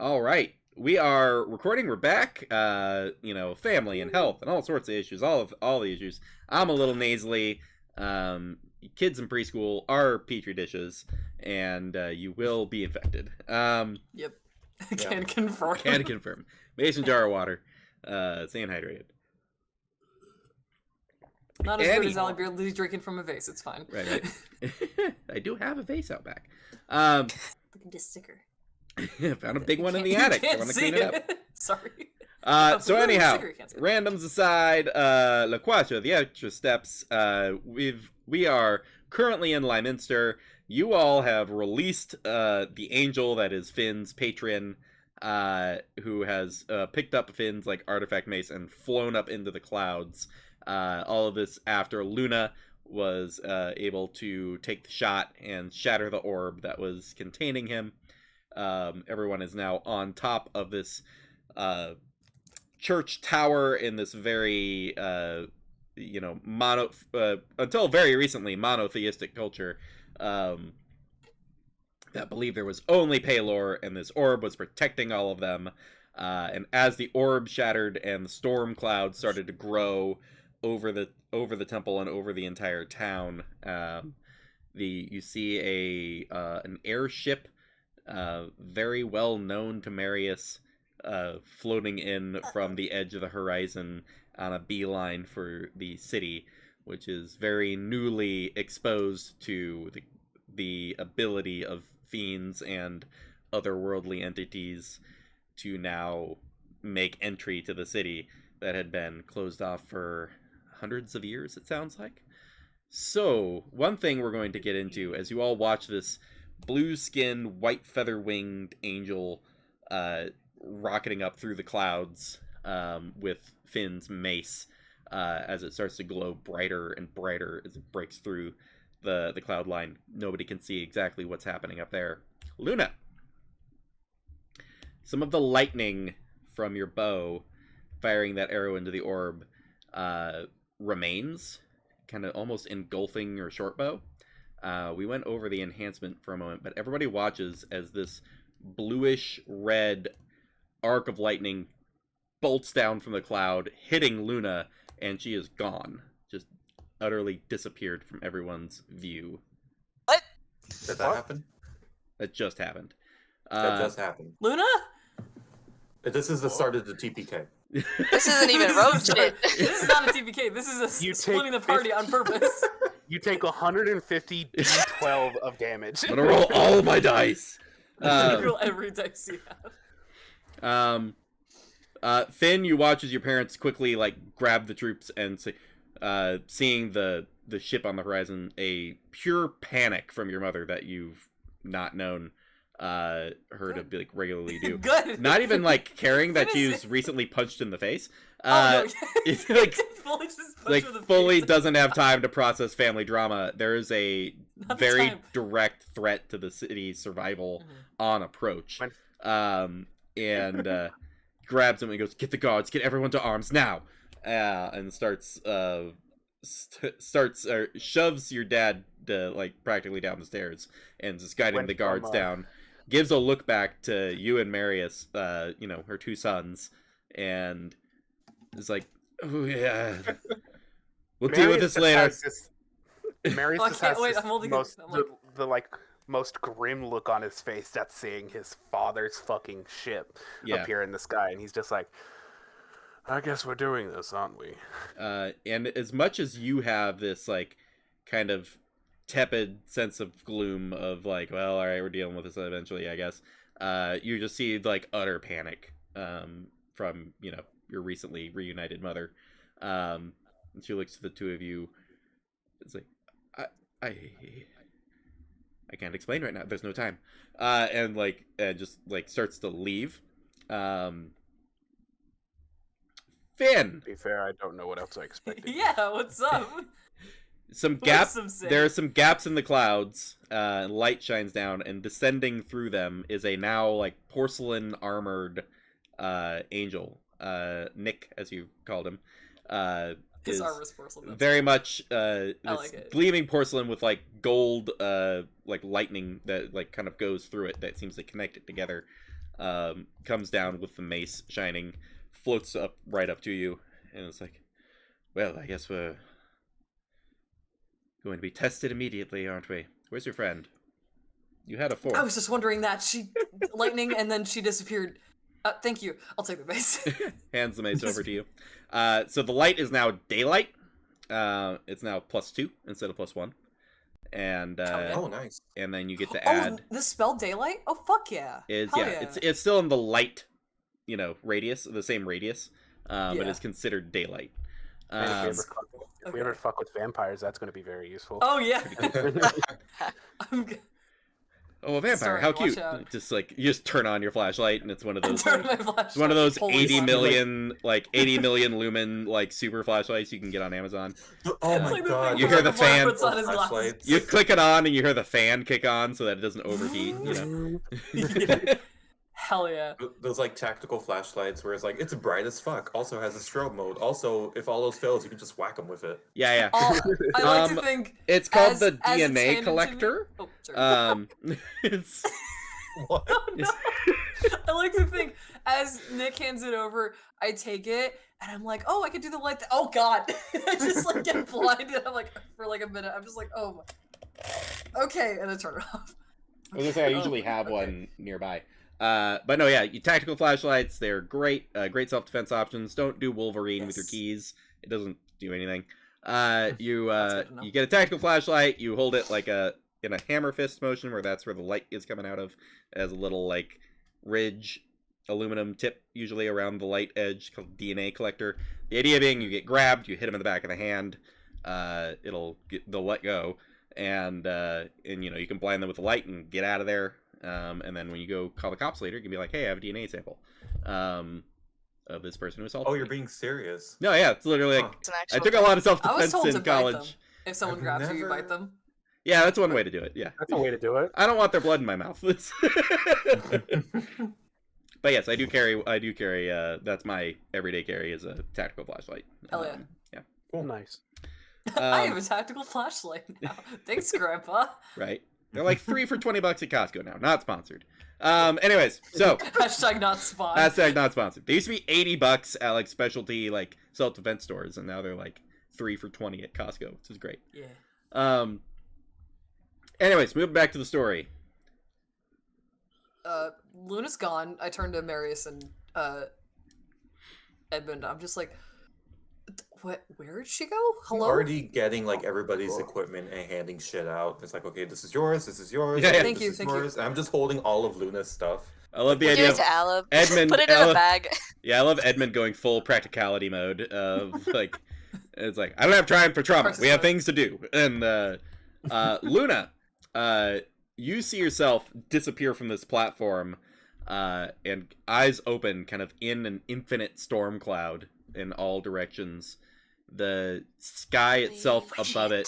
All right. We are recording. We're back. Family and health and all sorts of issues. All the issues. I'm a little nasally. Kids in preschool are petri dishes, and you will be infected. Yep. Can confirm. Can confirm. Mason jar of water. Staying hydrated. Not as good as Alec Beardsley's drinking from a vase. It's fine. Right. I do have a vase out back. Look at this sticker. Found a big one in the attic. I want to clean it up. Sorry. So anyhow, randoms aside, LaQuasha, the extra steps. We are currently in Lyminster. You all have released the angel that is Finn's patron, who has picked up Finn's artifact mace and flown up into the clouds. All of this after Luna was able to take the shot and shatter the orb that was containing him. Everyone is now on top of this church tower in this very until very recently monotheistic culture that believed there was only Pelor, and this orb was protecting all of them. And as the orb shattered and the storm cloud started to grow over the temple and over the entire town, you see an airship, very well known to Marius, floating in from the edge of the horizon on a beeline for the city, which is very newly exposed to the ability of fiends and otherworldly entities to now make entry to the city that had been closed off for hundreds of years, it sounds like. So, one thing we're going to get into as you all watch this blue-skinned, white feather-winged angel rocketing up through the clouds with Finn's mace as it starts to glow brighter and brighter as it breaks through the cloud line. Nobody can see exactly what's happening up there. Luna! Some of the lightning from your bow firing that arrow into the orb remains, kind of almost engulfing your short bow. We went over the enhancement for a moment, but everybody watches as this bluish red arc of lightning bolts down from the cloud, hitting Luna, and she is gone. Just utterly disappeared from everyone's view. What? Did that happen? That just happened. That just happened. Luna? This is the start of the TPK. This isn't even road shit. This is not a TPK. This is splitting the party on purpose. You take 150 d12 of damage. I'm gonna roll all of my dice. Roll every dice you have. Finn, you watch as your parents quickly grab the troops and say, seeing the ship on the horizon, a pure panic from your mother that you've not known her to be regularly do. Good. Not even caring that she's recently punched in the face. It's fully doesn't have time to process family drama. There is a very direct threat to the city's survival on approach. And grabs him and goes, "Get the guards, get everyone to arms now!" And shoves your dad practically down the stairs and just guiding the guards down. Gives a look back to you and Marius, her two sons, and is like, "Oh yeah, we'll deal with this later." Marius has the most grim look on his face at seeing his father's fucking ship appear in the sky, and he's just like, "I guess we're doing this, aren't we?" And as much as you have this kind of tepid sense of gloom of well, all right, we're dealing with this eventually, I guess, you just see utter panic from your recently reunited mother. And she looks to the two of you. It's I can't explain right now. There's no time. And just starts to leave. Finn. To be fair, I don't know what else I expected. Yeah, what's up? There are some gaps in the clouds. Light shines down, and descending through them is a now porcelain armored angel. Nick, as you called him. is porcelain. very much I like it. gleaming porcelain with like gold like lightning that like kind of goes through it that seems to connect it together. Comes down with the mace shining, floats up right up to you, and it's like, well, I guess we're going to be tested immediately, aren't we? Where's your friend? You had a fork. I was just wondering that. She lightning and then she disappeared. Thank you. I'll take the mace. Hands the mace over to you. So the light is now daylight. It's now +2 instead of +1. And oh, nice. And then you get to add. Oh, this spell daylight? Oh, fuck yeah. It's still in the light, radius, the same radius, but it's considered daylight. If we ever fuck with vampires, that's going to be very useful. Oh yeah. Oh, a vampire! Sorry, how cute! Just like you just turn on your flashlight, and it's one of those. It's one of those Holy 80 million lumen like super flashlights you can get on Amazon. Oh my god! You hear the fan. You click it on, and you hear the fan kick on so that it doesn't overheat. Hell yeah! Those like tactical flashlights where it's like it's bright as fuck. Also has a strobe mode. Also, if all those fails, you can just whack them with it. Yeah. I like to think it's called the DNA collector. Oh, sorry. It's what? No. I like to think as Nick hands it over, I take it and I'm like, oh, I could do the light. Oh god! I just like get blinded. I'm like for like a minute. I'm just like, oh, okay, and I turn it off. I was gonna say I usually have one nearby. But no, you tactical flashlights, they're great, great self-defense options. Don't do Wolverine with your keys. It doesn't do anything. You get a tactical flashlight, you hold it like in a hammer fist motion where that's where the light is coming out of. It has a little like ridge aluminum tip usually around the light edge called DNA collector. The idea being you get grabbed, you hit him in the back of the hand, they'll let go, and you can blind them with the light and get out of there. And then when you go call the cops later, you can be like, hey, I have a DNA sample of this person who assaulted me. Oh, you're being serious? No, yeah, it's literally like, I took a lot of self-defense in college. If someone grabs you, you bite them. Yeah, that's one way to do it, yeah. That's a way to do it. I don't want their blood in my mouth. But yes, I do carry, that's my everyday carry is a tactical flashlight. Hell yeah. Yeah. Cool, nice. I have a tactical flashlight now. Thanks, Grandpa. Right. They're like 3 for $20 at Costco now. Not sponsored. Anyways, so hashtag not sponsored. Hashtag not sponsored. They used to be $80 at like specialty like self-defense stores, and now they're like 3 for $20 at Costco, which is great. Yeah. Anyways, moving back to the story. Luna's gone. I turn to Marius and Edmund. I'm just like, where did she go? Hello? Already getting like everybody's equipment and handing shit out. It's like, okay, this is yours, this is yours. Yeah. Thank you. And I'm just holding all of Luna's stuff. I love the idea of Edmund. Put it in a bag. Yeah, I love Edmund going full practicality mode of like, it's like, I don't have time for trauma. We have things to do. And Luna, you see yourself disappear from this platform, and eyes open, kind of in an infinite storm cloud in all directions. The sky itself above it,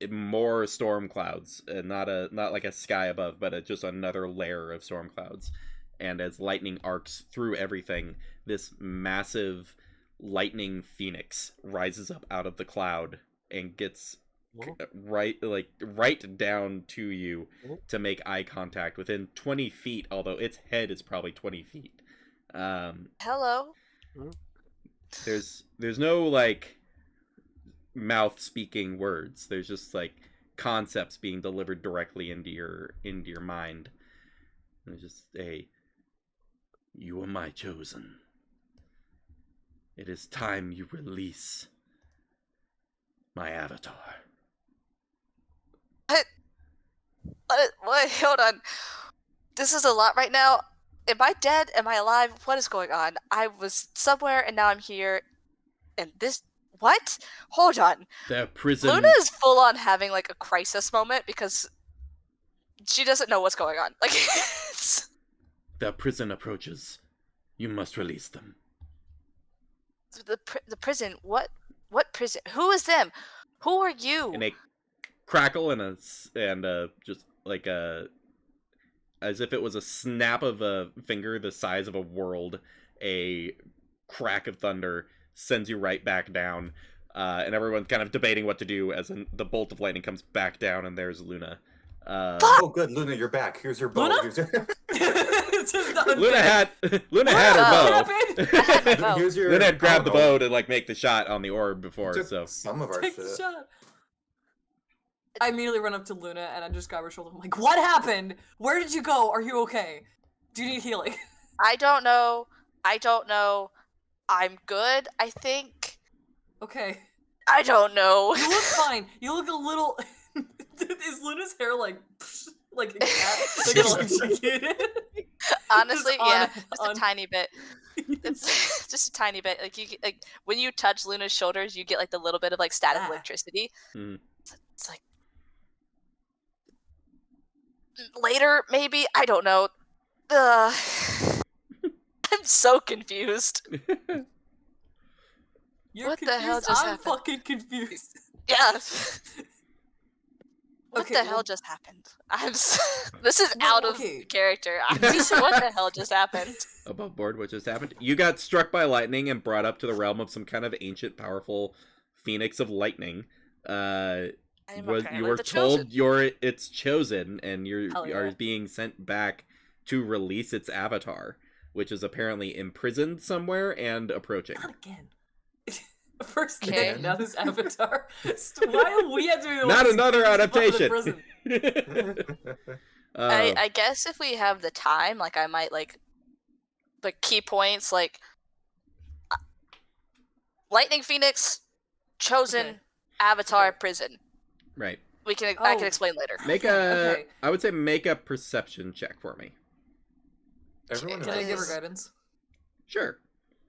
more storm clouds, and not like a sky above, but just another layer of storm clouds. And as lightning arcs through everything, this massive lightning phoenix rises up out of the cloud and gets right down to you to make eye contact within 20 feet, although its head is probably 20 feet. Hello. There's no like mouth speaking words. There's just like concepts being delivered directly into your mind. There's just you are my chosen. It is time you release my avatar. What? Hold on. This is a lot right now. Am I dead? Am I alive? What is going on? I was somewhere and now I'm here. And this... What? Hold on. The prison... Luna is full on having like a crisis moment because she doesn't know what's going on. Like, The prison approaches. You must release them. The prison? What prison? Who is them? Who are you? And a crackle and just like as if it was a snap of a finger the size of a world, a crack of thunder sends you right back down. and everyone's kind of debating what to do as the bolt of lightning comes back down, and there's Luna. Oh, good, Luna, you're back. Here's your bow. Luna had her bow. Here's your Luna had grabbed the bow to like make the shot on the orb before. So some of our shit. I immediately run up to Luna and I just grab her shoulder. I'm like, "What happened? Where did you go? Are you okay? Do you need healing?" I don't know. I'm good, I think. Okay. I don't know. You look fine. You look a little. Is Luna's hair like a cat? Honestly, yeah, just a tiny bit. It's just a tiny bit. Like when you touch Luna's shoulders, you get like the little bit of like static electricity. Mm. It's like later, maybe, I don't know. I'm so confused. What the hell just happened? I'm fucking confused. Yeah. What the hell just happened? This is out of character. What the hell just happened? Above board, what just happened? You got struck by lightning and brought up to the realm of some kind of ancient, powerful phoenix of lightning. You were told it's chosen, and you are being sent back to release its avatar, which is apparently imprisoned somewhere and approaching. Not again. First Nick, now this avatar. Why do we have to be the Not another adaptation. I guess if we have the time, like I might like the key points, like Lightning Phoenix, chosen, avatar, prison. Right. I can explain later. I would say make a perception check for me. Everyone Can I give her guidance? Sure.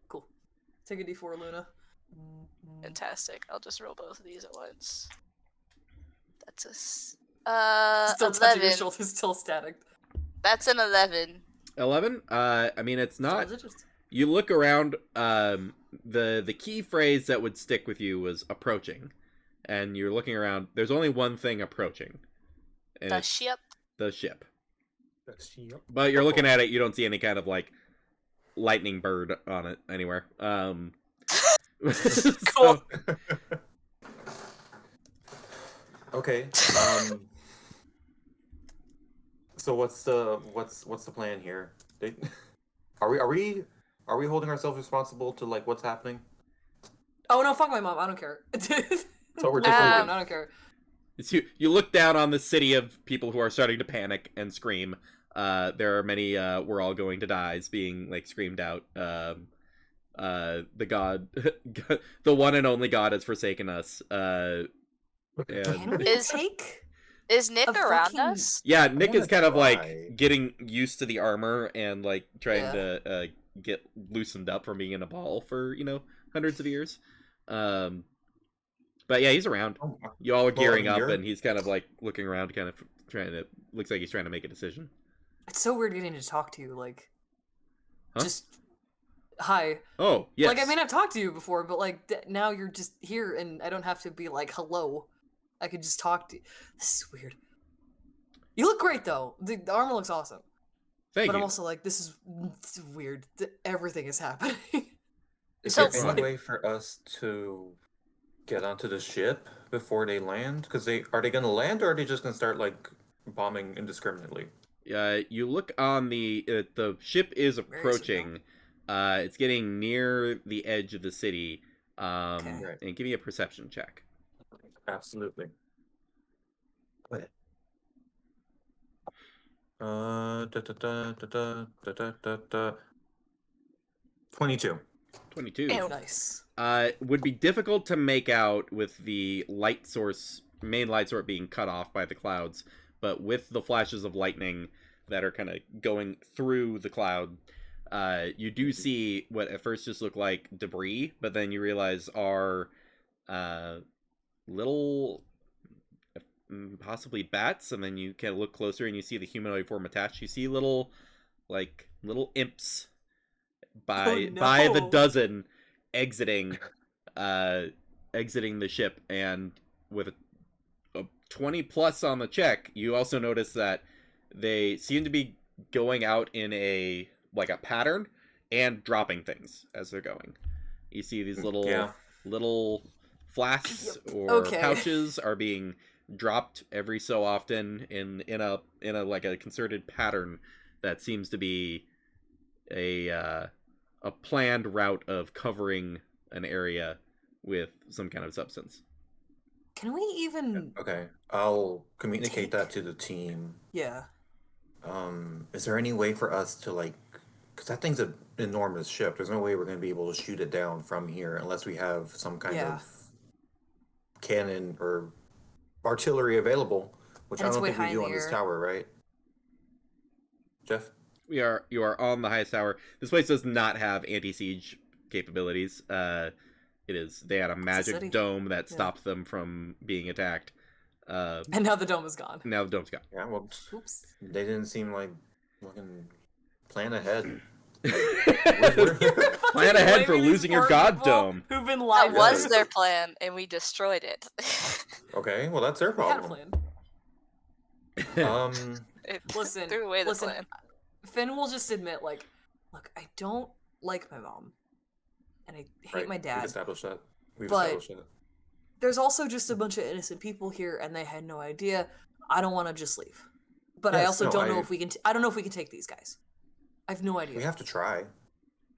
Cool. Take a D4, Luna. Fantastic. I'll just roll both of these at once. That's a still 11. Touching your shoulder, still static. That's an 11. 11? I mean, it's not. You look around. The key phrase that would stick with you was approaching, and you're looking around. There's only one thing approaching. And the ship. The ship. But you're looking at it. You don't see any kind of like lightning bird on it anywhere. Cool. Okay. So what's the plan here? Are we holding ourselves responsible to like what's happening? Oh no, fuck my mom. I don't care. So we're just I don't care. You look down on the city of people who are starting to panic and scream. There are many "we're all going to die"s being like screamed out. The god, the one and only God has forsaken us. Is Nick around us? Yeah, Nick is kind of like getting used to the armor and like trying to get loosened up from being in a ball for hundreds of years. But yeah, he's around. You all are gearing up, and he's kind of like looking around, kind of looks like he's trying to make a decision. It's so weird getting to talk to you, like, just hi. Oh, yes. Like, I mean, I've talked to you before, but like now you're just here, and I don't have to be like hello. I could just talk to you. This is weird. You look great though. The armor looks awesome. Thank you. But I'm also like, this is weird. Everything is happening. Is there any way for us to get onto the ship before they land? Because are they going to land, or are they just going to start like bombing indiscriminately? You look on the ship is approaching. It's getting near the edge of the city. And give me a perception check. Absolutely. Go ahead. 22. 22. Ew. Nice. Would be difficult to make out with the main light source being cut off by the clouds, but with the flashes of lightning that are kind of going through the cloud, you do see what at first just looked like debris, but then you realize are little, possibly bats, and then you can look closer and you see the humanoid form attached. You see little imps by the dozen exiting the ship, and with a 20 plus on the check, you also notice that they seem to be going out in a pattern and dropping things as they're going. You see these little flasks or pouches are being dropped every so often in a like a concerted pattern that seems to be a planned route of covering an area with some kind of substance. Can we even... Okay, I'll communicate that to the team. Yeah. Is there any way for us to, like... Because that thing's an enormous ship. There's no way we're going to be able to shoot it down from here unless we have some kind of cannon or artillery available, which I don't think we do on this tower, right? Jeff? You are on the highest tower. This place does not have anti-siege capabilities. They had a magic dome that stopped them from being attacked. And now the dome is gone. Now the dome's gone. Yeah, well, oops. They didn't seem like looking plan ahead. Plan ahead for losing your god dome. Who've been lied That was their plan, and we destroyed it. Okay, well that's their problem. Listen, plan. Finn will just admit, like, look, I don't like my mom, and I hate my dad. We've established that. Established that. There's also just a bunch of innocent people here, and they had no idea. I don't want to just leave, but I also don't know if we can. I don't know if we can take these guys. I have no idea. We have to try.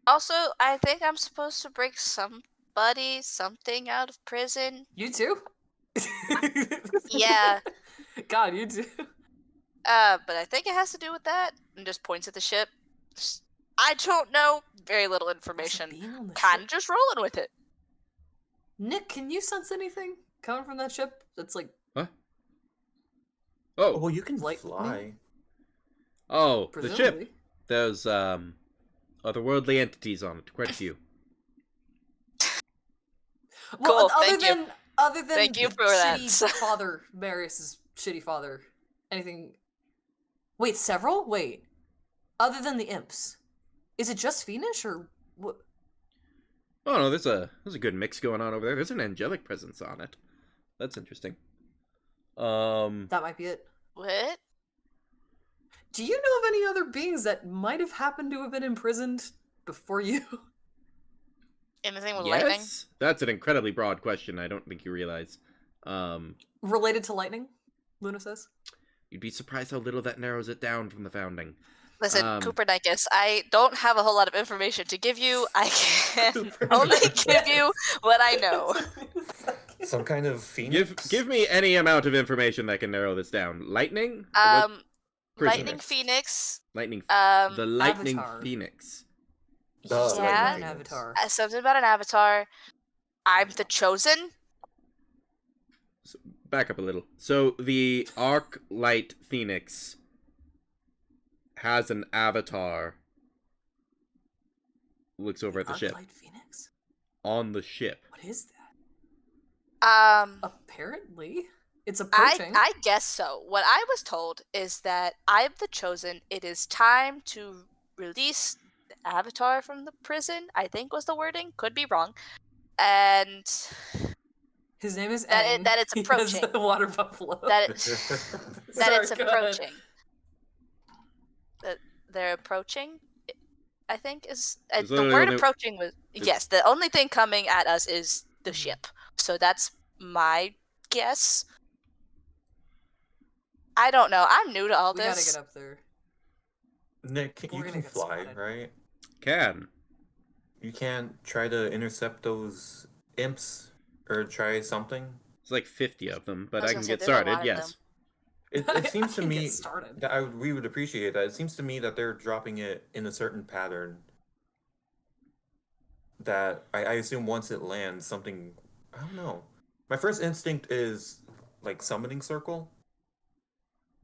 Also, I think I'm supposed to break something out of prison. You too? Yeah. God, you too. But I think it has to do with that. And just points at the ship. I don't know. Very little information. Kind of just rolling with it. Nick, can you sense anything coming from that ship? That's like... Huh? Oh. Well, you can fly. Oh, the ship. There's otherworldly entities on it. Quite a few. Well, cool. Other than thank you for that. Father, Marius's shitty father. Anything? Wait, several? Wait. Other than the imps, is it just Fiendish or what? Oh no, there's a good mix going on over there. There's an angelic presence on it. That's interesting. That might be it. What? Do you know of any other beings that might have happened to have been imprisoned before you? Anything with lightning? That's an incredibly broad question. I don't think you realize. Related to lightning, Luna says. You'd be surprised how little that narrows it down from the founding. Listen, Copernicus, I don't have a whole lot of information to give you. I can only give you what I know. Some kind of phoenix? Give me any amount of information that can narrow this down. Lightning? Lightning Phoenix. Lightning. The Lightning Avatar. Phoenix. An avatar. Something about an avatar. I'm the Chosen. So, back up a little. So the Arc Light Phoenix has an avatar. Looks over at the ship. Light Phoenix? On the ship. What is that? Apparently. It's approaching. I guess so. What I was told is that I'm the Chosen. It is time to release the Avatar from the prison, I think was the wording. Could be wrong. And his name is that it's approaching. The water buffalo. That it's approaching. That they're approaching, I think is the word approaching was yes. The only thing coming at us is the ship. So that's my guess. I don't know. I'm new to all this. We gotta get up there. Nick, you can fly, right? Can. You can't try to intercept those imps or try something? It's like 50 of them, but I can get started, yes. It seems to me that we would appreciate that. It seems to me that they're dropping it in a certain pattern that I assume once it lands, something... I don't know. My first instinct is like summoning circle.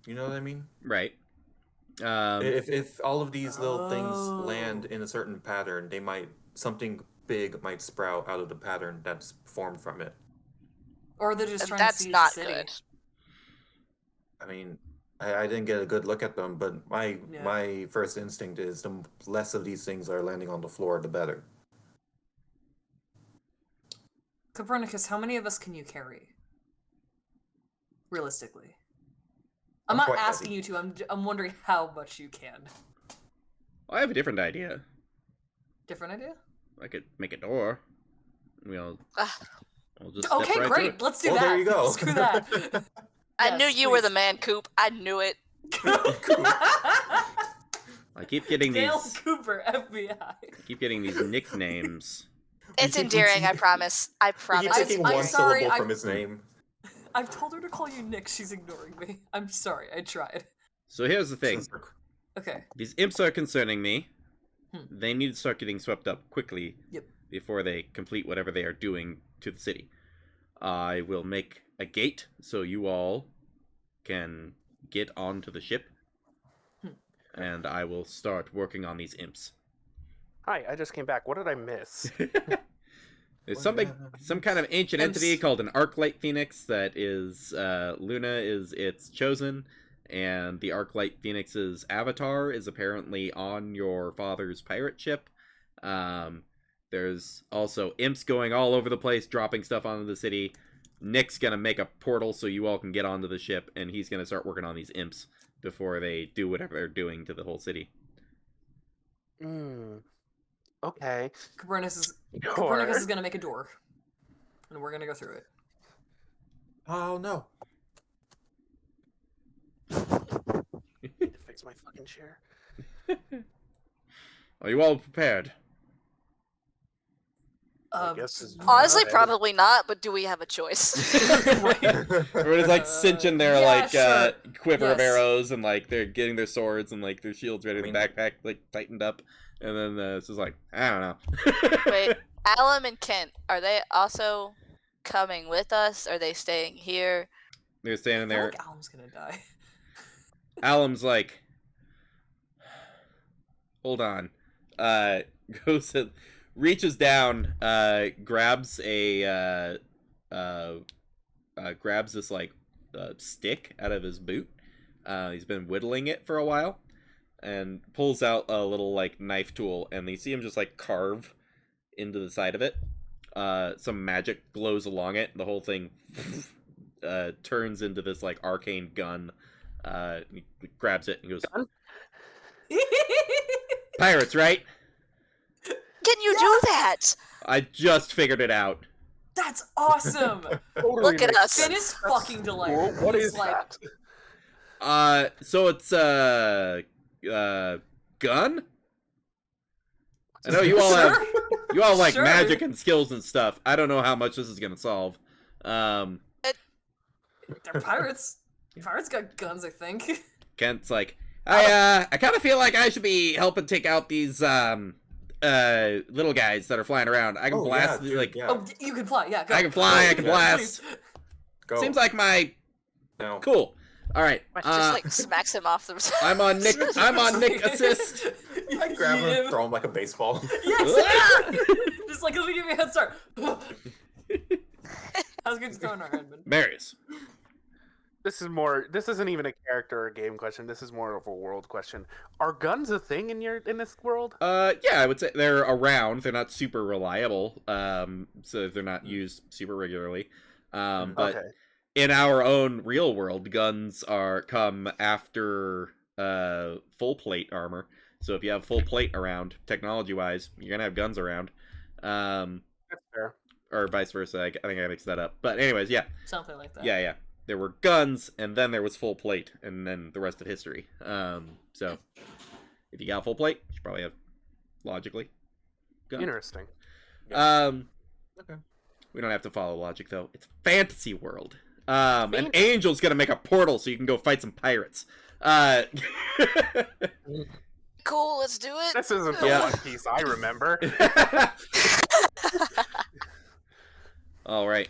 You know what I mean? Right. If all of these little things land in a certain pattern, something big might sprout out of the pattern that's formed from it. Or they're just trying to seize the city. Good. I mean, I didn't get a good look at them, but my first instinct is the less of these things are landing on the floor, the better. Copernicus, how many of us can you carry? Realistically. I'm not asking you to, I'm wondering how much you can. I have a different idea. Different idea? I could make a door. Okay, right great. Let's do that. There you go. Screw that. I knew you were the man, Coop. I knew it. I keep getting Dale these. Cooper, FBI. I keep getting these nicknames. It's endearing, I promise. I He promise. keeps taking I'm one sorry, syllable from his name. I've told her to call you Nick. She's ignoring me. I'm sorry. I tried. So here's the thing. Okay. These imps are concerning me. Hmm. They need to start getting swept up quickly. Yep. Before they complete whatever they are doing to the city. I will make a gate so you all can get onto the ship. And I will start working on these imps. Hi, I just came back. What did I miss? There's some kind of ancient entity called an Arclight Phoenix that is, Luna is its chosen, and the Arclight Phoenix's avatar is apparently on your father's pirate ship. There's also imps going all over the place, dropping stuff onto the city. Nick's gonna make a portal so you all can get onto the ship, and he's gonna start working on these imps before they do whatever they're doing to the whole city. Okay. Copernicus is gonna make a door, and we're gonna go through it. Oh no! Fix my fucking chair. Are you all prepared? I guess Honestly, probably not, but do we have a choice? Everybody's like cinching their sure. quiver of Yes. arrows, and like they're getting their swords and like their shields ready, the backpack like tightened up, and then it's just like, I don't know. Wait, Alum and Kent, are they also coming with us? Are they staying here? They're standing I feel there. like Alum's gonna die. Alum's like, hold on. Goes and reaches down, grabs a grabs this like stick out of his boot. He's been whittling it for a while, and pulls out a little like knife tool, and you see him just like carve into the side of it. Some magic glows along it. The whole thing turns into this like arcane gun. He grabs it and goes, "Pirates, right? Can you do that? I just figured it out." That's awesome. Totally Look at makes us. sense. Finn is fucking delightful. What He's is like, that? So it's gun? I know you all have you all like Sure. magic and skills and stuff. I don't know how much this is gonna solve. They're pirates. Pirates got guns, I think. Kent's like, I kind of feel like I should be helping take out these little guys that are flying around. I can blast Oh, you can fly. Yeah, go. I can fly. I can Please. blast. Go. Seems like my No. cool. All right. Just like smacks him off the. I'm on Nick. I'm on Nick assist. I grab him, throw him like a baseball. Yes. Just like, let me give you a head start. How's good throwing our Edmund? Marius. This isn't even a character or game question. This is more of a world question. Are guns a thing in this world? Yeah, I would say they're around. They're not super reliable. So they're not used super regularly. But Okay. in our own real world, guns come after full plate armor. So if you have full plate around, technology-wise, you're gonna have guns around. That's fair. Or vice versa. I think I mixed that up. But anyways, yeah. Something like that. Yeah. There were guns, and then there was full plate, and then the rest of history. So if you got full plate, you should probably have, logically, guns. Interesting. Okay. We don't have to follow logic, though. It's fantasy world. An angel's gonna make a portal so you can go fight some pirates. Cool, let's do it. This isn't the One Piece I remember. All right.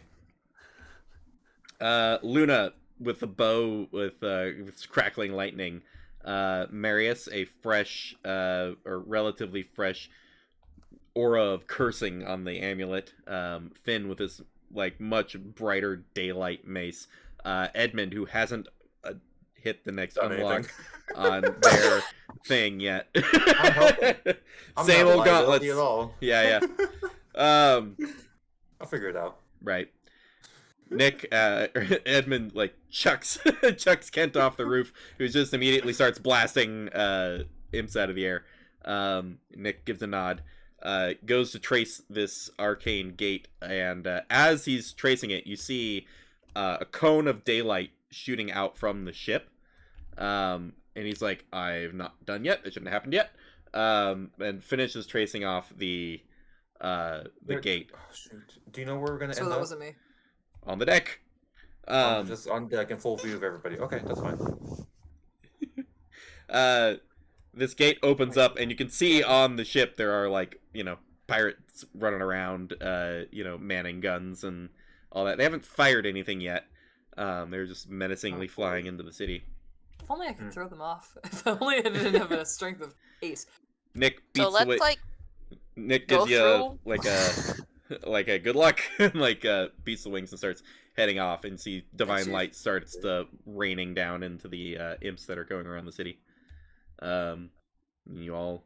Luna with the bow with crackling lightning. Marius, a fresh or relatively fresh aura of cursing on the amulet. Finn with his like much brighter daylight mace. Edmund, who hasn't hit the next unlock on their thing yet. Same old gauntlets. At all. Yeah. I'll figure it out. Right. Nick, Edmund, like, chucks Kent off the roof, who just immediately starts blasting imps out of the air. Nick gives a nod. goes to trace this arcane gate, and as he's tracing it, you see a cone of daylight shooting out from the ship. And he's like, I've not done yet. It shouldn't have happened yet. And finishes tracing off the gate. Oh, shoot. Do you know where we're gonna So end that up? wasn't me. On the deck. Just on deck in full view of everybody. Okay, that's fine. This gate opens up, and you can see on the ship there are, like, pirates running around, manning guns and all that. They haven't fired anything yet. They're just menacingly flying into the city. If only I could throw them off. If only I didn't have a strength of ace. Nick beats So let's away. like Nick go gives you through. like a good luck, and beats the wings and starts heading off, and see divine light starts to raining down into the imps that are going around the city. You all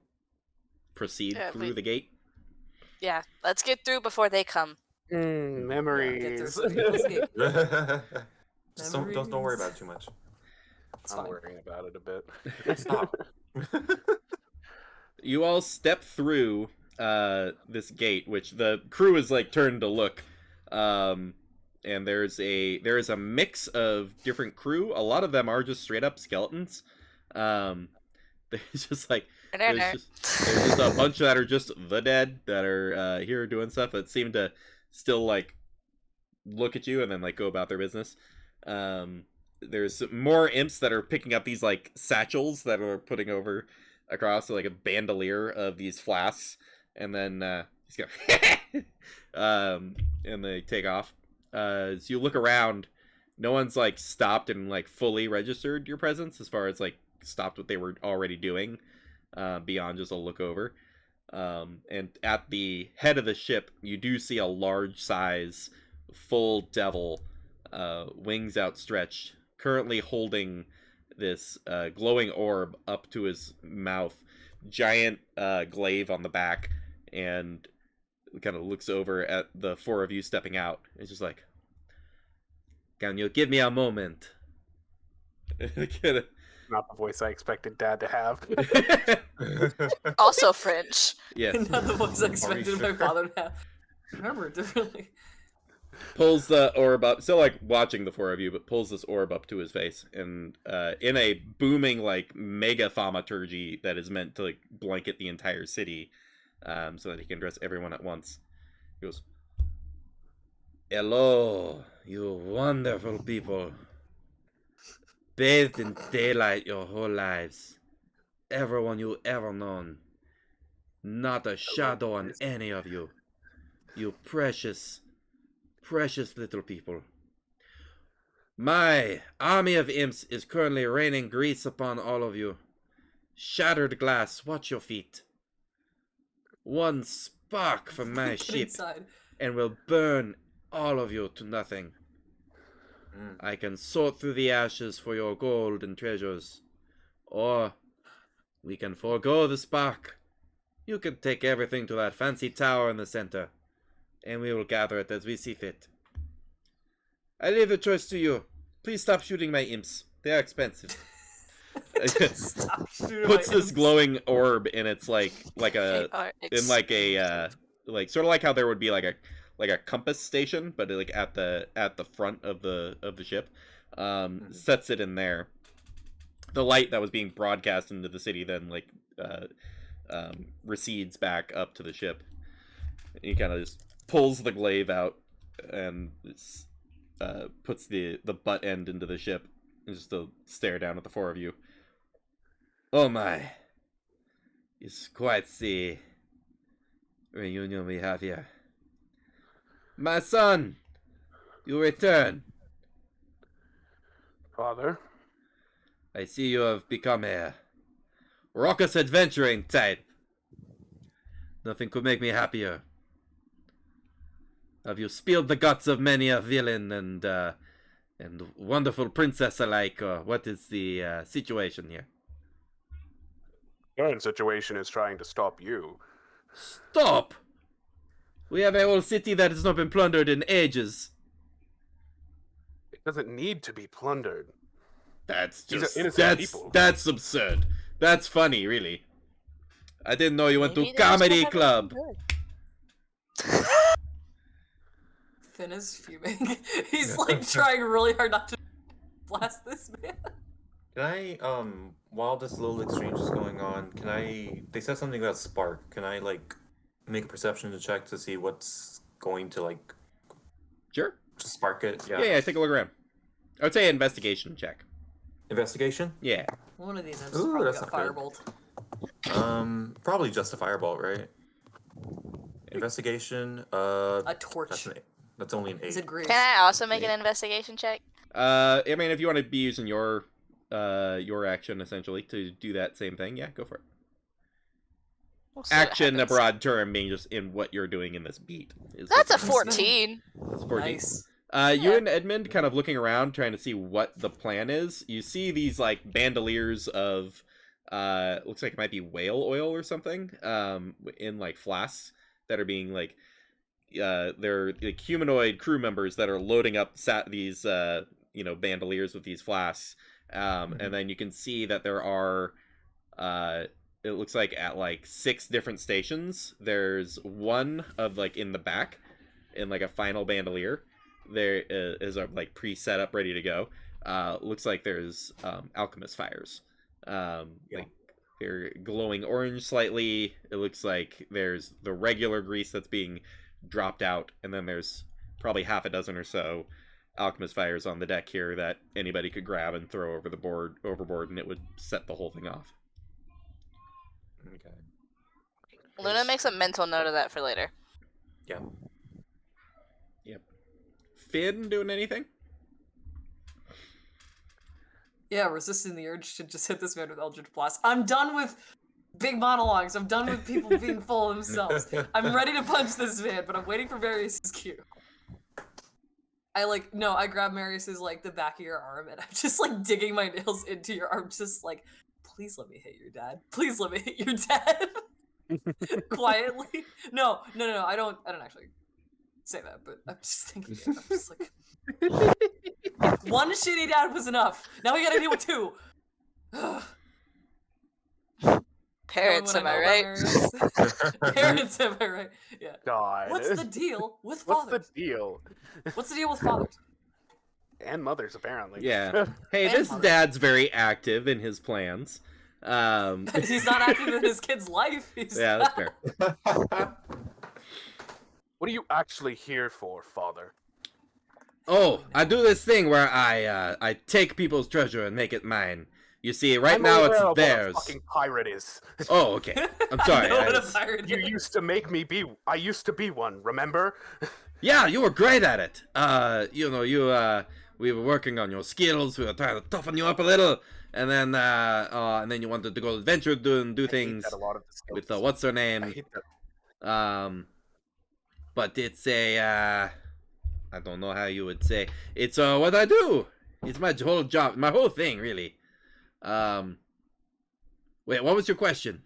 proceed through the gate. Yeah, let's get through before they come. Memories. Just don't worry about it too much. I'm worrying about it a bit. Stop. You all step through this gate, which the crew is like turned to look. And there is a mix of different crew. A lot of them are just straight up skeletons. There's just a bunch that are just the dead that are here doing stuff that seem to still like look at you and then like go about their business. There's more imps that are picking up these like satchels that are putting over across like a bandolier of these flasks, and then he's going and they take off. So you look around, no one's like stopped and like fully registered your presence as far as like stopped what they were already doing, beyond just a look over. And at the head of the ship, you do see a large size full devil, wings outstretched, currently holding this glowing orb up to his mouth, giant glaive on the back, and kind of looks over at the four of you stepping out. It's just like, can you give me a moment? Not the voice I expected Dad to have. Also French. Yes. Not the voice I expected my father to have. Remember differently. Pulls the orb up, still like watching the four of you, but pulls this orb up to his face, and in a booming like mega thaumaturgy that is meant to like blanket the entire city, so that he can address everyone at once. He goes, "Hello, you wonderful people. Bathed in daylight your whole lives. Everyone you ever known. Not a shadow on any of you. You precious little people. My army of imps is currently raining grease upon all of you. Shattered glass, watch your feet. One spark from my ship and will burn all of you to nothing. I can sort through the ashes for your gold and treasures. Or we can forego the spark. You can take everything to that fancy tower in the center, and we will gather it as we see fit. I leave the choice to you. Please stop shooting my imps. They are expensive." Puts this glowing orb in its like sort of like how there would be like a compass station, but like at the front of the ship. Sets it in there. The light that was being broadcast into the city then like recedes back up to the ship. He kind of just pulls the glaive out and puts the butt end into the ship, and just to stare down at the four of you. Oh my, it's quite the reunion we have here. My son, you return. Father? I see you have become a raucous adventuring type. Nothing could make me happier. Have you spilled the guts of many a villain and wonderful princess alike, or what is the situation here? Current situation is trying to stop you. Stop! We have a whole city that has not been plundered in ages. It doesn't need to be plundered. That's absurd. That's funny, really. I didn't know you went to Maybe they just comedy don't have club. anything good. Finn is fuming. He's like trying really hard not to blast this man. Can I, while this little exchange is going on, they said something about spark. Can I, like, make a perception check to see what's going to, like, Sure. spark it? Yeah, take a look around. I would say investigation check. Investigation? Yeah. One of these has Ooh, probably that's got not good. firebolt. Probably just a firebolt, right? Investigation, A torch. that's only an 8. Is it grease? Can I also make an investigation check? I mean, if you want to be using your action essentially to do that same thing, yeah, go for it. We'll see what Action, a happens. broad term, being just in what you're doing in this beat. That's a what- 14. That's 14. Nice. You Yeah. and Edmund kind of looking around, trying to see what the plan is. You see these like bandoliers of, looks like it might be whale oil or something, in like flasks that are being like, they're like humanoid crew members that are loading up these, bandoliers with these flasks. And then you can see that there are, it looks like at like 6 different stations. There's one of like in the back, in like a final bandolier. There is a like pre-set up, ready to go. Looks like there's alchemist fires. Like they're glowing orange slightly. It looks like there's the regular grease that's being dropped out, and then there's probably half a dozen or so alchemist fires on the deck here that anybody could grab and throw overboard, and it would set the whole thing off. Okay. Luna makes a mental note of that for later. Yeah. Finn doing anything? Yeah, resisting the urge to just hit this man with Eldritch Blast. I'm done with big monologues. I'm done with people being full of themselves. I'm ready to punch this man, but I'm waiting for Marius's cue. I grab Marius's, like, the back of your arm, and I'm just, like, digging my nails into your arm, just like, please let me hit your dad. Please let me hit your dad. Quietly. No, I don't actually say that, but I'm just thinking it. I'm just like, one shitty dad was enough. Now we gotta deal with 2. Parents, am I right? Parents, am I right? Yeah. God. What's the deal with What's fathers? the deal? What's the deal with fathers? And mothers, apparently. Yeah. Hey, And this mothers. dad's very active in his plans. He's not active in his kid's life. Yeah, that's fair. What are you actually here for, father? Oh, I do this thing where I take people's treasure and make it mine. You see, right I'm now aware it's of theirs. What a fucking pirate is. Oh, okay. I'm sorry. I know I what a was- pirate You is. used to make me be. I used to be one. Remember? Yeah, you were great at it. We were working on your skills. We were trying to toughen you up a little, and then you wanted to go adventure, do things I hate that a lot of the skills. with what's her I name? hate that. But it's I don't know how you would say. It's what I do. It's my whole job, my whole thing, really. Wait, what was your question?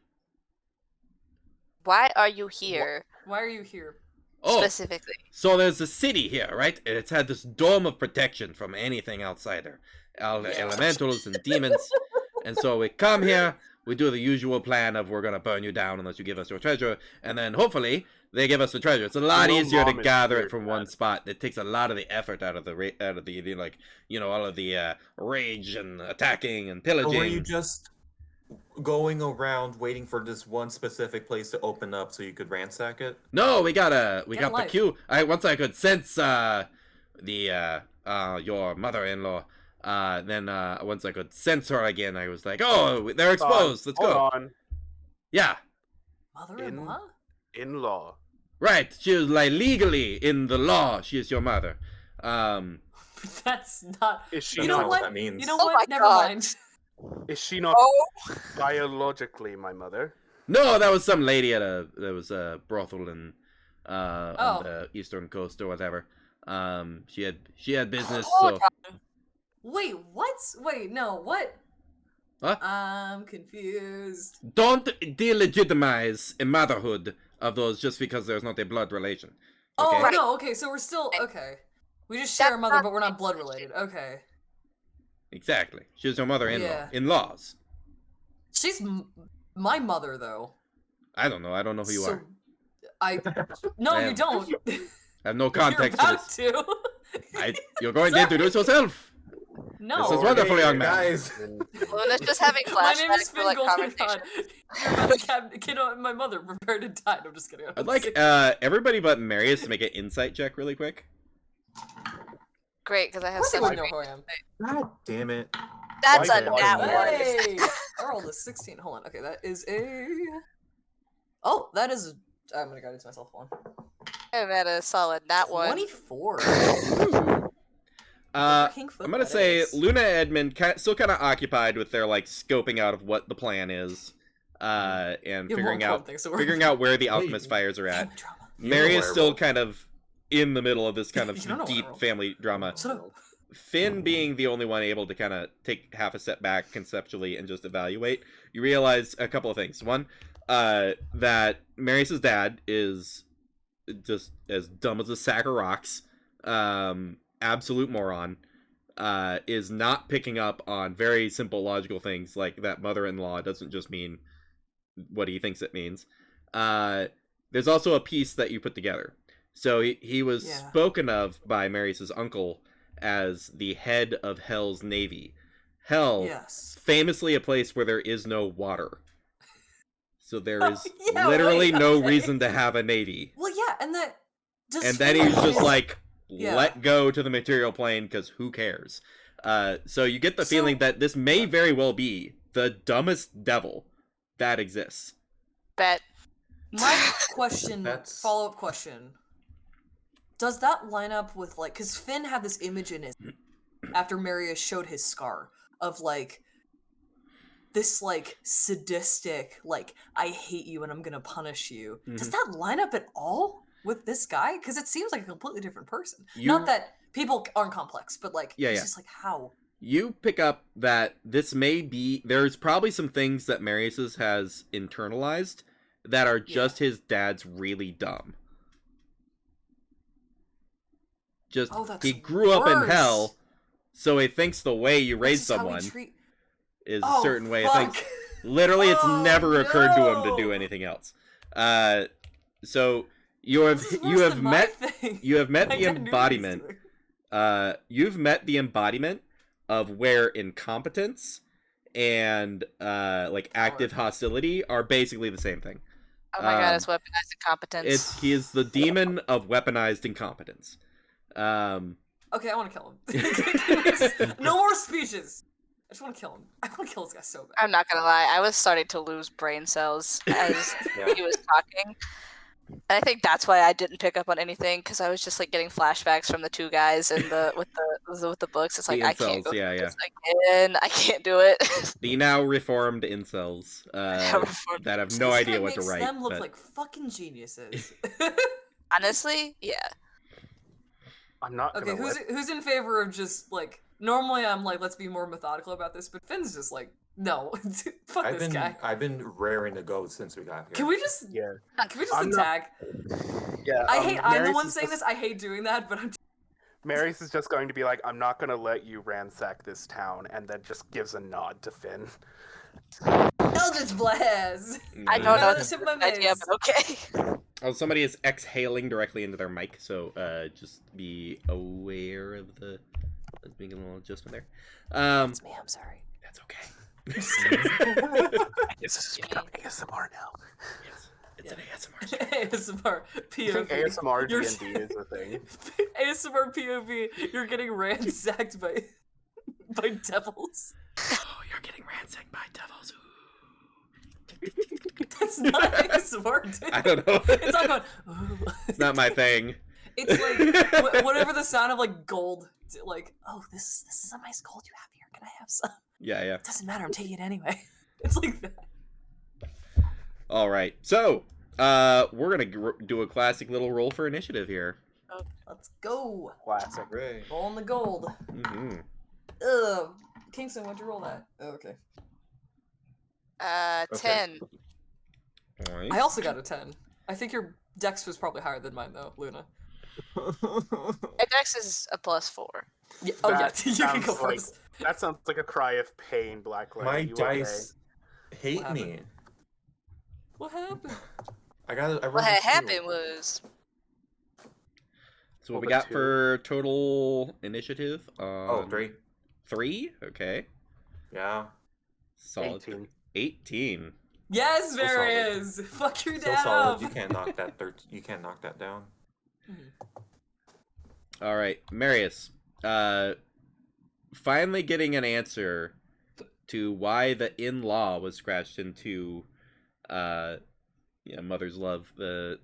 Why are you here Why are you here? Oh, specifically? so there's a city here, right? And it's had this dome of protection from anything outsider, elementals and demons. And so we come here, we do the usual plan of we're gonna burn you down unless you give us your treasure, and then hopefully they give us the treasure. It's a lot Your easier to mom is gather it weird, from man. one spot. It takes a lot of the effort out of the like, all of the rage and attacking and Or pillaging. were you just going around waiting for this one specific place to open up so you could ransack it? No, we got the life. queue. Once I could sense your mother-in-law, then once I could sense her again, I was like, oh, they're exposed. Let's Hold go. on. Yeah, Mother-in-law? In-law. right. She was like legally in the law. She is your mother. That's not. Is she You That's know not what? that means. You know Oh what? my Never God. mind. Is she not Oh, biologically my mother? No, that was some lady there was a brothel in Oh. on the eastern coast or whatever. She had business. hold So on. Wait, what? Wait, no, what? What? I'm confused. don't delegitimize a motherhood of those just because there's not a blood relation. Oh, Okay? no, okay, so we're still. Okay. We just share a That's mother, not but we're not the blood situation. related. Okay. Exactly. She was your mother-in-law. Yeah. In-laws. She's my mother, though. I don't know. I don't know who you are. No, I you am. don't. I have no context You're to about this. to. You're going to introduce yourself. No. This is wonderful, young man. Guys. Luna's just having My name is flashbacks Finn for like Goldenrod. conversation. You're about to kid on my mother. Prepare to die. No, I'm just kidding. I'd like everybody but Marius to make an insight check really quick. Great, because I Of have course they such would a know great... who I am. God damn it. That's Why a not? nat one. Hey! I rolled a 16. Hold on. Okay, that is a... Oh, that is... I'm gonna guidance myself one. And that is solid nat one. 24. I'm gonna say Luna and Edmund still kind of occupied with their like scoping out of what the plan is, and figuring out where the alchemist fires are at. Marius still kind of in the middle of this kind of deep family drama. Finn being the only one able to kind of take half a step back conceptually and just evaluate, you realize a couple of things. One, that Marius's dad is just as dumb as a sack of rocks, absolute moron, is not picking up on very simple logical things like that mother-in-law doesn't just mean what he thinks it means. There's also a piece that you put together. So he was spoken of by Marius's uncle as the head of Hell's Navy. Hell, famously a place where there is no water. So there is literally no reason to have a navy. Well, yeah, and that... And then he was just like, let go to the material plane, because who cares? So you get the feeling that this may very well be the dumbest devil that exists. Bet. My question, follow-up question. Does that line up with, like... Because Finn had this image in his... after Marius showed his scar, of, like... this, like, sadistic, like, I hate you and I'm gonna punish you. Mm-hmm. Does that line up at all with this guy? Because it seems like a completely different person. Not that people aren't complex, but, like, it's just like, how? You pick up that this may be... There's probably some things that Marius has internalized that are just his dad's really dumb. Just, he grew up in hell, so he thinks the way you raise someone... is a certain way of thinking. Literally, it's never occurred to him to do anything else. So you have met the embodiment. You've met the embodiment of where incompetence and like active hostility are basically the same thing. Oh my god, it's weaponized incompetence. He is the demon of weaponized incompetence. Okay, I want to kill him. No more speeches. I just want to kill him. I want to kill this guy so bad. I'm not gonna lie, I was starting to lose brain cells as he was talking. And I think that's why I didn't pick up on anything, because I was just like getting flashbacks from the two guys and with the books. It's like I can't go through this again. I can't do it. The now reformed incels that have no idea what to write. Them look like fucking geniuses. Honestly, yeah. I'm not. Okay, who's in favor of just like? Normally, I'm like, let's be more methodical about this, but Finn's just like, no, fuck this guy. I've been raring to go since we got here. Can we just? Yeah. Can we just attack? Yeah. I'm the one saying this. I hate doing that, but I'm. Marius is just going to be like, I'm not going to let you ransack this town, and then just gives a nod to Finn. Eldritch Blast! I don't know the tip of my idea, but okay. Oh, somebody is exhaling directly into their mic, so just be aware of the... Let's make a little adjustment there. That's me, I'm sorry. That's okay. I guess this is becoming ASMR now. Yes, it's an ASMR. ASMR POV. ASMR D&D is a thing. ASMR POV, you're getting ransacked by devils. Oh, you're getting ransacked by devils. That's not ASMR, dude. I don't know. It's not going, ooh. It's not my thing. It's like, whatever the sound of like gold, like, oh, this is some nice gold you have here. Can I have some? Yeah. It doesn't matter, I'm taking it anyway. It's like that. All right, so we're gonna do a classic little roll for initiative here. Let's go. Classic. Rolling the gold. Mm-hmm. Ugh. Kingston, what'd you roll that? Oh, okay. 10. Right. I also got a 10. I think your dex was probably higher than mine, though, Luna. My dex is a +4. Yeah. Oh, yeah. You can go first. That sounds like a cry of pain, Blacklight. My dice hate me. What happened? What had happened was. So what we got for total initiative? Oh, 3. 3? Okay. Yeah. Solid. 18. Yes, there is. Fuck your dad up. You can't knock that. You can't knock that down. All right, Marius. Finally getting an answer to why the in-law was scratched into mother's love, the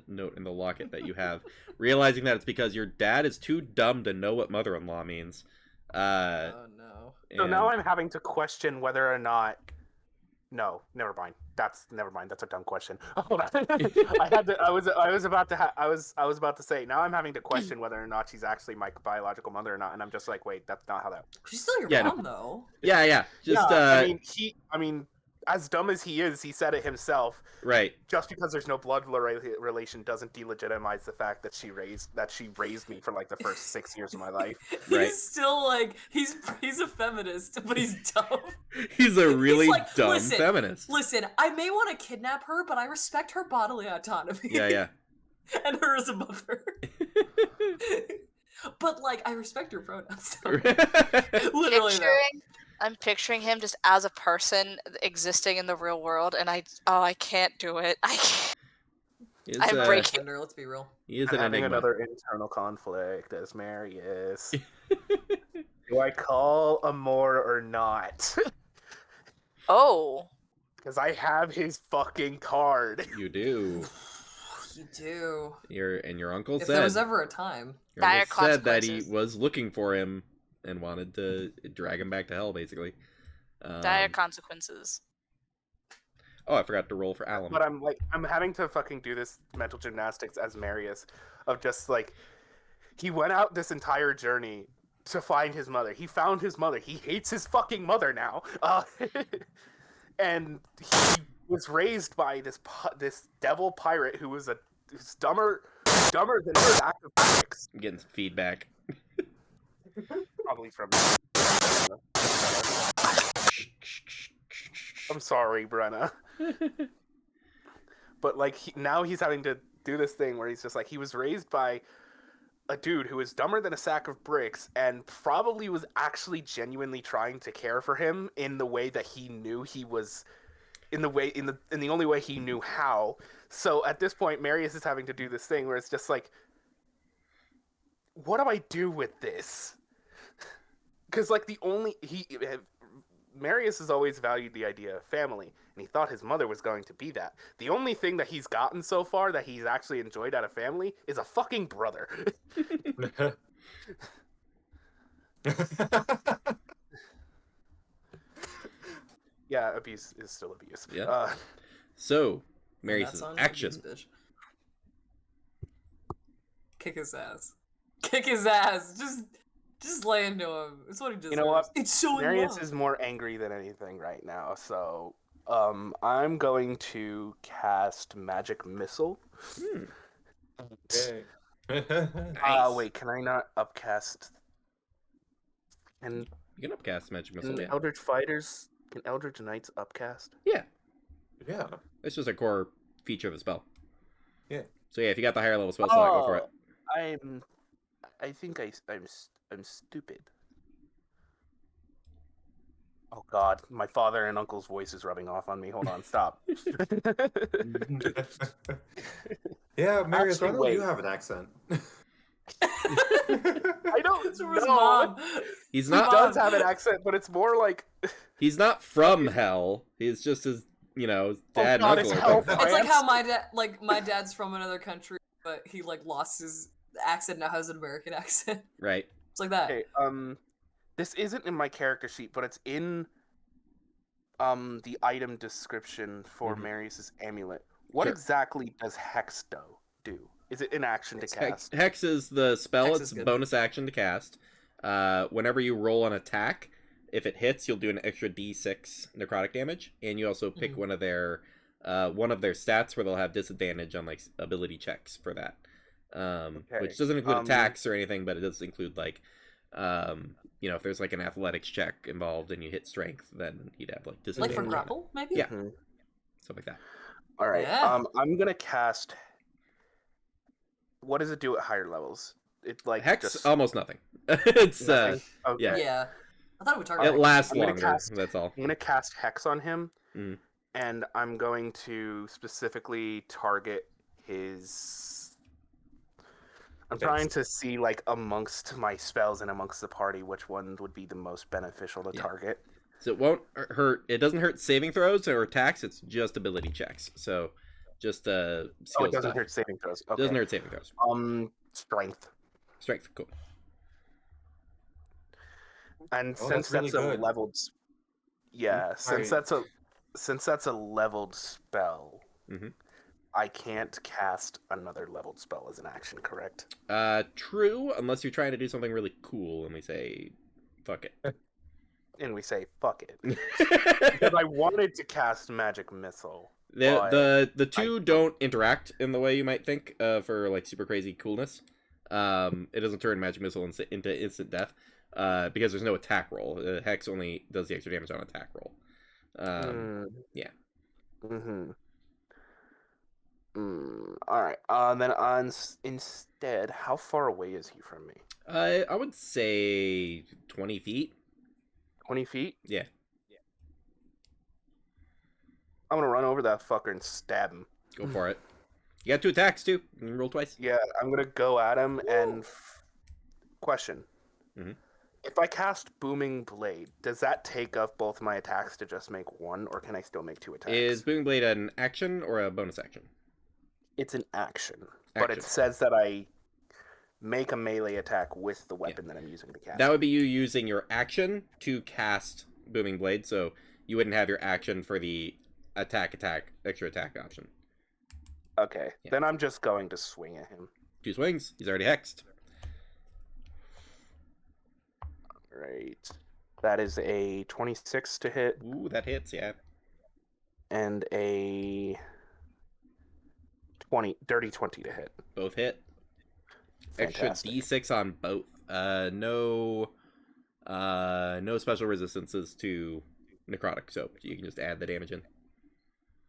note in the locket that you have. Realizing that it's because your dad is too dumb to know what mother-in-law means. Oh no. So now I'm having to question whether or not. No, never mind. Never mind. That's a dumb question. Hold on. I was about to say. Now I'm having to question whether or not she's actually my biological mother or not, and I'm just like, wait, that's not how that. She's still your mom, though. Yeah. Just. I mean, as dumb as he is, he said it himself. Right. Just because there's no blood relation doesn't delegitimize the fact that she raised me for like the first 6 years of my life. Right. He's still like he's a feminist, but he's dumb. He's a really dumb feminist. Listen, I may want to kidnap her, but I respect her bodily autonomy. Yeah. And her as a mother. But like, I respect her pronouns. Literally, I'm picturing him just as a person existing in the real world, and I can't do it. I can't. I'm breaking. Let's be real. He is having another internal conflict as Marius. Do I call Amor or not? Oh. Because I have his fucking card. You do. You do. Your uncle said. If there was ever a time. Your uncle said that he was looking for him and wanted to drag him back to hell, basically. Dire consequences. Oh, I forgot to roll for Alum. But I'm having to fucking do this mental gymnastics as Marius, of just like, he went out this entire journey to find his mother. He found his mother. He hates his fucking mother now. And he was raised by this devil pirate who's dumber than his active physics. I'm getting some feedback. Probably from. I'm sorry, Brenna. But like now he's having to do this thing where he's just like, he was raised by a dude who is dumber than a sack of bricks and probably was actually genuinely trying to care for him in the way that he knew he was, in the only way he knew how. So at this point, Marius is having to do this thing where it's just like, what do I do with this? Because like Marius has always valued the idea of family, and he thought his mother was going to be that. The only thing that he's gotten so far that he's actually enjoyed out of family is a fucking brother. Yeah, abuse is still abuse. Yeah. So, Marius' action. Kick his ass. Kick his ass. Just lay into him. It's what he deserves. You know what? It's so Marius is more angry than anything right now, so I'm going to cast Magic Missile. Okay. Nice. Wait, can I not upcast? You can upcast Magic Missile, yeah. Eldritch Fighters, can Eldritch Knights upcast? Yeah. Yeah. It's just a core feature of the spell. Yeah. So yeah, if you got the higher level spell slot, go for it. I think I'm stupid. Oh god, my father and uncle's voice is rubbing off on me. Hold on, stop. Yeah, Marius, Actually, why don't you have an accent? I don't know. Mom. He's He not. does have an accent, but it's more like He's not from hell. He's just his, dad God, and it's uncle. hell. It's like how my dad's from another country, but he like lost his accent, now has an American accent. Right. It's like that. Okay, this isn't in my character sheet, but it's in the item description for Marius's amulet. What exactly does Hexdo do? Is it an action to cast? Hex is the spell. Hex It's is good. bonus action to cast. Whenever you roll an attack, if it hits, you'll do an extra D6 necrotic damage, and you also pick one of their stats where they'll have disadvantage on like ability checks for that. Which doesn't include attacks or anything, but it does include like, if there's like an athletics check involved and you hit strength, then you'd have like disadvantage. Like for grapple, maybe? Yeah. Stuff like that. All right. Yeah. I'm gonna cast. What does it do at higher levels? It like Hex just almost nothing. It's nothing? Okay. Yeah. I thought it would target. it lasts I'm gonna longer. cast- That's all. I'm gonna cast Hex on him, Mm. and I'm going to specifically target his. I'm trying to see, like, amongst my spells and amongst the party, which one would be the most beneficial to target. So it won't hurt. It doesn't hurt saving throws or attacks. It's just ability checks. So just skills. Oh, it doesn't hurt saving throws. Okay. Doesn't hurt saving throws. Strength. Strength. Cool. And Oh, since that's really that's a good. leveled, yeah, since Alright. that's a leveled spell, Mhm. I can't cast another leveled spell as an action. Correct? True, unless you're trying to do something really cool, and we say, fuck it. And we say fuck it because I wanted to cast magic missile. The two don't interact in the way you might think for like super crazy coolness. It doesn't turn magic missile into instant death because there's no attack roll. Hex only does the extra damage on attack roll. Yeah. Mm-hmm. All right. Then instead, how far away is he from me? I would say 20 feet. 20 feet? Yeah. I'm gonna run over that fucker and stab him. Go for it. You got 2 attacks too. You can roll twice. Yeah, I'm gonna go at him and question. Mhm. If I cast Booming Blade, does that take up both my attacks to just make 1, or can I still make 2 attacks? Is Booming Blade an action or a bonus action? It's an action, but it says that I make a melee attack with the weapon that I'm using to cast. That would be you using your action to cast Booming Blade, so you wouldn't have your action for the extra attack option. Okay, then I'm just going to swing at him. 2 swings. He's already hexed. Right. That is a 26 to hit. Ooh, that hits, yeah. And a dirty 20 to hit. Both hit. Fantastic. Extra D6 on both. No special resistances to necrotic, so you can just add the damage in.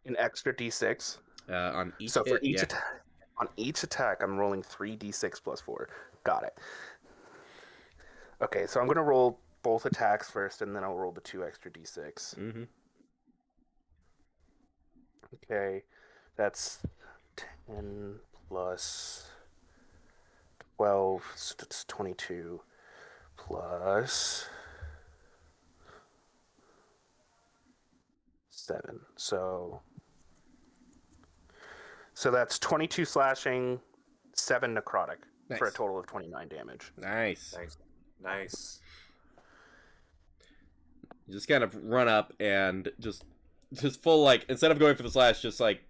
An extra D6. On each So hit, for each attack, on each attack, I'm rolling 3d6 plus 4. Got it. Okay, so I'm gonna roll both attacks first, and then I'll roll the 2 extra d6. Mm-hmm. Okay, that's 10 plus 12, so that's 22 plus 7. So that's 22 slashing, 7 necrotic for a Nice. total of 29 damage. Nice. Nice. You just kind of run up and just full, like, instead of going for the slash, just like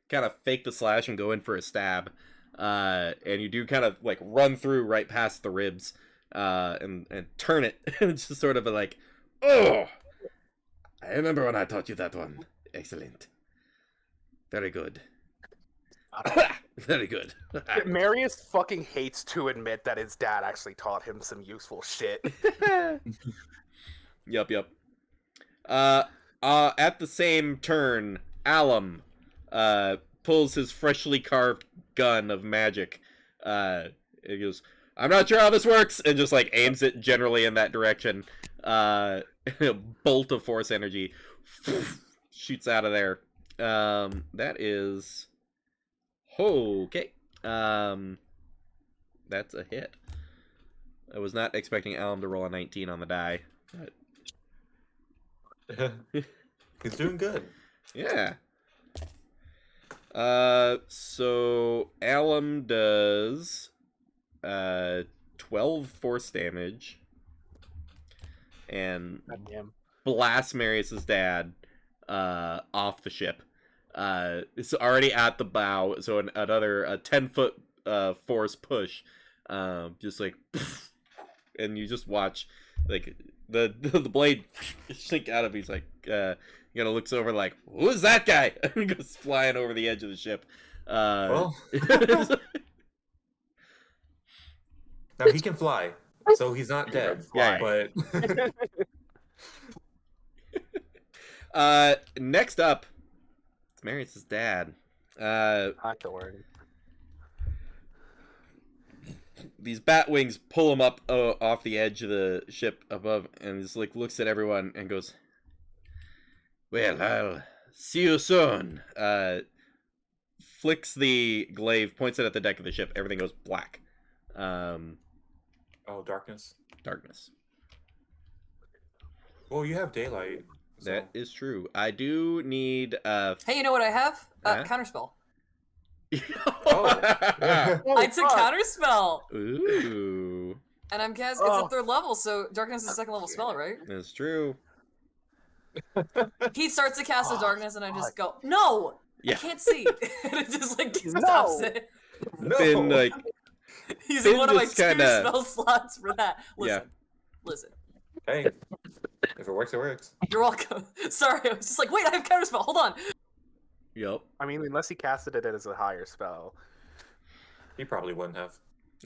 kind of fake the slash and go in for a stab. And you do kind of like run through right past the ribs and turn it. It's just sort of like, oh, I remember when I taught you that one. Excellent. Very good. Very good. Marius fucking hates to admit that his dad actually taught him some useful shit. Yup. At the same turn, Alum pulls his freshly carved gun of magic. He goes, I'm not sure how this works, and just like aims it generally in that direction. A bolt of force energy shoots out of there. That is okay. That's a hit. I was not expecting Alum to roll a 19 on the die. But... He's doing good. Yeah. So Alum does 12 force damage and blasts Marius's dad off the ship. It's already at the bow, so another 10-foot force push, just like, and you just watch like the blade sink out of him. He's like, looks over like, who's that guy? And goes flying over the edge of the ship. Well, now he can fly, so he's not dead. Yeah. But next up, It's Marius' dad. Not to worry. These bat wings pull him up off the edge of the ship above, and just like looks at everyone and goes, "Well, I'll see you soon." Flicks the glaive, points it at the deck of the ship. Everything goes black. Darkness. Darkness. Well, you have daylight. So. That is true. I do need. Hey, you know what I have? Huh? Counterspell. Yeah. I took counterspell. Ooh. And I'm guessing it's a 3rd level, so darkness is a 2nd level spell, right? That's true. He starts to cast the darkness, and I just go, "No, Yeah. I can't see." And it just like stops it. Then like Using one of my just 2 kinda- spell slots for that. Listen. Hey, if it works, it works. You're welcome. Sorry, I was just like, wait, I have counterspell. Hold on. Yep. I mean, unless he casted it as a higher spell. He probably wouldn't have.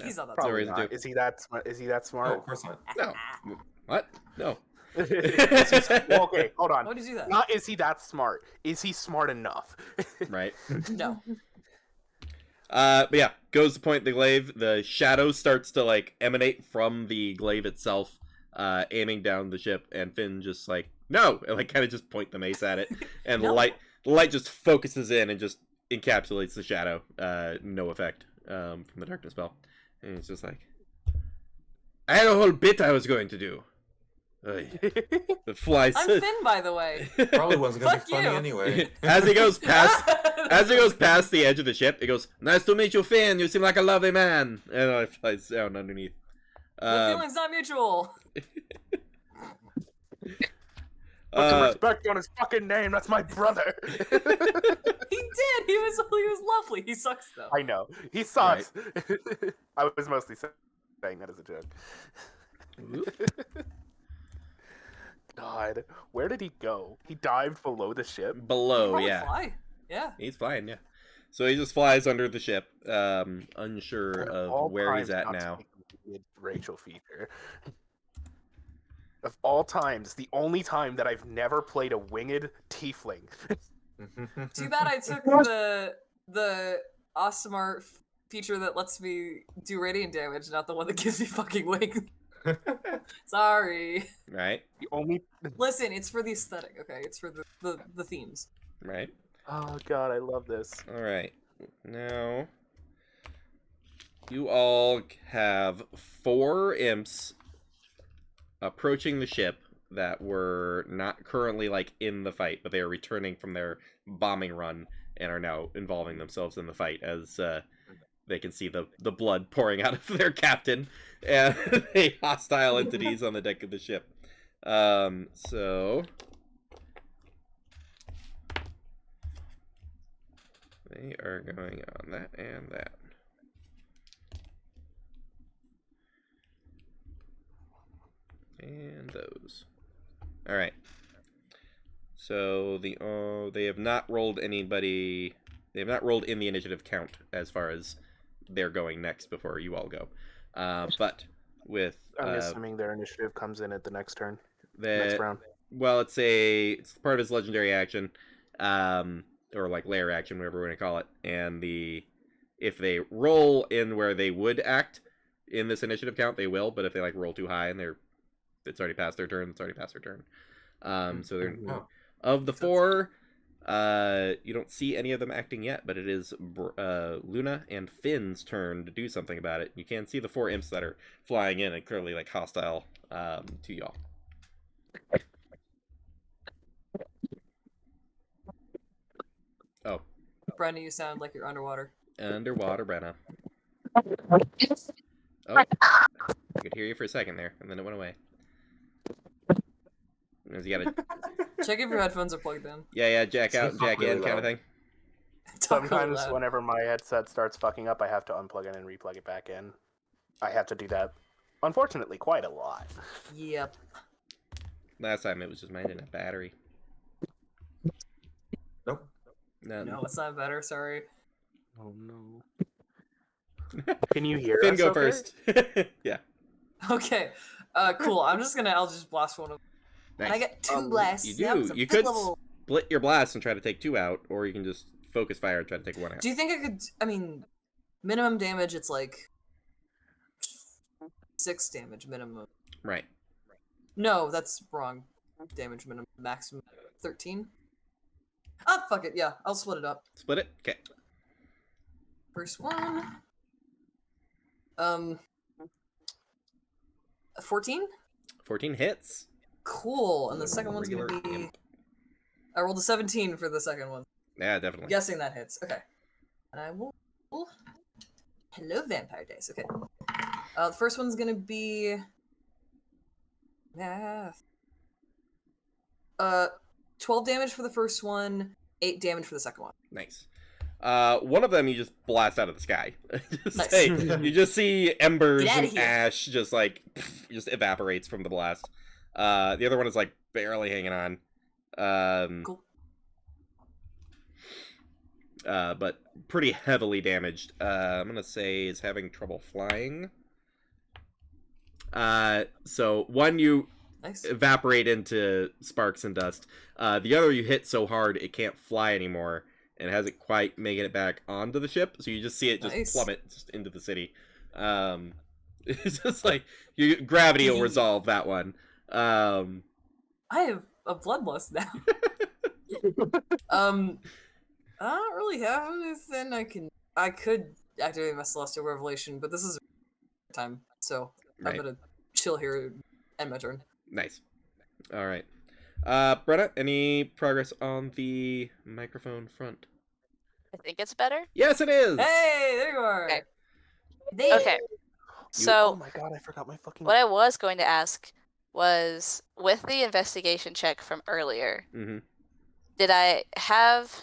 He's not that Probably reason not. to. Is he that smart? Is he that Oh, smart? of course not. No. What? No. Well, okay, hold on. Why would you do that? Not is he that smart? Is he smart enough? Right. No. But yeah, goes to point the glaive. The shadow starts to like emanate from the glaive itself, aiming down the ship. And Finn just like no, and like kind of just point the mace at it, and No. the light just focuses in and just encapsulates the shadow. No effect from the darkness spell, and it's just like I had a whole bit I was going to do. Oy. The flies. I'm Finn, by the way. Probably wasn't gonna Fuck be funny you. anyway. As he goes past. As he goes past the edge of the ship, he goes, "Nice to meet you, Finn. You seem like a lovely man." And I flies down underneath. The feeling's not mutual. Put some respect on his fucking name. That's my brother. He did. He was lovely. He sucks though. I know. He sucks. I was mostly saying that as a joke. God, where did he go? He dived below the ship. Below, Probably yeah. Fly. Yeah. He's flying, yeah. So he just flies under the ship, unsure of where he's at now. Racial feature. Of all times, the only time that I've never played a winged tiefling. Too bad I took the Osimar feature that lets me do radiant damage, not the one that gives me fucking wings. Sorry. Right? The only. Listen, it's for the aesthetic, okay? It's for the themes. Right? Oh god, I love this. Alright. Now, you all have 4 imps approaching the ship that were not currently, like, in the fight, but they are returning from their bombing run and are now involving themselves in the fight as they can see the blood pouring out of their captain and the hostile entities on the deck of the ship. So they are going on that and that. And those. All right. So they have not rolled anybody. They have not rolled in the initiative count as far as they're going next before you all go. But with I'm assuming their initiative comes in at the next turn. the Next round. well, it's part of his legendary action, or like lair action, whatever we're gonna call it. And if they roll in where they would act in this initiative count, they will. But if they like roll too high and it's already past their turn, So they're of the 4. You don't see any of them acting yet, but it is Luna and Finn's turn to do something about it. You can see the 4 imps that are flying in and clearly like hostile to y'all. Oh, Brenda, you sound like you're underwater. underwater, Brenna. Oh, I could hear you for a second there, and then it went away. You gotta Check if your headphones are plugged in. yeah, jack out and jack in kind of thing. Sometimes whenever my headset starts fucking up, I have to unplug it and replug it back in. I have to do that, unfortunately, quite a lot. Yep. Last time it was just mine didn't have battery. Nope. No, it's not better. Sorry. Oh no. Can you hear Finn, us go okay? first. Yeah. Okay. Cool. I'll just blast one of them. Nice. And I get 2 blasts. You Yep, do. it's a You 5th could. level. split your blast and try to take 2 out, or you can just focus fire and try to take 1 out. Do you think I could? I mean, minimum damage. It's like 6 damage minimum. Right. No, that's wrong. Damage minimum, maximum 13. Ah, fuck it. Yeah, I'll split it up. Split it. Okay. First one. 14. 14 hits. Cool. And the second one's gonna be. Imp. I rolled a 17 for the second one. Yeah, definitely. I'm guessing that hits. Okay. And I will. Hello, vampire dice. Okay. The first one's gonna be. 12 damage for the first one, 8 damage for the second one. Nice. One of them you just blast out of the sky. Nice. Hey, you just see embers Get outta and here. ash just like just evaporates from the blast. The other one is like barely hanging on. Cool. But pretty heavily damaged. I'm gonna say is having trouble flying. So one you Nice. evaporate into sparks and dust. The other you hit so hard it can't fly anymore and hasn't quite making it back onto the ship. So you just see it just Nice. plummet just into the city. It's just like gravity will resolve that one. I have a bloodlust now. I don't really have anything I could activate my Celestial Revelation, but this is time, so Right. I'm gonna chill here and end my turn. Nice. All right. Brenna, any progress on the microphone front? I think it's better. Yes, it is. Hey, there you are. Okay. There. Okay. Oh So my god, I forgot my fucking. what I was going to ask was, with the investigation check from earlier, Mm-hmm. did I have?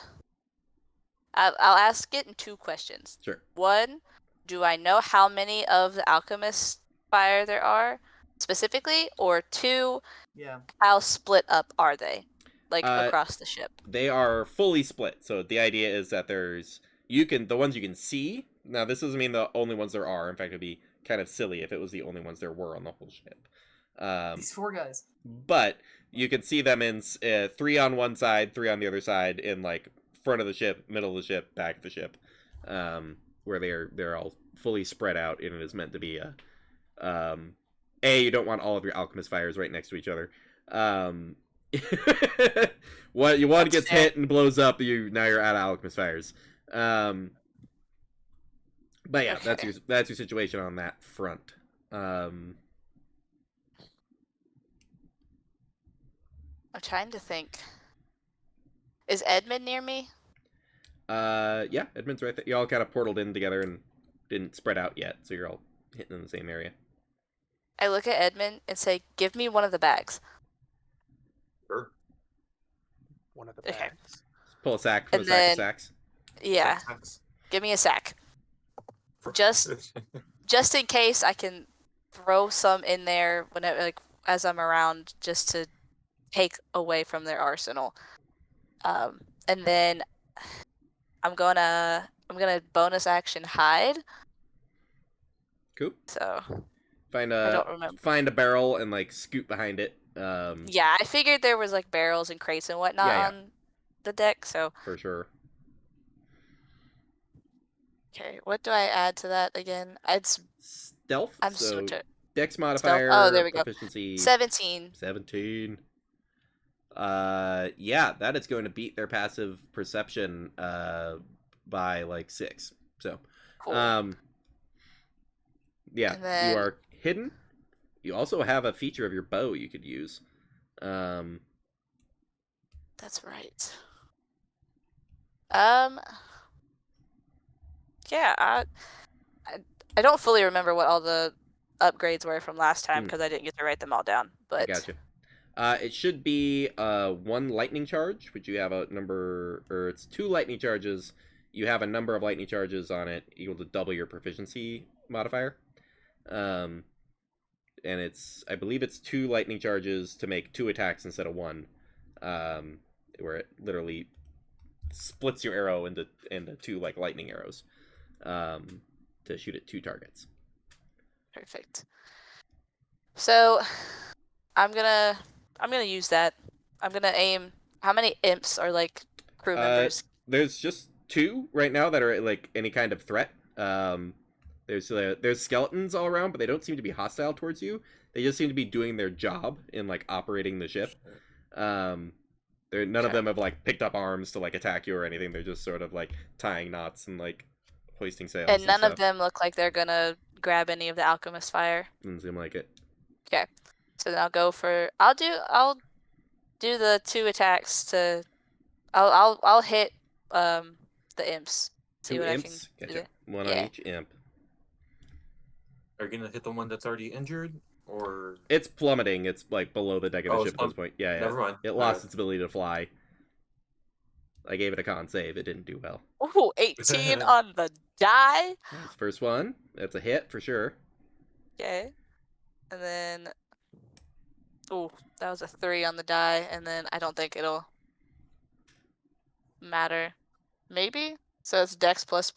I'll ask it in 2 questions. Sure. One, do I know how many of the alchemist fire there are specifically? Or 2, Yeah. how split up are they, like Uh, across the ship? They are fully split. So the idea is that there's the ones you can see. Now this doesn't mean the only ones there are. In fact, it'd be kind of silly if it was the only ones there were on the whole ship. These 4 guys. But you can see them in 3 on one side, 3 on the other side, in like front of the ship, middle of the ship, back of the ship, where they're all fully spread out, and it is meant to be a. You don't want all of your alchemist fires right next to each other. What you want gets hit and blows up, now you're out of alchemist fires. But yeah, Okay. that's your situation on that front. I'm trying to think. Is Edmund near me? Yeah, Edmund's right there. You all kind of portaled in together and didn't spread out yet, so you're all hitting in the same area. I look at Edmund and say, "Give me one of the bags." Sure. One of the Okay. bags. Just pull a sack from And the sack then- of sacks. Yeah, Thanks. give me a sack. Just in case I can throw some in there as I'm around, just to take away from their arsenal. And then I'm gonna bonus action hide. Cool. So Find I a don't remember. find a barrel and like scoot behind it. Yeah, I figured there was like barrels and crates and whatnot Yeah. on the deck. So For sure. okay, what do I add to that again? It's Stealth. I'm so so Dex modifier. Oh, there we go. Proficiency 17. 17. Yeah, that is going to beat their passive perception by like 6. So, Cool. yeah, And then- you are hidden. You also have a feature of your bow you could use. That's right. Yeah, I don't fully remember what all the upgrades were from last time because I didn't get to write them all down. But Gotcha. It should be 1 lightning charge, which you have a number, or it's 2 lightning charges. You have a number of lightning charges on it equal to double your proficiency modifier. And I believe it's 2 lightning charges to make 2 attacks instead of 1. Where it literally splits your arrow into 2 like lightning arrows. To shoot at 2 targets. perfect. So I'm gonna use that. I'm gonna aim How many imps are like crew members? There's just 2 right now that are like any kind of threat. There's skeletons all around, but they don't seem to be hostile towards you. They just seem to be doing their job in like operating the ship. None of them have like picked up arms to like attack you or anything. They're just sort of like tying knots and like hoisting sails. And none of them look like they're gonna grab any of the alchemist fire. Doesn't seem like it. Okay, so then I'll do the 2 attacks to. I'll hit the imps. See 2 what imps. I can Gotcha. do. 1 Yeah. on each imp. Are you gonna hit the one that's already injured, or It's plummeting. It's like below the deck of the ship at this point. Yeah. Never mind. It lost its ability to fly. I gave it a con save. It didn't do well. Ooh, 18 on the die. That's the first one. That's a hit for sure. Okay, and then that was a 3 on the die, and then I don't think it'll matter. Maybe. So it's Dex plus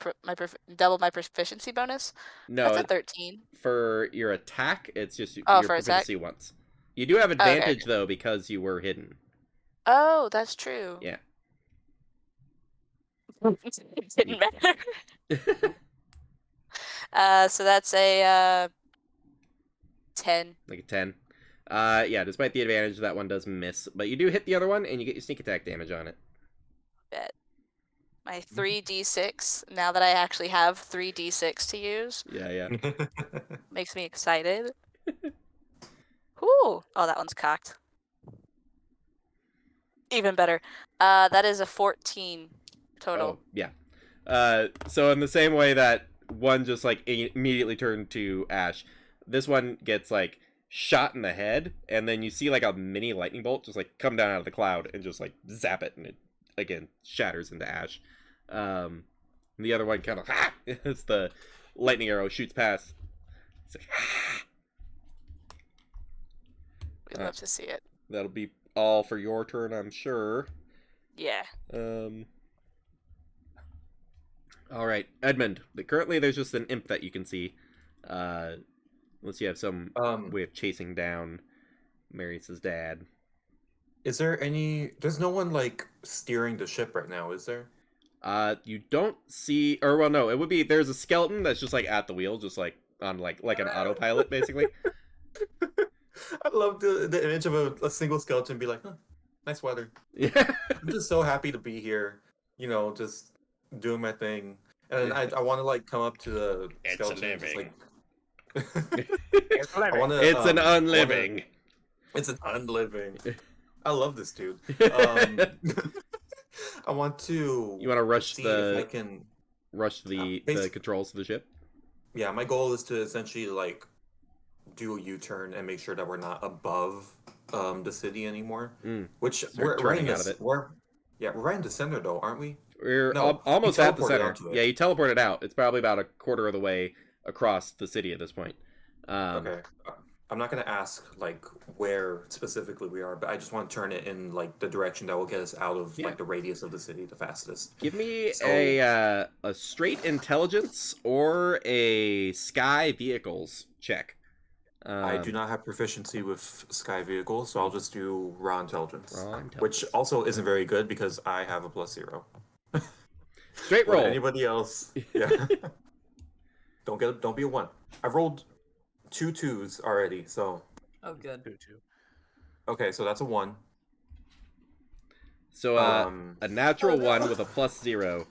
double my proficiency bonus. No, That's a 13. For your attack, it's just your for proficiency once. You do have advantage though because you were hidden. Oh, that's true. Yeah. It didn't matter. So that's a 10. Like a 10. Yeah, despite the advantage, that one does miss. But you do hit the other one, and you get your sneak attack damage on it. Bet. My 3d6, now that I actually have 3d6 to use. Yeah. Makes me excited. Ooh. Oh, that one's cocked. Even better. That is a 14 total. Oh, yeah. So in the same way that one just like immediately turned to ash, this one gets like shot in the head, and then you see like a mini lightning bolt just like come down out of the cloud and just like zap it, and it again shatters into ash. The other one kind of as the lightning arrow shoots past. It's like, We'd love to see it. That'll be all for your turn, I'm sure. Yeah. All right, Edmund. Currently, there's just an imp that you can see. Unless you have some way of chasing down Marius' dad. Is there any? There's no one like steering the ship right now, is there? You don't see, or well, no, it would be. There's a skeleton that's just like at the wheel, just like on like an autopilot, basically. I love the image of a single skeleton be like, huh, nice weather. Yeah. I'm just so happy to be here. You know, just doing my thing, and I want to like come up to the skeleton. It's a living. It's an unliving. It's an unliving. I love this dude. I want to. You want to rush if I can rush the controls of the ship? Yeah, my goal is to essentially like do a U-turn and make sure that we're not above the city anymore. Which we're right out of it. We're right in the center though, aren't we? We're almost at the center. Yeah, you teleported out. It's probably about a quarter of the way across the city at this point. Okay. I'm not going to ask like where specifically we are, but I just want to turn it in like the direction that will get us out of like the radius of the city the fastest. Give me a straight intelligence or a sky vehicles check. I do not have proficiency with sky vehicles, so I'll just do raw intelligence, which also isn't very good because I have a +0. Straight roll. Anybody else? Yeah. Don't be a 1. I've rolled 2 2s already, so. Oh, good. 2-2. Okay, so that's a 1. So a natural 1 with a +0.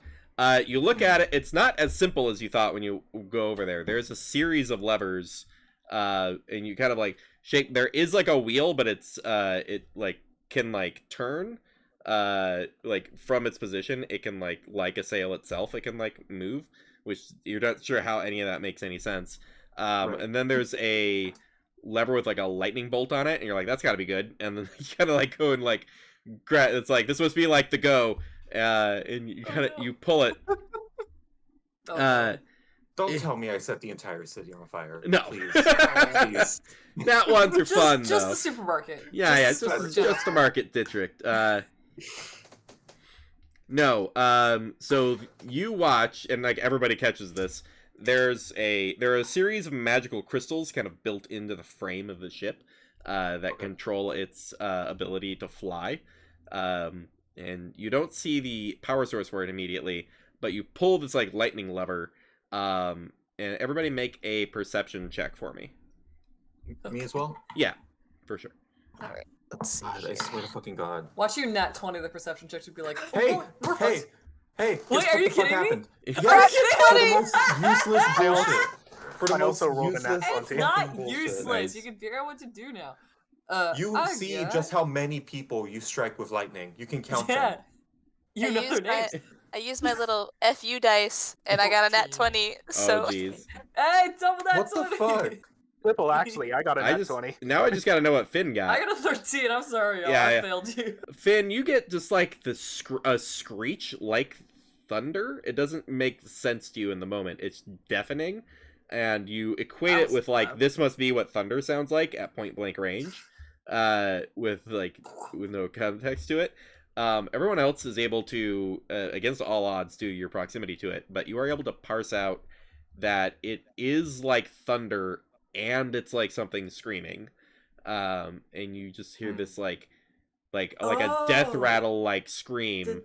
You look at it. It's not as simple as you thought when you go over there. There's a series of levers, and you kind of like shake. There is like a wheel, but it like can like turn. Like from its position, it can like a sail itself. It can like move, which you're not sure how any of that makes any sense. Right. And then there's a lever with like a lightning bolt on it, and you're like, that's got to be good. And then you kind of like go and like grab. It's like this must be like the go, and you kind of you pull it. Don't tell me I set the entire city on fire. No, please. Please. That ones are fun though. Just the supermarket. Yeah, just the market district. No. So you watch, and like everybody catches this. There are a series of magical crystals kind of built into the frame of the ship that control its ability to fly. And you don't see the power source for it immediately, but you pull this like lightning lever. And everybody make a perception check for me. Me as well? Yeah, for sure. All right, let's see. God, I swear to fucking God. Watch you nat 20 the perception check to be like, Hey, we're hey, fucked. hey! Wait, are you kidding me? Yes, Are you for the most useless bullshit. For the I most also rolled a useless nat It's 20. not bullshit. useless. Nice. You can figure out what to do now. You see yeah. just how many people you strike with lightning. You can count Yeah. them. You know their names. I used my little FU dice, and I got a nat 20. So Oh, jeez. Hey, double that What the 20. fuck? Triple, actually, I got a nat 20. Now I just gotta know what Finn got. I got a 13. I'm sorry, y'all. Yeah, I yeah. failed you. Finn, you get just like the a screech like thunder. It doesn't make sense to you in the moment. It's deafening, and you equate it with like this must be what thunder sounds like at point blank range, with no context to it. Everyone else is able to, against all odds, due to your proximity to it, but you are able to parse out that it is like thunder and it's like something screaming. And you just hear this like a death rattle like scream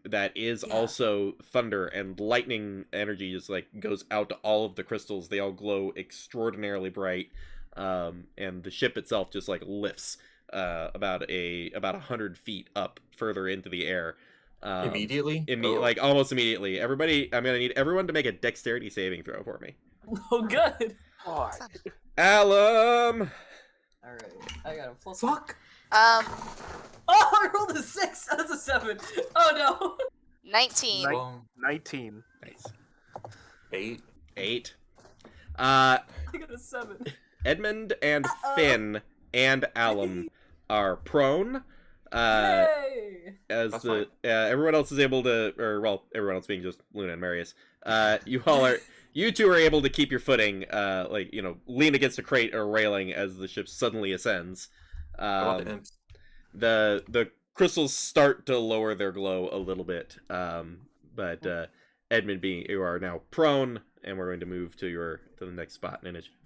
that is also thunder, and lightning energy just like goes out to all of the crystals. They all glow extraordinarily bright, and the ship itself just like lifts about 100 feet up further into the air. Immediately? Like almost immediately. Everybody, I'm gonna need everyone to make a dexterity saving throw for me. Oh, good. Oh, Alum. All right, I got a plus. Fuck! Oh, I rolled a 6. That's a 7. Oh no. 19. 19. Nice. 8. I got a 7. Edmund and Finn and Alum are prone. Yay! As That's the everyone else is able to, or well, everyone else being just Luna and Marius. You two are able to keep your footing, lean against a crate or railing as the ship suddenly ascends. The crystals start to lower their glow a little bit, but Edmund, you are now prone, and we're going to move to the next spot in initiative.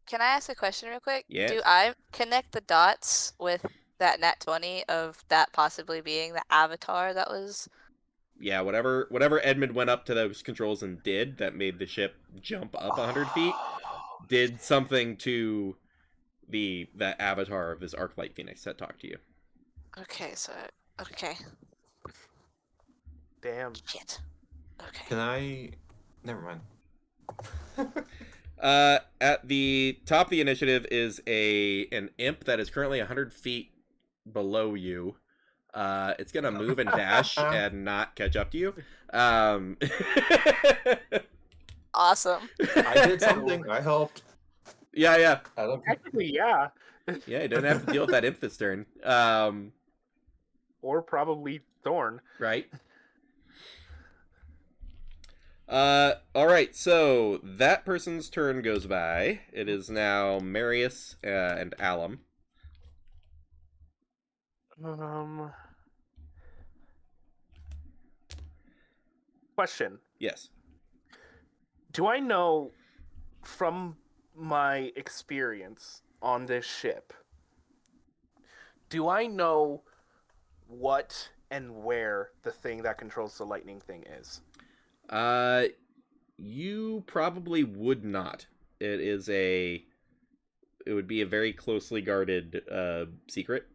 Can I ask a question real quick? Yes. Do I connect the dots with that nat 20 of that possibly being the avatar that was? Yeah, whatever Edmund went up to those controls and did that made the ship jump up 100 feet did something to the avatar of this Arclight Phoenix that talked to you. Okay. Damn. Shit. Okay. Can I... Never mind. At the top of the initiative is an imp that is currently 100 feet below you. It's gonna move and dash and not catch up to you. Awesome. I did something. I helped. Yeah. Actually, yeah. Yeah, you don't have to deal with that imp this turn. Or probably Thorn. Right. Alright, so that person's turn goes by. It is now Marius and Alum. Question. Yes. Do I know from my experience on this ship, do I know what and where the thing that controls the lightning thing is? You probably would not. It would be a very closely guarded secret.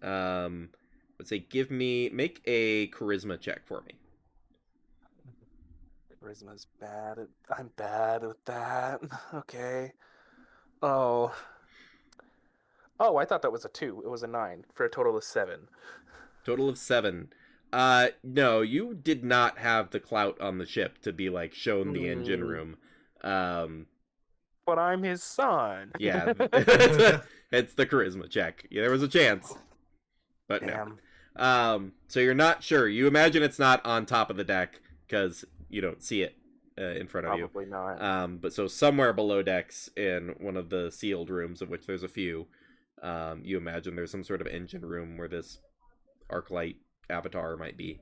Let's say make a charisma check for me. Charisma's bad. I'm bad with that. Okay. Oh, I thought that was a 2. It was a 9 for a total of 7. Total of 7. No, you did not have the clout on the ship to be like shown the engine room. But I'm his son. Yeah, it's the charisma check. Yeah, there was a chance, but damn. No. So you're not sure. You imagine it's not on top of the deck because you don't see it in front of you. Probably not. But so somewhere below decks in one of the sealed rooms, of which there's a few, you imagine there's some sort of engine room where this Arclight avatar might be.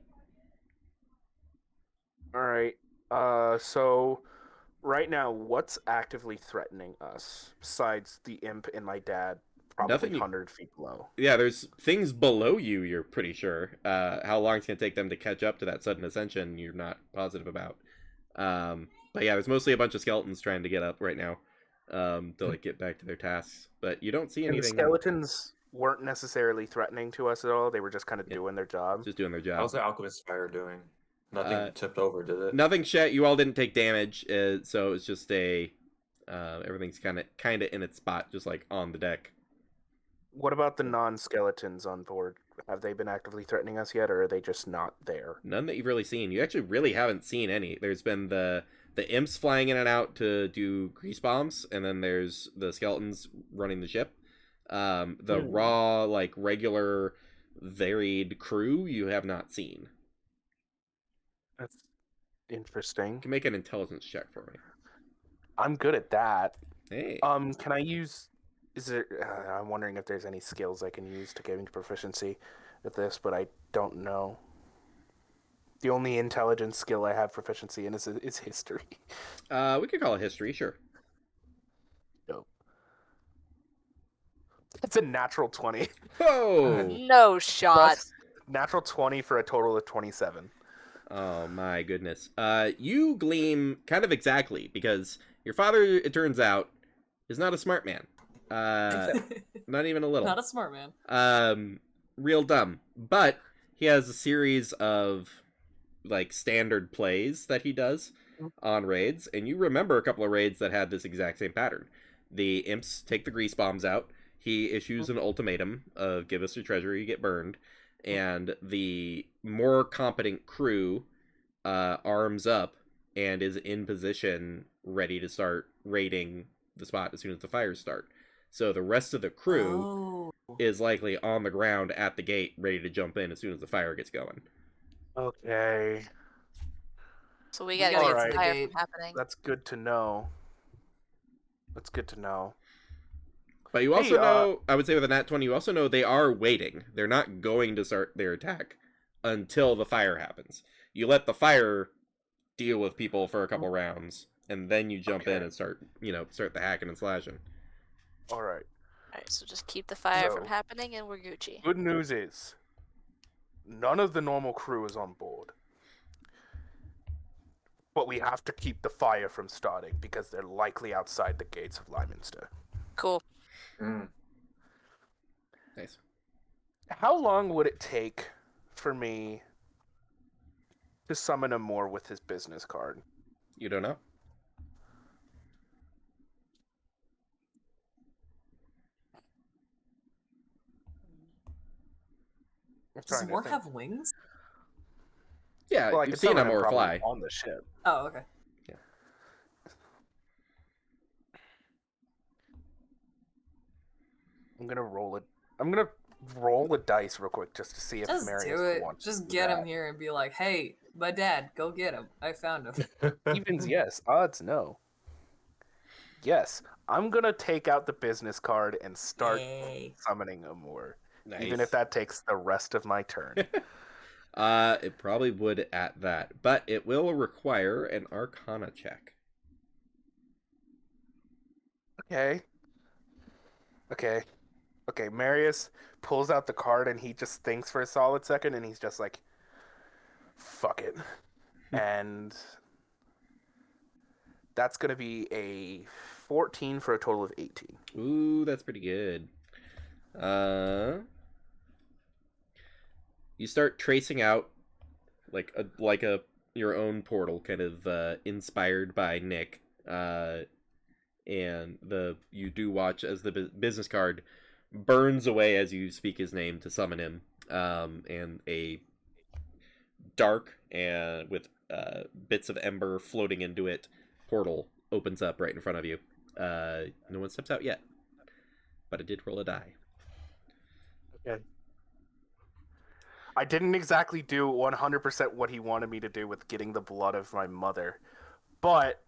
All right. So right now, what's actively threatening us besides the imp and my dad probably 100 feet below. Yeah, there's things below you, you're pretty sure. How long it's going to take them to catch up to that sudden ascension, you're not positive about. But yeah, there's mostly a bunch of skeletons trying to get up right now to like get back to their tasks. But you don't see anything. And the skeletons weren't necessarily threatening to us at all. They were just kind of doing their job. Just doing their job. How's the alchemist fire doing? Nothing tipped over, did it? Nothing shit. You all didn't take damage, so it's just everything's kind of in its spot, just like on the deck. What about the non-skeletons on board? Have they been actively threatening us yet, or are they just not there? None that you've really seen. You actually really haven't seen any. There's been the imps flying in and out to do grease bombs, and then there's the skeletons running the ship. The raw, like, regular, varied crew you have not seen. That's interesting. You can make an intelligence check for me. I'm good at that. Hey. Can I use... I'm wondering if there's any skills I can use to gain proficiency with this, but I don't know. The only intelligence skill I have proficiency in is history. We could call it history, sure. Nope. It's a natural 20. Oh! No shot. Plus natural 20 for a total of 27. Oh my goodness. You gleam kind of exactly, because your father, it turns out, is not a smart man. Not even a little. Not a smart man. Real dumb. But he has a series of like standard plays that he does on raids, and you remember a couple of raids that had this exact same pattern. The imps take the grease bombs out. He issues an ultimatum of give us your treasure, you get burned. And the more competent crew arms up and is in position, ready to start raiding the spot as soon as the fires start. So the rest of the crew is likely on the ground at the gate, ready to jump in as soon as the fire gets going. Okay. So we gotta get right. some fire from happening. That's good to know. But you also know, I would say with a nat 20, you also know they are waiting. They're not going to start their attack until the fire happens. You let the fire deal with people for a couple rounds, and then you jump in and start the hacking and slashing. Alright, so just keep the fire from happening and we're Gucci. Good news is, none of the normal crew is on board. But we have to keep the fire from starting, because they're likely outside the gates of Lyminster. Cool. Nice. How long would it take for me to summon him more with his business card? You don't know? Does Moore have wings? Yeah, well, you've seen him or fly. On the ship. Oh, okay. Yeah. I'm gonna roll a dice real quick just to see if Marius wants to Just get him here and be like, hey, my dad, go get him. I found him. Evens yes, odds no. Yes, I'm gonna take out the business card and start summoning him more. Nice. Even if that takes the rest of my turn. It probably would at that, but it will require an Arcana check. Okay, Marius pulls out the card and he just thinks for a solid second and he's just like, fuck it. And that's going to be a 14 for a total of 18. Ooh, that's pretty good. You start tracing out like your own portal, kind of inspired by Nick. And you do watch as the business card burns away as you speak his name to summon him, and a dark and with bits of ember floating into it portal opens up right in front of you. No one steps out yet, but I did roll a die. Okay. I didn't exactly do 100% what he wanted me to do with getting the blood of my mother, but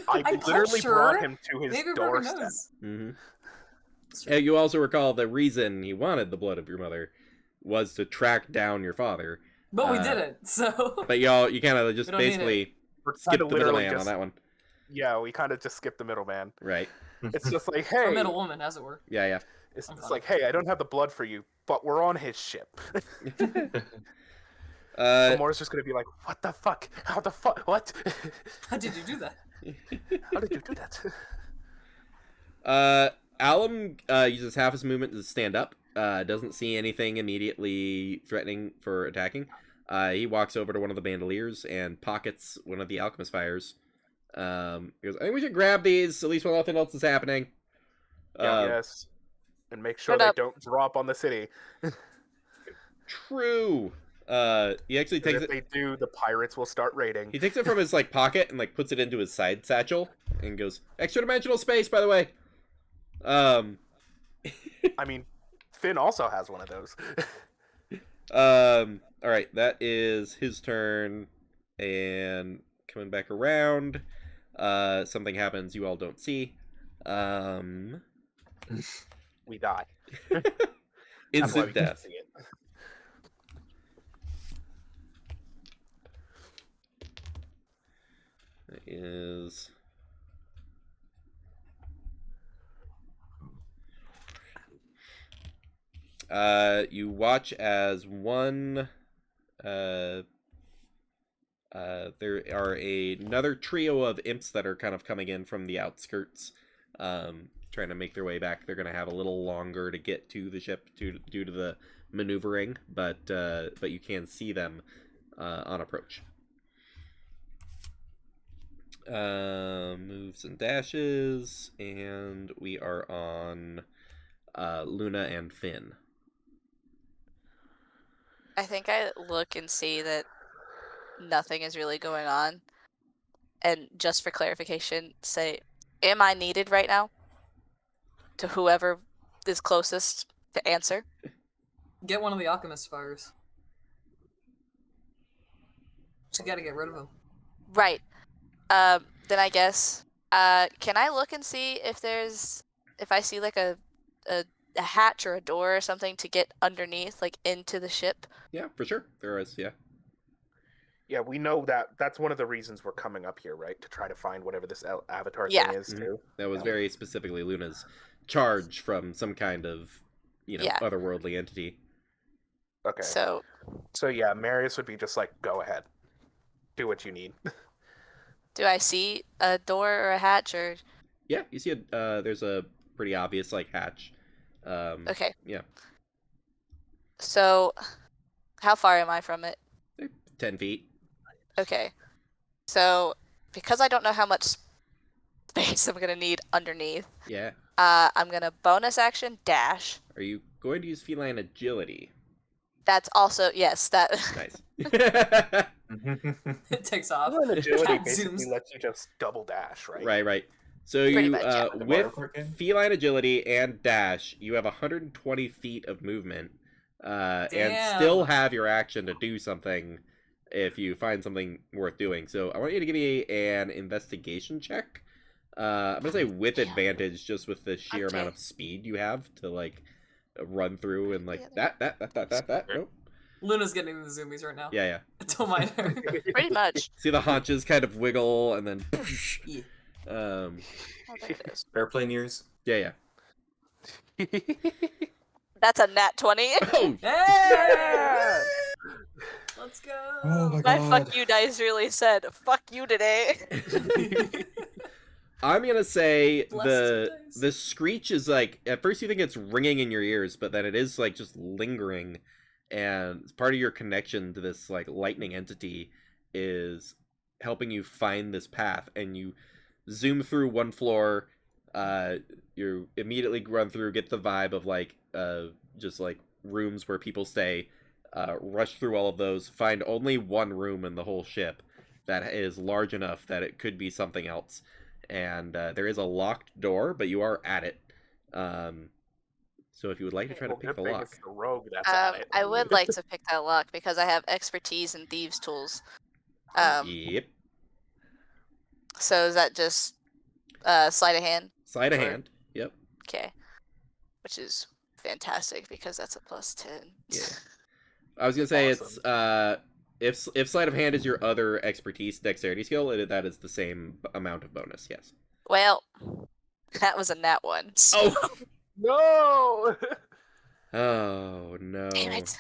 I literally brought him to his doorstep. Mm-hmm. Yeah, you also recall the reason he wanted the blood of your mother was to track down your father. But we didn't, so... But you kind of just basically skipped the middleman on that one. Yeah, we kind of just skipped the middleman. Right. It's just like, hey... Or middle woman, as it were. Yeah. It's like, hey, I don't have the blood for you, but we're on his ship. Gamora's just gonna be like, what the fuck? How the fuck? What? How did you do that? How did you do that? Alum uses half his movement to stand up. Doesn't see anything immediately threatening for attacking. He walks over to one of the bandoliers and pockets one of the alchemist fires. He goes, I think we should grab these, at least while nothing else is happening. Yes. And make sure they don't drop on the city. True. He actually takes it. If they do, the pirates will start raiding. He takes it from his pocket and puts it into his side satchel and goes, extra dimensional space, by the way. I mean, Finn also has one of those. All right, that is his turn, and coming back around, something happens you all don't see. We die. Instant death. That is. You watch as one. There are another trio of imps that are kind of coming in from the outskirts, trying to make their way back. They're going to have a little longer to get to the ship due to the maneuvering, but you can see them on approach. Moves and dashes, and we are on Luna and Finn. I think I look and see that nothing is really going on. And just for clarification, say, am I needed right now? To whoever is closest to answer. Get one of the alchemist fires. Just gotta get rid of them. Right. Then I guess, can I look and see if I see a hatch or a door or something to get underneath, into the ship? Yeah, for sure. There is, yeah. Yeah, we know that's one of the reasons we're coming up here, right? To try to find whatever this avatar thing is, too. That was very specifically Luna's charge from some kind of, otherworldly entity. Okay. So yeah, Marius would be just like, go ahead. Do what you need. Do I see a door or a hatch or? Yeah, you see there's a pretty obvious hatch. Okay. Yeah. So, how far am I from it? 10 feet. Okay. So, because I don't know how much space I'm gonna need underneath. Yeah. I'm gonna bonus action dash. Are you going to use feline agility? That's also nice. It takes off. Agility basically lets you just double dash, right? Right. So you with feline agility and dash, you have 120 feet of movement, and still have your action to do something if you find something worth doing. So I want you to give me an investigation check. I'm gonna say with advantage, just with the sheer amount of speed you have to run through and that. Nope. Luna's getting the zoomies right now. Yeah. Don't mind her. Pretty much. See the haunches kind of wiggle and then. Airplane ears. Yeah. That's a nat 20. Oh, yeah! Let's go. Oh my My god. fuck you dice really said, fuck you today. I'm gonna say the screech is at first you think it's ringing in your ears, but then it is just lingering, and part of your connection to this lightning entity is helping you find this path, and you zoom through one floor. You immediately run through, get the vibe of just rooms where people stay. Rush through all of those, find only one room in the whole ship that is large enough that it could be something else. And there is a locked door, but you are at it. So if you would like to try to pick the lock. It's the rogue that's at it. I would like to pick that lock because I have expertise in thieves' tools. Yep. So is that just sleight of hand? Sleight of hand. Yep. Okay. Which is fantastic because that's a +10. Yeah. I was gonna say Awesome. It's if sleight of hand is your other expertise dexterity skill, that is the same amount of bonus. Yes. Well, that was a nat 1. So. Oh. No. Oh no. Damn it.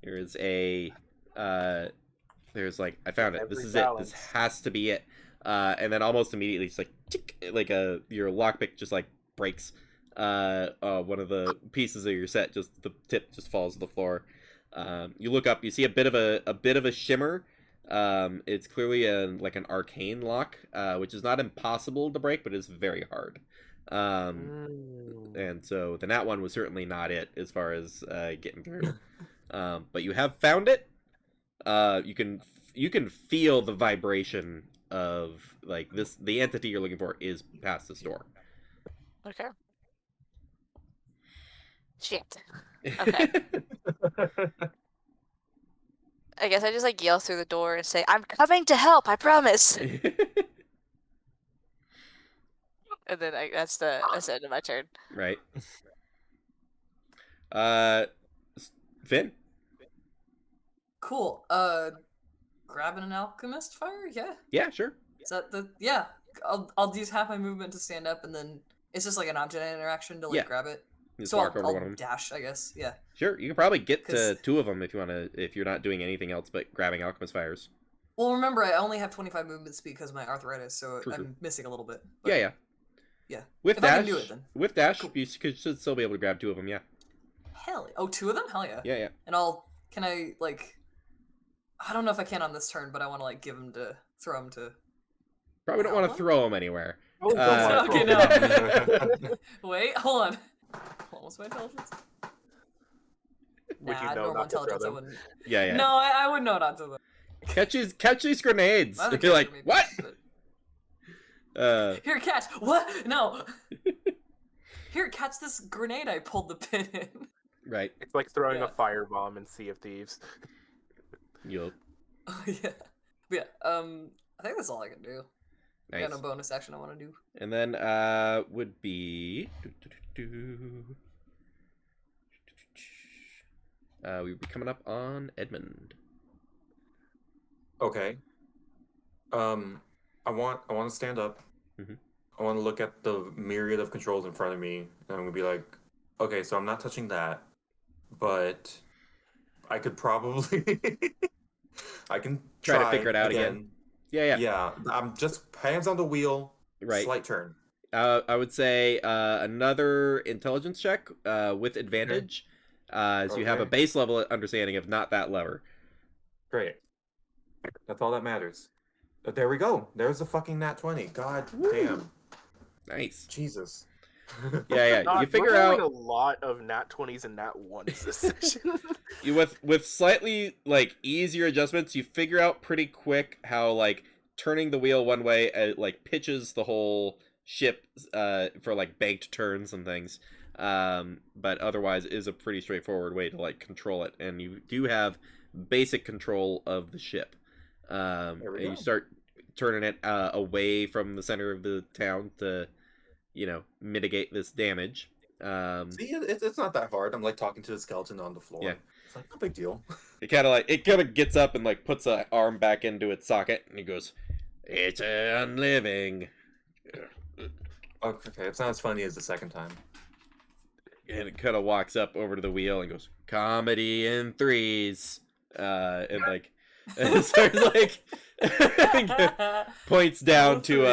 There's a there's like I found it. Every This is balance. it. This has to be it. And then almost immediately it's like tick, like your lockpick just like breaks. One of the pieces of your set, just the tip just falls to the floor. You look up, you see a bit of a shimmer. It's clearly like an arcane lock, which is not impossible to break, but is very hard. And so the nat one was certainly not it as far as getting through. But you have found it. You can feel the vibration of like this. The entity you're looking for is past this door. Okay. Shit. Okay. I guess I just like yell through the door and say, "I'm coming to help. I promise." And then that's the end of my turn. Right. Finn. Cool. Grabbing an alchemist fire? Yeah. Yeah, sure. Is that the yeah? I'll use half my movement to stand up, and then it's just like an object interaction to like grab it. Just so walk over I'll one of them. dash, I guess. Yeah. Sure, you can probably get to two of them if you want to. If you're not doing anything else but grabbing alchemist fires. Well, remember I only have 25 movement speed because of my arthritis, so True. I'm missing a little bit. But Yeah. Yeah. With if dash, I can do it, then. with dash, Cool. you should still be able to grab two of them. Yeah. Hell. Oh, two of them? Hell yeah. Yeah. And can I like? I don't know if I can on this turn, but I want to like throw them to. Probably don't want to throw them anywhere. Okay, no. Wait, hold on. What's my intelligence? Would you know normal not to throw intelligence I them? wouldn't. Yeah. No, I wouldn't know not to. Catch these grenades. I If you're like, maybe, what? but- Here, catch. What? No. Here, catch this grenade I pulled the pin in. Right. It's like throwing Yeah. a firebomb in Sea of Thieves. Yup. Oh, yeah. But yeah, I think that's all I can do. I Nice. got no bonus action I want to do. And then would be we would be coming up on Edmund. Okay. I want to stand up. Mhm. I want to look at the myriad of controls in front of me, and I'm gonna be like, okay, so I'm not touching that, but I could probably, I can Try to figure it out again. Yeah. Yeah, I'm just hands on the wheel. Right. Slight turn. I would say another intelligence check with advantage, so you have a Okay. base level understanding of not that lever. Great. That's all that matters. There we go. There's the fucking nat 20. God damn. Nice. Jesus. Yeah. God, You figure we're rolling out a lot of nat 20s and nat 1s this session. with slightly like easier adjustments, you figure out pretty quick how like turning the wheel one way like pitches the whole ship for like banked turns and things. But otherwise is a pretty straightforward way to like control it, and you do have basic control of the ship. And go. you start turning it away from the center of the town to, mitigate this damage. See, it's not that hard. I'm like talking to the skeleton on the floor. Yeah. It's like, no big deal. It kind of gets up and like puts an arm back into its socket, and it goes, "It's unliving." Okay, it's not as funny as the second time. And it kind of walks up over to the wheel and goes, "Comedy in threes," and like, and starts like points down to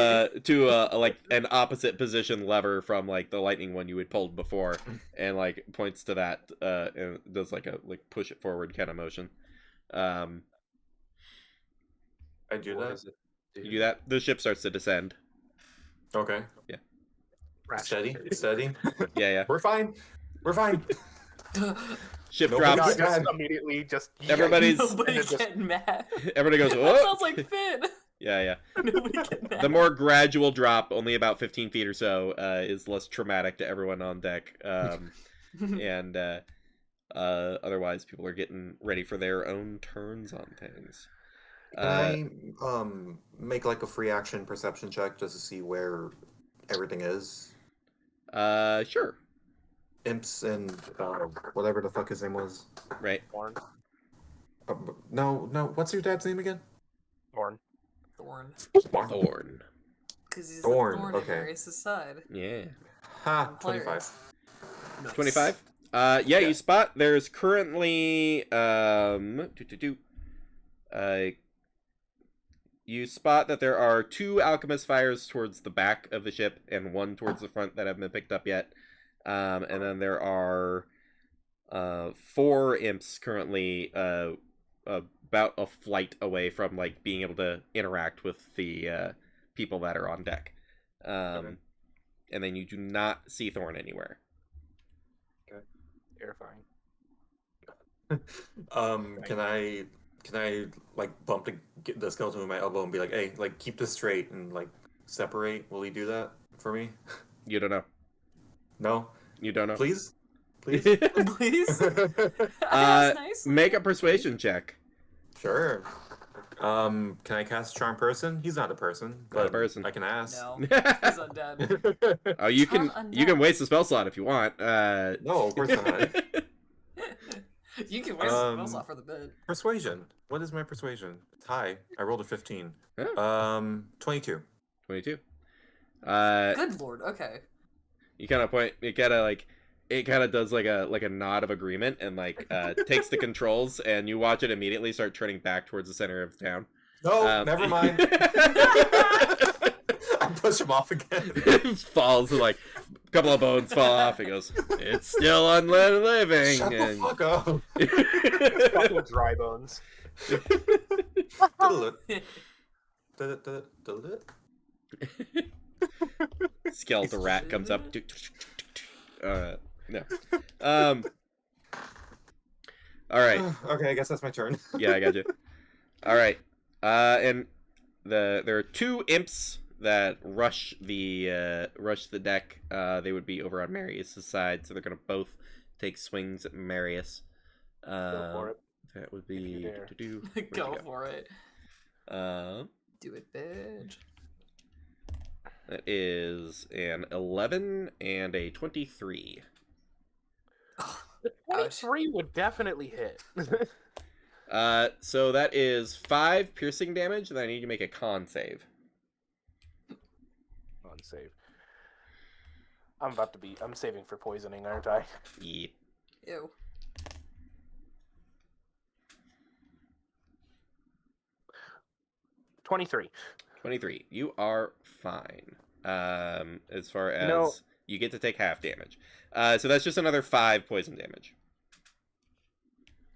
like an opposite position lever from like the lightning one you had pulled before, and like points to that and does like a push it forward kind of motion. I do What that. does it do? You do that, the ship starts to descend. Okay. Ratchet. Steady. Yeah. We're fine. Ship Nobody drops. God, got just mad. immediately just Everybody's Nobody's just- getting mad. everybody goes, That "Whoa!" sounds like Finn. Yeah. Nobody getting mad. The more gradual drop, only about 15 feet or so, is less traumatic to everyone on deck. And otherwise, people are getting ready for their own turns on things. Can I make like a free action perception check just to see where everything is? Sure. Imps and whatever the fuck his name was. Right. Thorn. No. What's your dad's name again? Thorn. Thorn. Thorn. Because he's Thorn, the thorn okay. in Marius' side. Yeah. Ha, 25. 25. Yeah, you spot there's currently you spot that there are 2 alchemist fires towards the back of the ship and 1 towards the front that haven't been picked up yet. And then there are 4 imps currently about a flight away from like being able to interact with the people that are on deck. And then you do not see Thorn anywhere. Okay. Terrifying. Can I like bump the skeleton with my elbow and be like, hey, like keep this straight and like separate? Will he do that for me? You don't know. No? You don't know. Please? Please? Please? Nice. Make a persuasion check. Sure. Can I cast Charm Person? He's not a person, but Not a person. I can ask. No, he's undead. Oh, you can waste the spell slot if you want. No, of course not. You can waste the spell slot for the bid. Persuasion. What is my persuasion? It's high. I rolled a 15. 22. 22. Good lord. Okay. You kind of point. It kind of does like a nod of agreement and like takes the controls, and you watch it immediately start turning back towards the center of town. No, never mind. I push him off again. Falls, like a couple of bones fall off. He goes, "It's still living." Shut the fuck up. Couple of dry bones. Skeletal rat comes up. No. All right. Okay, I guess that's my turn. Yeah, I got you. All right. And there are 2 imps that rush the deck. They would be over on Marius' side, so they're gonna both take swings at Marius. Go for it. That would be Go for it. Do it, bitch. That is an 11 and a 23. The 23 would definitely hit. So that is 5 piercing damage, and I need you to make a con save. Con save. I'm saving for poisoning, aren't I? Yeah. Ew. 23. 23. You are fine. As far as you get to take half damage. So that's just another 5 poison damage.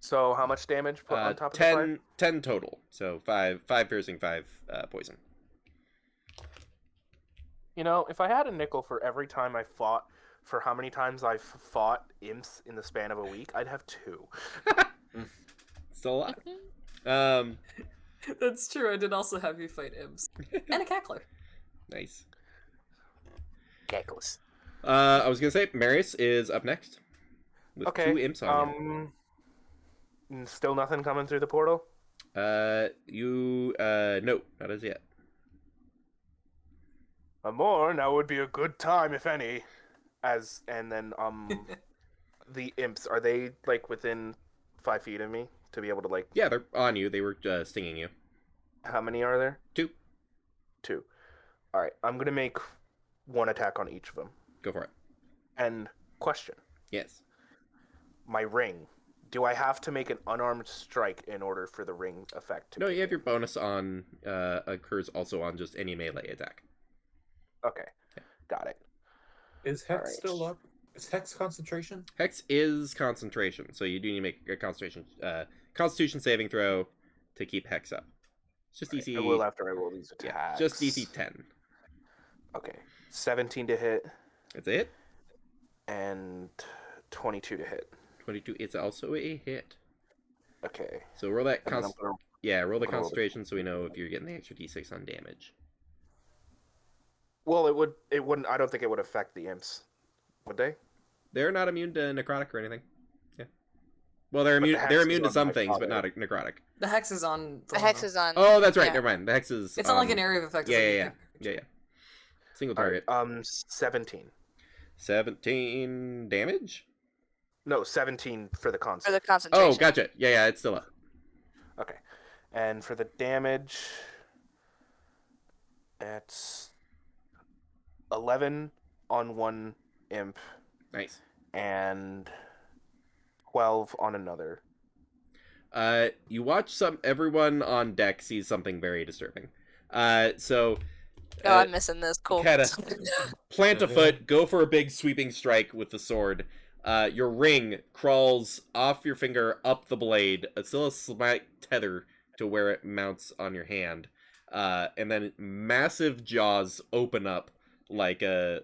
So how much damage put on top of 10, the 5? 10 total. So 5 piercing, 5 poison. You know, if I had a nickel for every time I fought, for how many times I've fought imps in the span of a week, I'd have 2. Still alive. That's true. I did also have you fight imps. And a cackler. Nice. Cackles. I was gonna say Marius is up next. With Okay. 2 imps on Still nothing coming through the portal? no, not as yet. More, now would be a good time, if any. And then, the imps, are they, like, within 5 feet of me to be able to, like... Yeah, they're on you. They were stinging you. How many are there? 2. 2. Alright, I'm gonna make 1 attack on each of them. Go for it. And, question. Yes. My ring. Do I have to make an unarmed strike in order for the ring effect to No, you have your bonus on, occurs also on just any melee attack. Okay, got it. Is Hex still up? Is Hex concentration? Hex is concentration, so you do need to make a constitution saving throw to keep Hex up. It's just DC. I will after I roll these attacks. Yeah, just DC 10. Okay, 17 to hit. That's it. And 22 to hit. 22. It's also a hit. Okay. So roll that roll the roll concentration so we know if you're getting the extra D6 on damage. Well, it wouldn't. I don't think it would affect the imps, would they? They're not immune to necrotic or anything. Yeah. Well, they're immune to some things, but not necrotic. The hex is on. The hex is on. Oh, that's right. Never mind. The hex is. It's not like an area of effect. Yeah. Single target. Right, 17. 17 damage? No, 17 for the For concentration. the concentration. Oh, gotcha. Yeah, it's still up. Okay, and for the damage, it's 11 on one imp. Nice. And 12 on another. You watch everyone on deck sees something very disturbing. So I'm missing this. Cool. Kind of plant a foot, go for a big sweeping strike with the sword. Your ring crawls off your finger up the blade. It's still a slight tether to where it mounts on your hand. And then massive jaws open up like a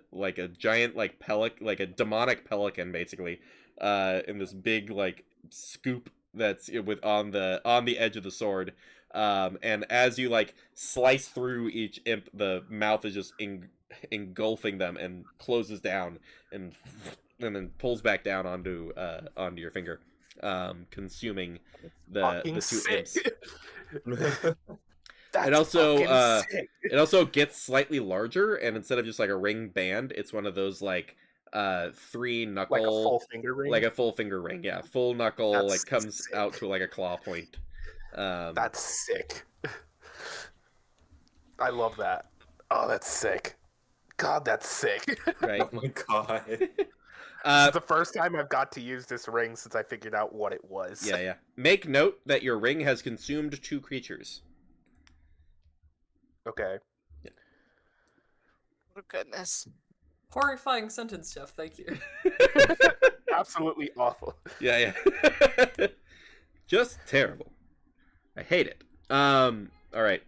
giant like a demonic pelican basically. In this big like scoop that's on the edge of the sword. And as you like slice through each imp, the mouth is just engulfing them and closes down and then pulls back down onto your finger, consuming the two imps. It also gets slightly larger, and instead of just like a ring band, it's one of those like 3 knuckle, like a full finger ring. Like a full finger ring, yeah, full knuckle. That's like comes sick. Out to like a claw point. That's sick. I love that. Oh, that's sick. God, that's sick. Right? Oh my god. This is the first time I've got to use this ring since I figured out what it was. Yeah. Make note that your ring has consumed 2 creatures. Okay. Yeah. Oh, goodness. Horrifying sentence, Jeff. Thank you. Absolutely awful. Yeah. Just terrible. I hate it. All right.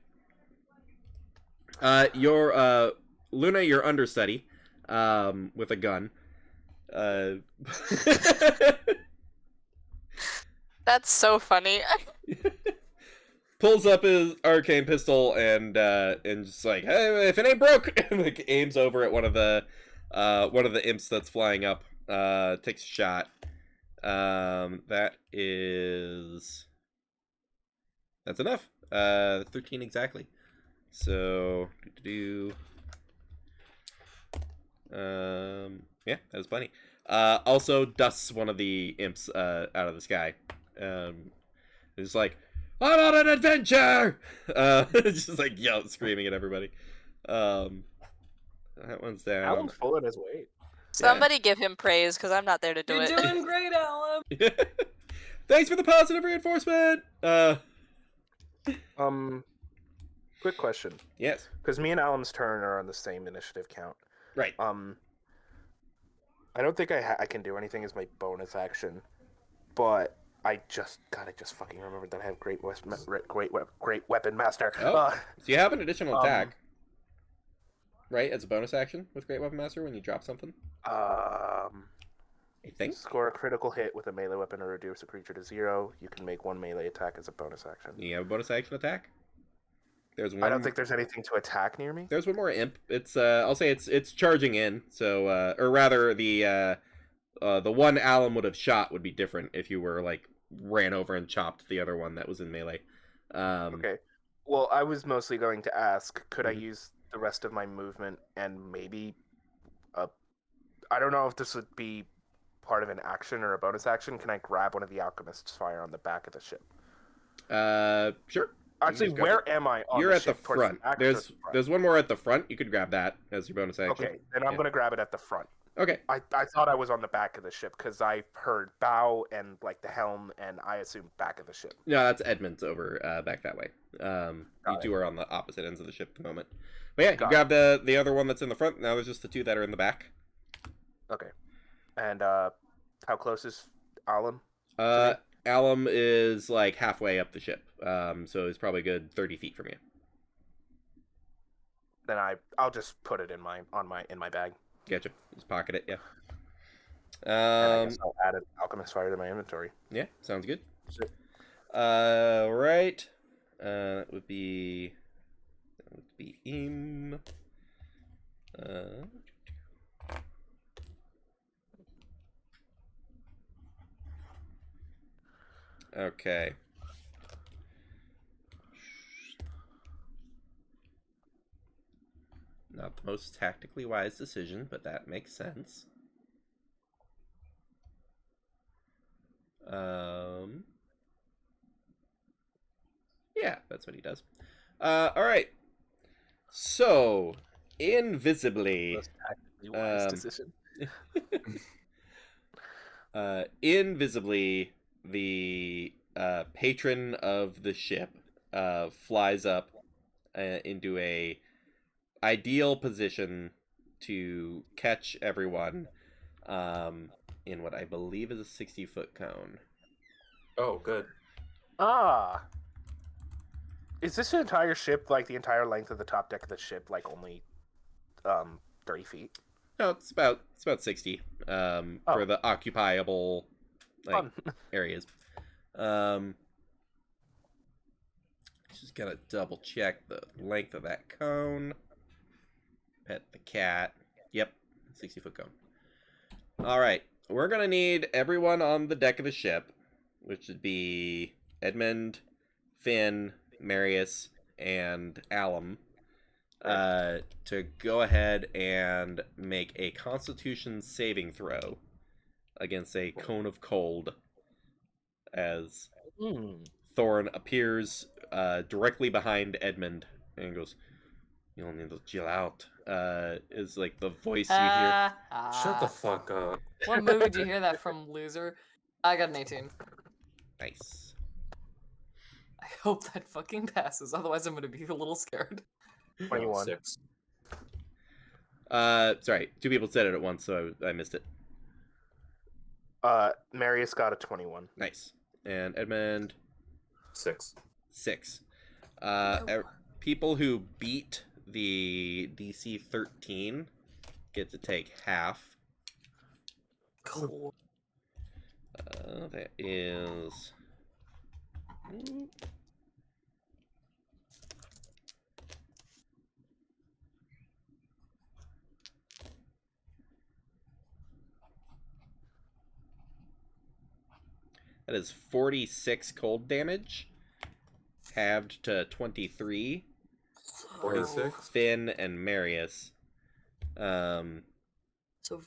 Your Luna, your understudy, with a gun. That's so funny. Pulls up his arcane pistol and just like, hey, if it ain't broke, and like aims over at one of the imps that's flying up. Takes a shot. That's enough. 13 exactly. So yeah, that was plenty. Also dusts one of the imps out of the sky. It's like, I'm on an adventure! Just like screaming at everybody. That one's down. Alan's pulling his weight. Somebody give him praise, because I'm not there to do it. You're doing great, Alan! Thanks for the positive reinforcement! Quick question. Yes. Because me and Alan's turn are on the same initiative count. Right. I don't think I can do anything as my bonus action, but I just fucking remembered that I have great weapon master. Oh, so you have an additional attack, right? As a bonus action with Great Weapon Master when you drop something. I think score a critical hit with a melee weapon or reduce a creature to 0. You can make 1 melee attack as a bonus action. You have a bonus action attack. There's one. I don't think there's anything to attack near me. There's one more imp. It's I'll say it's charging in. So or rather the one Alan would have shot would be different if you were like ran over and chopped the other one that was in melee. Okay. Well, I was mostly going to ask, could I use the rest of my movement and maybe I don't know if this would be part of an action or a bonus action. Can I grab one of the Alchemist's Fire on the back of the ship? Sure. Actually, where am I on You're the at ship? the front. There's one more at the front. You could grab that as your bonus action. Okay, then I'm going to grab it at the front. Okay. I thought I was on the back of the ship because I heard bow and like the helm, and I assumed back of the ship. No, that's Edmund's over back that way. You two are on the opposite ends of the ship at the moment. But yeah, you grab the other one that's in the front. Now there's just the 2 that are in the back. Okay. And how close is Alum? Alum is like halfway up the ship. So it's probably a good 30 feet from you. Then I'll just put it in my bag. Gotcha. Just pocket it, yeah. I guess I'll add an Alchemist Fire to my inventory. Yeah, sounds good. Sure. Right. That would be him. Okay. Not the most tactically wise decision, but that makes sense. Yeah, that's what he does. All right. So, invisibly, Most tactically wise decision. Invisibly, the patron of the ship flies up into a ideal position to catch everyone in what I believe is a 60-foot cone. Oh, good. Is this entire ship, like the entire length of the top deck of the ship, like only 30 feet? No, it's about 60 for the occupiable areas. Just gotta double check the length of that cone. Pet the cat. Yep, 60-foot cone. All right, we're gonna need everyone on the deck of the ship, which would be Edmund, Finn, Marius, and Alum, to go ahead and make a Constitution saving throw against a cone of cold as Thorn appears directly behind Edmund and goes, "You'll need to chill out." Is like the voice you hear. Shut the fuck up. What movie did you hear that from, loser? I got an 18. Nice. I hope that fucking passes, otherwise I'm gonna be a little scared. 21. 6. Sorry, 2 people said it at once, so I missed it. Marius got a 21. Nice. And Edmund 6. 6. People who beat the DC 13 get to take half. Cool. That is... That is 46 cold damage, halved to 23. 46? Finn and Marius. So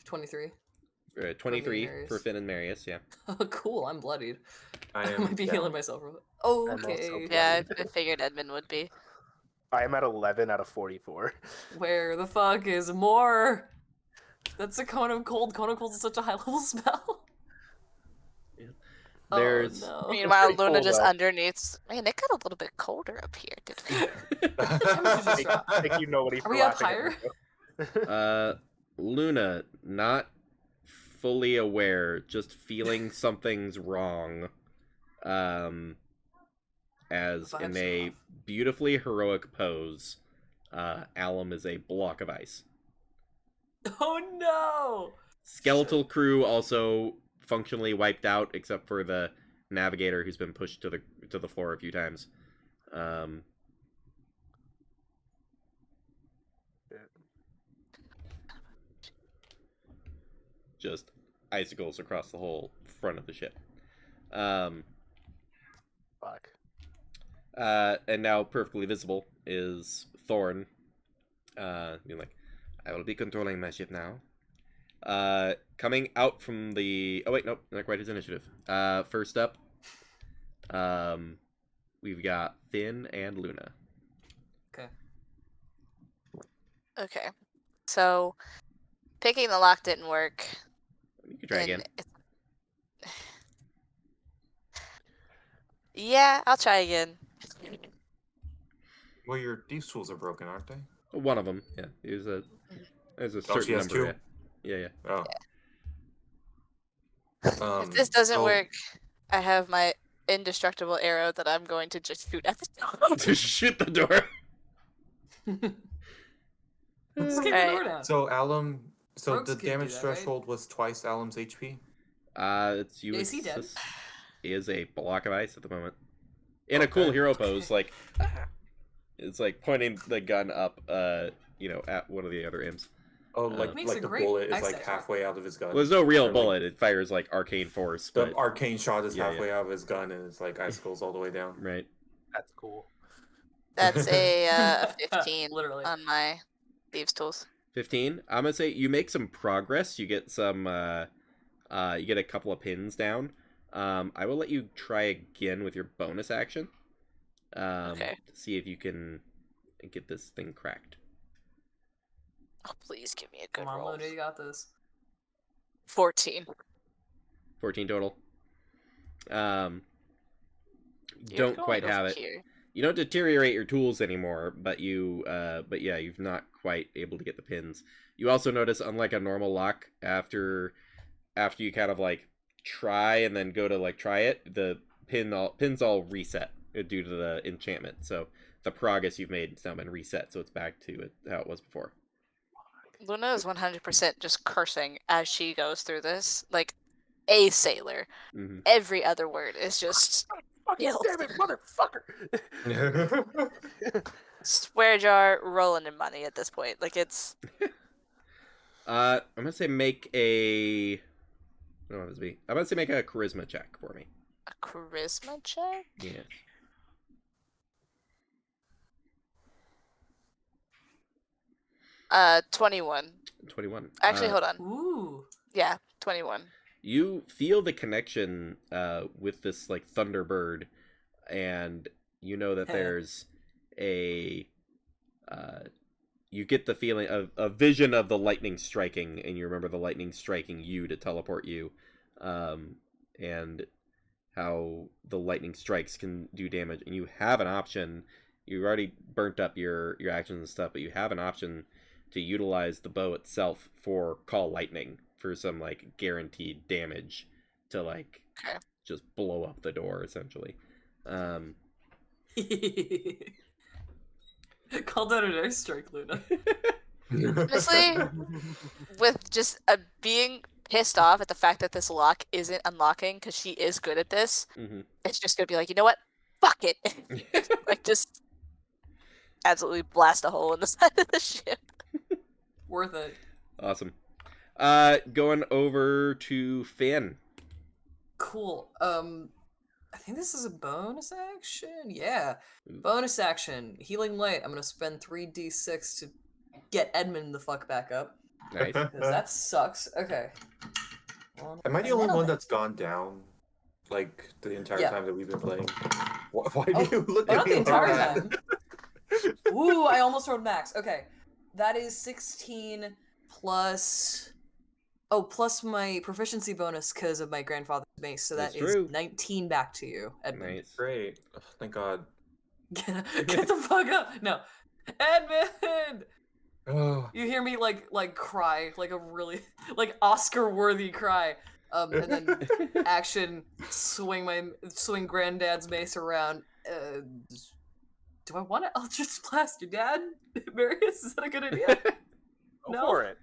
23. 23 for Finn and Marius, yeah. Oh, cool, I'm bloodied. I might be healing myself. Oh, okay. Yeah, I figured Edmund would be. I am at 11 out of 44. Where the fuck is more? That's a cone of cold. Cone of cold is such a high level spell. There's... Oh, no. Meanwhile, pretty Luna cool, just though. underneath. Man, it got a little bit colder up here, didn't it? Thank you, nobody. Are we up higher? Luna, not fully aware, just feeling something's wrong. As in a beautifully heroic pose, Alum is a block of ice. Oh no! Skeletal crew also functionally wiped out, except for the navigator who's been pushed to the floor a few times. Just icicles across the whole front of the ship. Fuck. And now perfectly visible is Thorn. Being like, I will be controlling my ship now. Coming out from the... Oh, wait, nope. Not quite his initiative. First up, we've got Finn and Luna. Okay. Okay. So, picking the lock didn't work. You can try again. Yeah, I'll try again. Well, your these tools are broken, aren't they? One of them, yeah. There's a she certain has number. 2? Yeah. Oh. If this doesn't work, I have my indestructible arrow that I'm going to just shoot at the door. To shoot the door. Just kick the door down. So Alum, Rogues the can't do damage that, right? threshold was twice Alum's HP? It's you. Is he dead? He is a block of ice at the moment. In a cool hero pose, like it's like pointing the gun up, at one of the other imps. Oh, Makes like a the great bullet is ice like attack. halfway out of his gun. Well, there's no real Or, like, bullet. It fires like arcane force. The But arcane shot is Yeah, halfway out of his gun, and it's like icicles all the way down. right. That's cool. That's a 15 Literally. on my thieves' tools. 15. I'm gonna say you make some progress. You get some. You get a couple of pins down. I will let you try again with your bonus action. Okay. To see if you can get this thing cracked. Oh, please give me a good Come on, roll. Luna, you got this. 14. 14 total. Don't quite have it. Here. You don't deteriorate your tools anymore, but you've not quite able to get the pins. You also notice, unlike a normal lock, after you kind of like try and then go to like try it, the pins all reset due to the enchantment. So the progress you've made has now been reset, so it's back to how it was before. Luna is 100% just cursing as she goes through this, like a sailor. Mm-hmm. Every other word is just fucking damn it, motherfucker. Swear jar rolling in money at this point. Like it's I'm gonna say make a I'm gonna say make a charisma check for me. A charisma check? Yeah. Uh, 21. 21. Actually, hold on. Ooh. Yeah, 21. You feel the connection with this like Thunderbird, and you know that there's a you get the feeling of a vision of the lightning striking, and you remember the lightning striking you to teleport you, and how the lightning strikes can do damage, and you have an option. You've already burnt up your actions and stuff, but you have an option to utilize the bow itself for call lightning for some like guaranteed damage to like just blow up the door essentially. Call that an airstrike, Luna. Honestly, with just being pissed off at the fact that this lock isn't unlocking because she is good at this, it's just gonna be like, you know what? Fuck it. Like just absolutely blast a hole in the side of the ship. Worth it. Awesome. Going over to Finn. Cool. I think this is a bonus action. Yeah. Bonus action. Healing Light. I'm gonna spend 3d6 to get Edmund the fuck back up. Nice. That sucks. Okay. Am I the only one that's gone down, like, the entire time that we've been playing? Why do you look at not me the entire like time. Ooh, I almost rolled max. Okay. That is 16 plus... Oh, plus my proficiency bonus because of my grandfather's mace. So that is 19 back to you, Edmund. Nice. Great. Oh, thank God. Get the fuck up. No. Edmund! Oh. You hear me like cry, like a really like Oscar-worthy cry. And then action swing granddad's mace around. Do I want to Eldritch Blast your dad? Marius, is that a good idea? Go for it.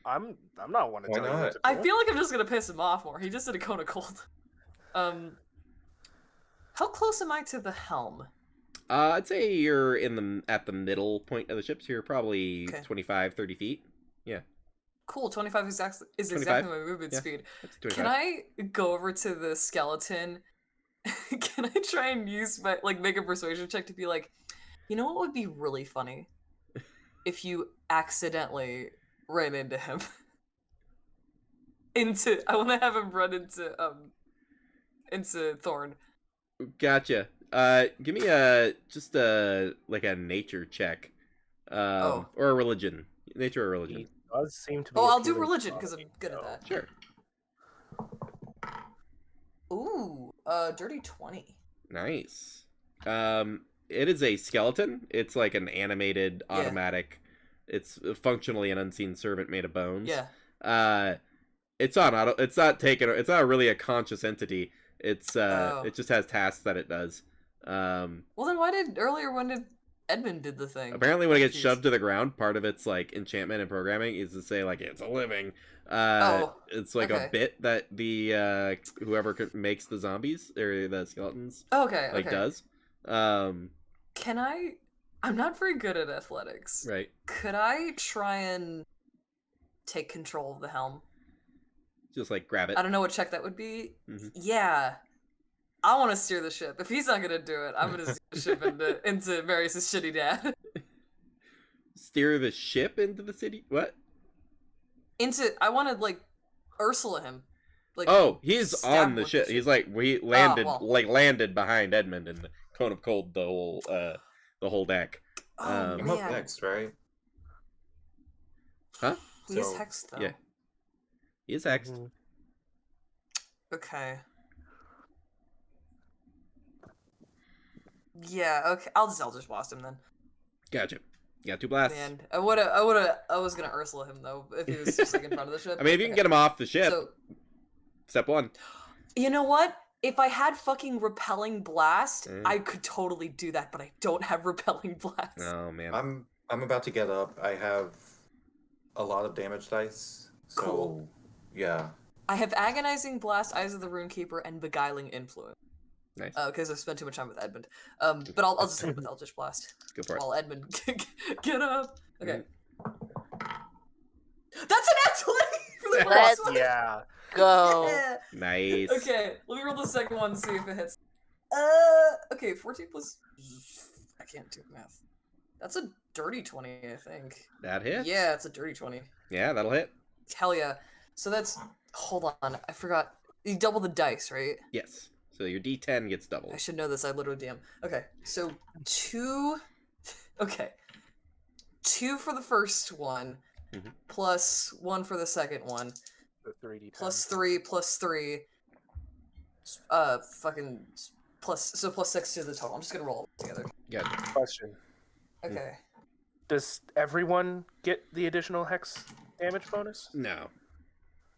I'm not one to tell you what to do. I feel like I'm just gonna piss him off more. He just did a cone of cold. How close am I to the helm? I'd say you're at the middle point of the ship, so you're probably 25, 30 feet. Yeah. Cool, 25 is exactly my movement speed. Can I go over to the skeleton? Can I try and use my make a persuasion check to be like, you know what would be really funny? If you accidentally ran into him. I want to have him run into Thorn. Gotcha. Give me just a nature check, or a religion. Nature or religion. He does seem to be. Oh, I'll do religion because I'm good at that. Sure. Ooh, dirty 20. Nice. It is a skeleton. It's like an animated automatic. It's functionally an unseen servant made of bones. Yeah. It's on auto. It's not really a conscious entity. It's it just has tasks that it does. Well, then when did Edmund did the thing? Apparently, when it gets shoved to the ground, part of its like enchantment and programming is to say like it's a living. It's like a bit that the whoever makes the zombies or the skeletons does. Can I? I'm not very good at athletics. Right. Could I try and take control of the helm? Just like grab it. I don't know what check that would be. Yeah. I want to steer the ship. If he's not gonna do it, I'm gonna steer the ship into Marius' shitty dad. Steer the ship into the city? What? I want to Ursula him. He's on the ship. He's we landed landed behind Edmund in the cone of cold the whole deck. I'm up next, right? Huh? He's hexed though. Yeah. He is hexed. Mm-hmm. Okay. Yeah, okay. I'll just Eldritch Blast him then. Gotcha. You got 2 blasts. Man, I was gonna Ursula him though, if he was just like in front of the ship. I mean, if you can get him off the ship, So, step 1. you know what? If I had fucking Repelling Blast, I could totally do that, but I don't have Repelling Blast. Oh, man. I'm about to get up. I have a lot of damage dice. So, Cool. Yeah. I have Agonizing Blast, Eyes of the Runekeeper, and Beguiling Influence. Nice. Because I've spent too much time with Edmund. But I'll just hit him with Eldritch Blast. Go for it. While Edmund get up. Okay. That's an excellent for the Let's first one. Yeah. Go. Yeah. Nice. Okay, let me roll the second one and see if it hits. Okay, 14 plus. I can't do math. That's a dirty 20, I think. That hits? Yeah, it's a dirty 20. Yeah, that'll hit. Hell yeah. So that's. Hold on, I forgot. You double the dice, right? Yes. So your D10 gets doubled. I should know this. I literally DM. Okay, so 2. Okay, 2 for the first one, plus 1 for the second one, The 3D plus 3, plus 3. Fucking plus 6 to the total. I'm just gonna roll it together. Gotcha. Question: Okay. does everyone get the additional hex damage bonus? No.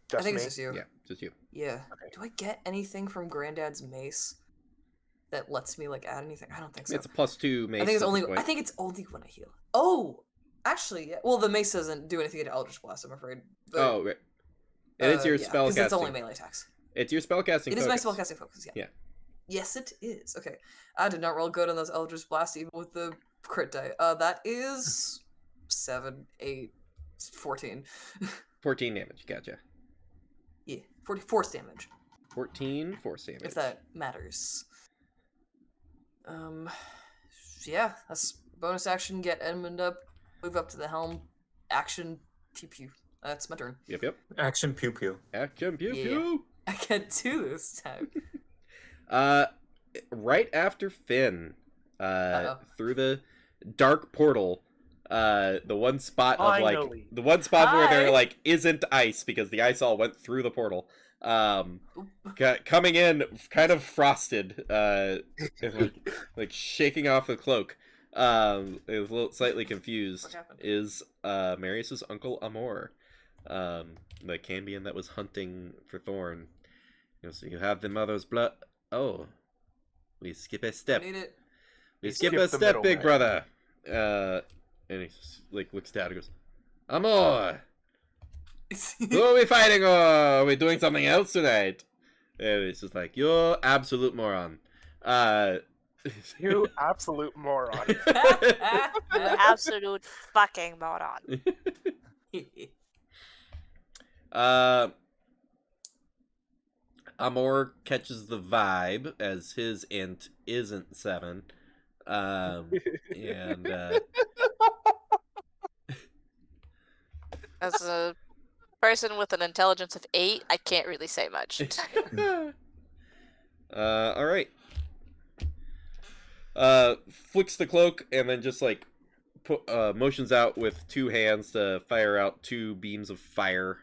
Just I think me? it's just you. Yeah, just you. Yeah. Okay. Do I get anything from Granddad's mace that lets me like add anything? I don't think so. It's a +2 mace. I think it's at only. this point. I think it's only when I heal. Oh, actually, yeah. Well, the mace doesn't do anything to Eldritch Blast. I'm afraid. But, Oh, right. It is your yeah, spell casting. it's only melee attacks. It's your spellcasting. It is my focus. spellcasting focus. Yeah. Yeah. Yes, it is. Okay. I did not roll good on those Eldritch Blast, even with the crit die. That is 7, 8, 14. 14 damage. Gotcha. Yeah, 40 force damage. 14 force damage. If that matters. Yeah, that's bonus action. Get Edmund up. Move up to the helm. Action. Pew pew. That's my turn. Yep. Action pew pew. Action pew Yeah. pew. I get 2 this time. Right after Finn, Uh-oh. through the dark portal, the one spot of like Finally. the one spot where there Hi. like isn't ice because the ice all went through the portal. Coming in kind of frosted, and, like shaking off the cloak. It was a little slightly confused. What happened? Is Marius's uncle Amor, the Cambion that was hunting for Thorn. So you have the mother's blood. Oh, we skip a step. Need it. We You skip skip a the step, middle, big man. brother. And he like looks down and goes, Amor, who are we fighting or are we doing something else tonight? And it's just like, you're absolute moron. You absolute moron. Absolute fucking moron. Amor catches the vibe as his int isn't 7. And As a person with an intelligence of 8, I can't really say much. all right. Flicks the cloak and then just like motions out with 2 hands to fire out 2 beams of fire.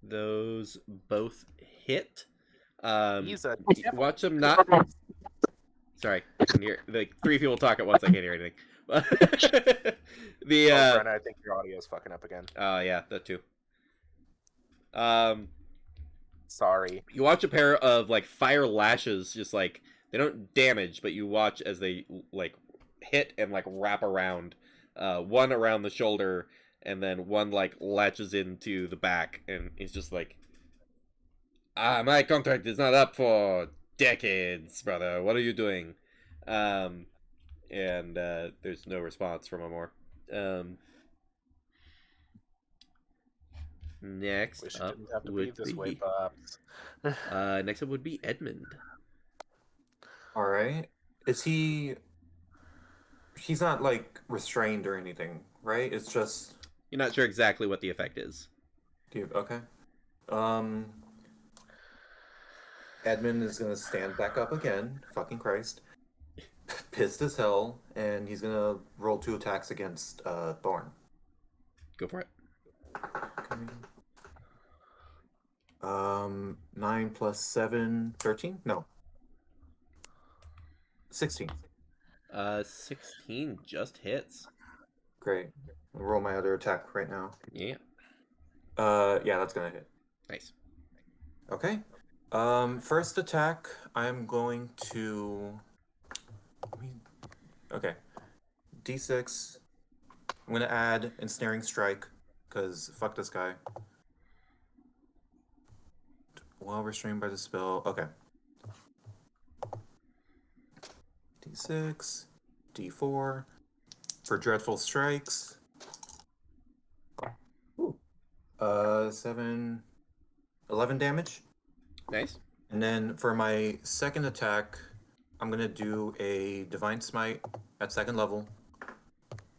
Those both hit. He's a Watch them not. Sorry, I can hear like 3 people talk at once. I can't hear anything. The Brenna, I think your audio is fucking up again. oh yeah, that too. Sorry. You watch a pair of like fire lashes, just like they don't damage, but you watch as they like hit and like wrap around. One around the shoulder, and then one like latches into the back, and he's just like, my contract is not up for decades, brother. What are you doing? And there's no response from Amor. Next Wish it up didn't have to be would this way, be Pops. next up would be Edmund. All right. Is he? He's not like restrained or anything, right? It's just. You're not sure exactly what the effect is. Okay. Edmund is gonna stand back up again. Fucking Christ. pissed as hell, and he's gonna roll 2 attacks against Thorn. Go for it. Okay. 9 plus 7, 13? No. 16. 16 just hits. Great. I'll roll my other attack right now. Yeah. Yeah, that's gonna hit. Nice. Okay. First attack, I'm going to... Okay. D6. I'm gonna add Ensnaring Strike, because fuck this guy. While restrained by the spell. Okay. D6. D4. For Dreadful Strikes. Ooh. 7... 11 damage. Nice. And then for my second attack, I'm gonna do a Divine Smite at 2nd level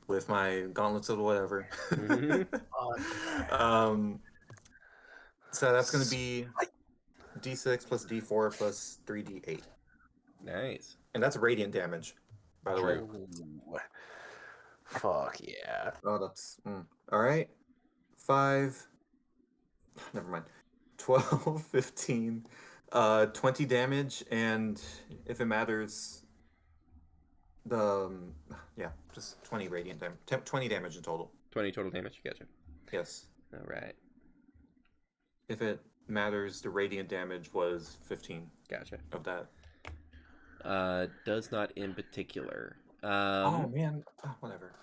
with my gauntlets of whatever. So that's gonna be D6 plus D4 plus 3D8. Nice. And that's radiant damage, by the way. Fuck yeah. Oh, that's... All right. 5... Never mind. 12, 15, 20 damage, and if it matters, just 20 radiant damage. 20 damage in total. 20 total damage. Gotcha. Yes. All right. If it matters, the radiant damage was 15. Gotcha. Of that. Does not in particular. Oh man. Oh, whatever.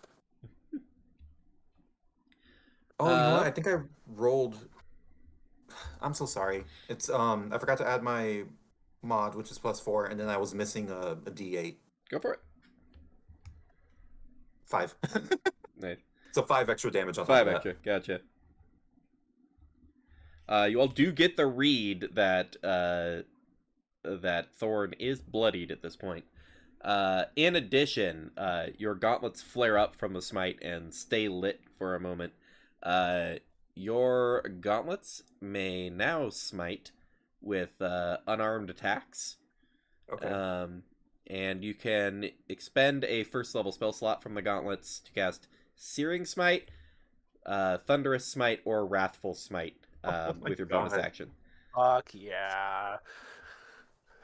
Oh, you know what? I think I rolled. I'm so sorry. It's I forgot to add my mod, which is +4, and then I was missing a D8. Go for it. 5. Nice. So 5 extra damage on 5 top of extra. Gotcha. You all do get the read that that Thorn is bloodied at this point. In addition, your gauntlets flare up from the smite and stay lit for a moment. Your gauntlets may now smite with unarmed attacks. Okay. And you can expend a 1st level spell slot from the gauntlets to cast Searing Smite, Thunderous Smite, or Wrathful Smite with your bonus action. Fuck yeah.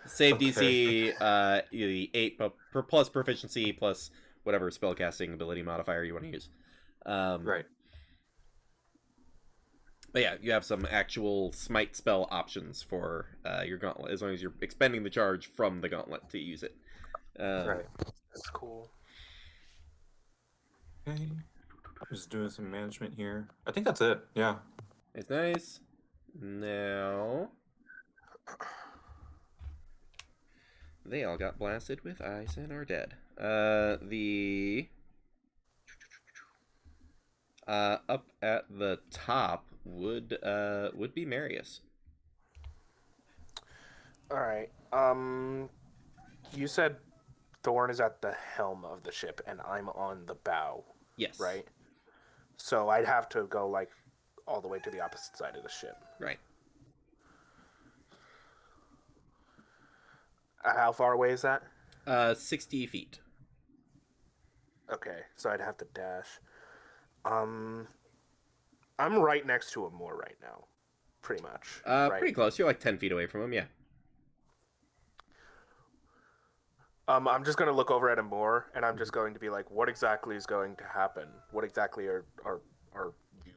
Save DC, the 8 plus proficiency plus whatever spellcasting ability modifier you want to use. Right. But yeah, you have some actual smite spell options for your gauntlet, as long as you're expending the charge from the gauntlet to use it. Right. That's cool. Okay. Just doing some management here. I think that's it. Yeah. It's nice. Now... They all got blasted with ice and are dead. Up at the top would be Marius. All right. You said Thorn is at the helm of the ship, and I'm on the bow. Yes. Right. So I'd have to go like all the way to the opposite side of the ship. Right. How far away is that? 60 feet. Okay, so I'd have to dash. I'm right next to him more right now, pretty much. Right? Pretty close. You're like 10 feet away from him, yeah. I'm just going to look over at him more, and I'm just going to be like, what exactly is going to happen? What exactly are you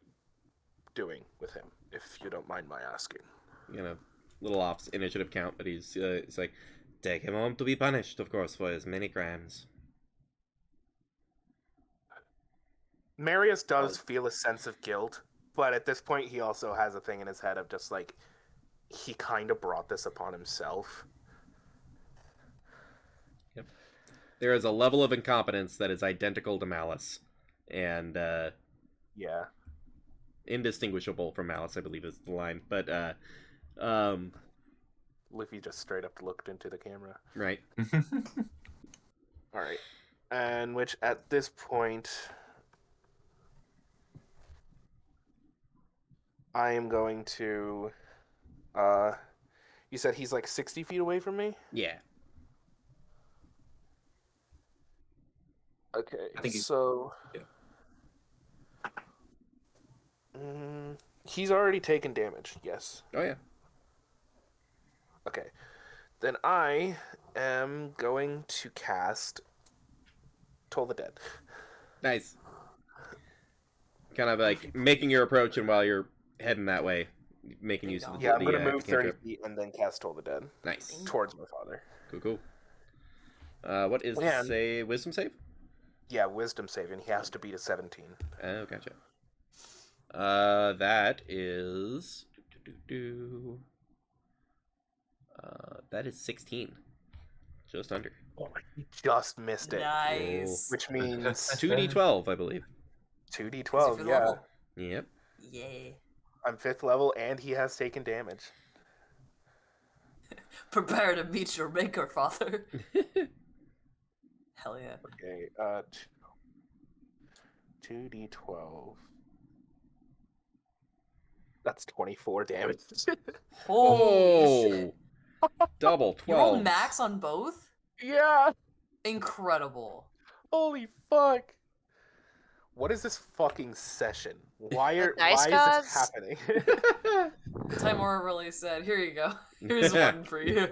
doing with him, if you don't mind my asking? You know, little off initiative count, but he's like, take him home to be punished, of course, for his many crimes. Marius does feel a sense of guilt, but at this point he also has a thing in his head of just like, he kind of brought this upon himself. Yep. There is a level of incompetence that is identical to malice, and yeah, indistinguishable from malice, I believe is the line. But Luffy just straight up looked into the camera. Right. All right, and which at this point, I am going to. You said he's like 60 feet away from me? Yeah. Okay, I think so... Yeah. He's already taken damage, yes. Oh, yeah. Okay. Then I am going to cast Toll the Dead. Nice. Kind of like making your approach, and while you're heading that way, making use of Yeah, I'm going to move 30 cantrip. feet and then cast Toll the Dead. Nice. Towards my father. Cool. What is the wisdom save? Yeah, wisdom save, and he has to beat a 17. Oh, gotcha. That is... that is 16. Just under. Oh, he just missed it. Nice. Which means... 2d12, I believe. 2d12, yeah. Level? Yep. Yeah. I'm 5th level, and he has taken damage. Prepare to meet your maker, father. Hell yeah. Okay, 2d12. That's 24 damage. Holy shit. Double 12. You rolled max on both? Yeah! Incredible. Holy fuck! What is this fucking session? Why is Nice this happening? Timora really said, here you go. Here's one for you.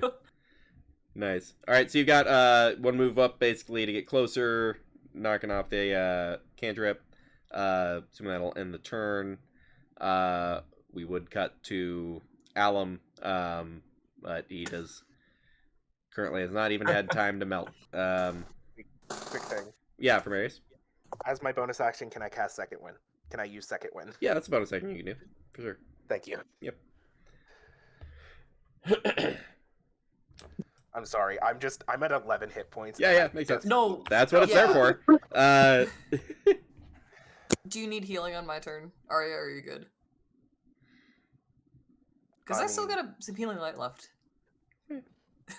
Nice. Alright, so you've got one move up basically to get closer, knocking off the cantrip. Assuming that'll end the turn. We would cut to Alum, but he currently has not even had time to melt. Quick thing. Yeah, for Marius. As my bonus action, can I cast Second Wind? Can I use Second Wind? Yeah, that's about a second you can do, for sure. Thank you. Yep. I'm sorry. I'm at 11 hit points. Yeah, makes sense. No. That's what it's there for. Do you need healing on my turn? Arya, are you good? Because I still got some healing light left.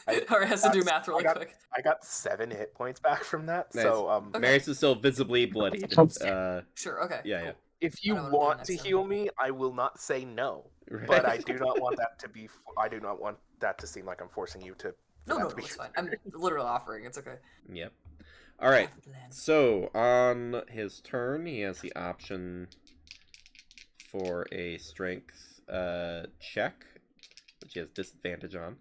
Arya has to do math really quick. I got 7 hit points back from that. Nice. So Okay. Marius is still visibly bloodied. Sure, okay. Yeah. If you I don't wanna want do to next heal me, I will not say no. Right. But I do not want that to be. I do not want that to seem like I'm forcing you to. No, it's fine. I'm literally offering. It's okay. Yep. All right. So on his turn, he has the option for a strength check, which he has disadvantage on,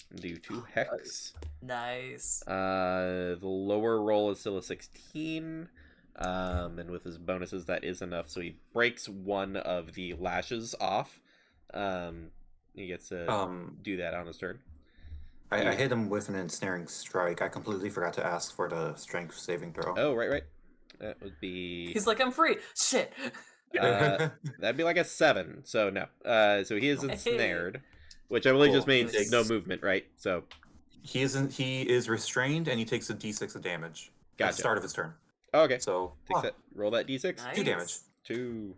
and do 2 hex. Nice. The lower roll is still a 16. And with his bonuses, that is enough. So he breaks one of the lashes off. He gets to do that on his turn. I hit him with an ensnaring strike. I completely forgot to ask for the strength saving throw. Oh, right. That would be... He's like, I'm free. Shit. That'd be like a 7. So no. So he is ensnared, which I believe just means no movement, right? So he is restrained, and he takes a d6 of damage at the start of his turn. Oh, okay. So roll that d6. Nice. 2 damage. 2.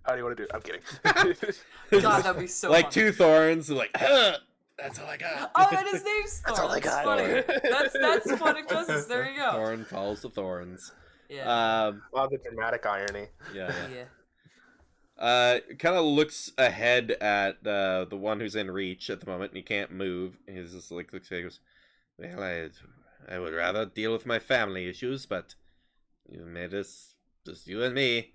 How do you want to do it? I'm kidding. God, that'd be so like funny. 2 thorns, like, that's all I got. Oh, and his name's Thorn. That's all I got. Funny. That's funny justice. There you go. Thorn falls to thorns. Yeah. Wow, the dramatic irony. Yeah. Yeah. Kind of looks ahead at the one who's in reach at the moment, and he can't move. He's just like looks. He goes, "Well, I would rather deal with my family issues, but you made this just you and me.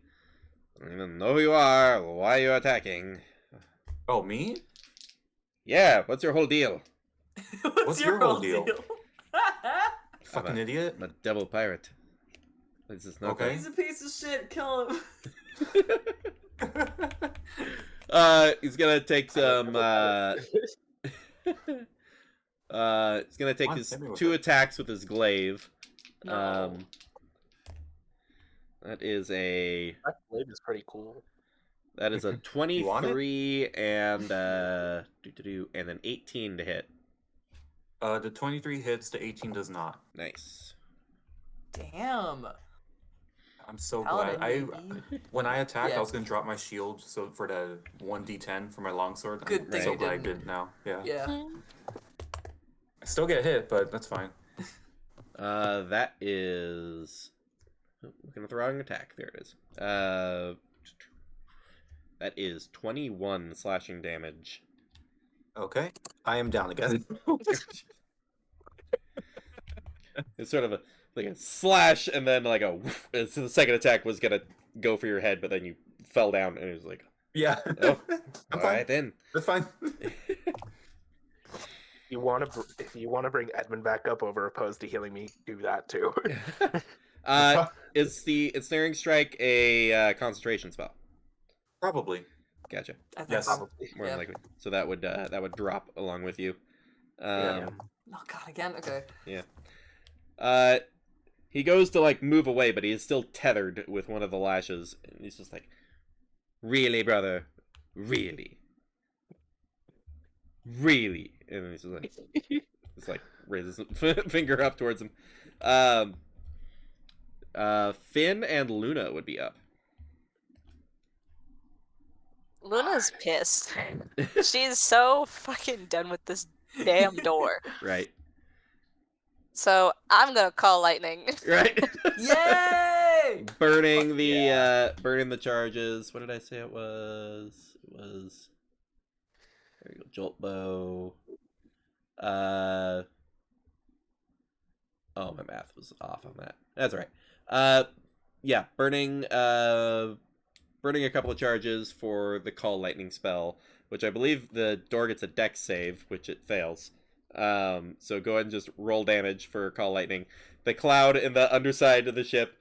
I don't even know who you are. Why are you attacking?" Oh, me? Yeah. What's your whole deal? What's your whole deal? Fucking idiot. I'm a devil pirate. This is not Okay. He's a piece of shit. Kill him. He's gonna take some. He's gonna take his 2 attacks with his glaive. No. That is a. That blade is pretty cool. That is a 23 and and an 18 to hit. The 23 hits, the 18 does not. Nice. Damn. I'm so Paladin, glad. baby. When I attacked, Yeah. I was gonna drop my shield so for the 1d10 for my longsword. Good I'm thing so you glad I didn't. did now. Yeah. Yeah. I still get hit, but that's fine. That is. Looking at the wrong attack. There it is. That is 21 slashing damage. Okay. I am down again. It's sort of like a slash, and then like a. So the second attack was gonna go for your head, but then you fell down, and it was like. Yeah. Oh, I'm all fine. right then. That's fine. If you want to bring Edmund back up over opposed to healing me, do that too. Is the ensnaring strike a concentration spell? Probably. Gotcha. Yes. Probably. More than likely. So that would drop along with you. Yeah. Oh god, again? Okay. Yeah. He goes to like move away, but he is still tethered with one of the lashes, and he's just like, "Really, brother? Really? Really?" And he's just like raises his finger up towards him. Finn and Luna would be up. Luna's pissed. She's so fucking done with this damn door. Right. So I'm gonna call lightning. Right. Yay! burning the charges. What did I say it was? It was. There you go. Jolt bow. Oh, my math was off on that. That's all right. Yeah, burning a couple of charges for the call lightning spell, which I believe the door gets a dex save, which it fails. So go ahead and just roll damage for call lightning. The cloud in the underside of the ship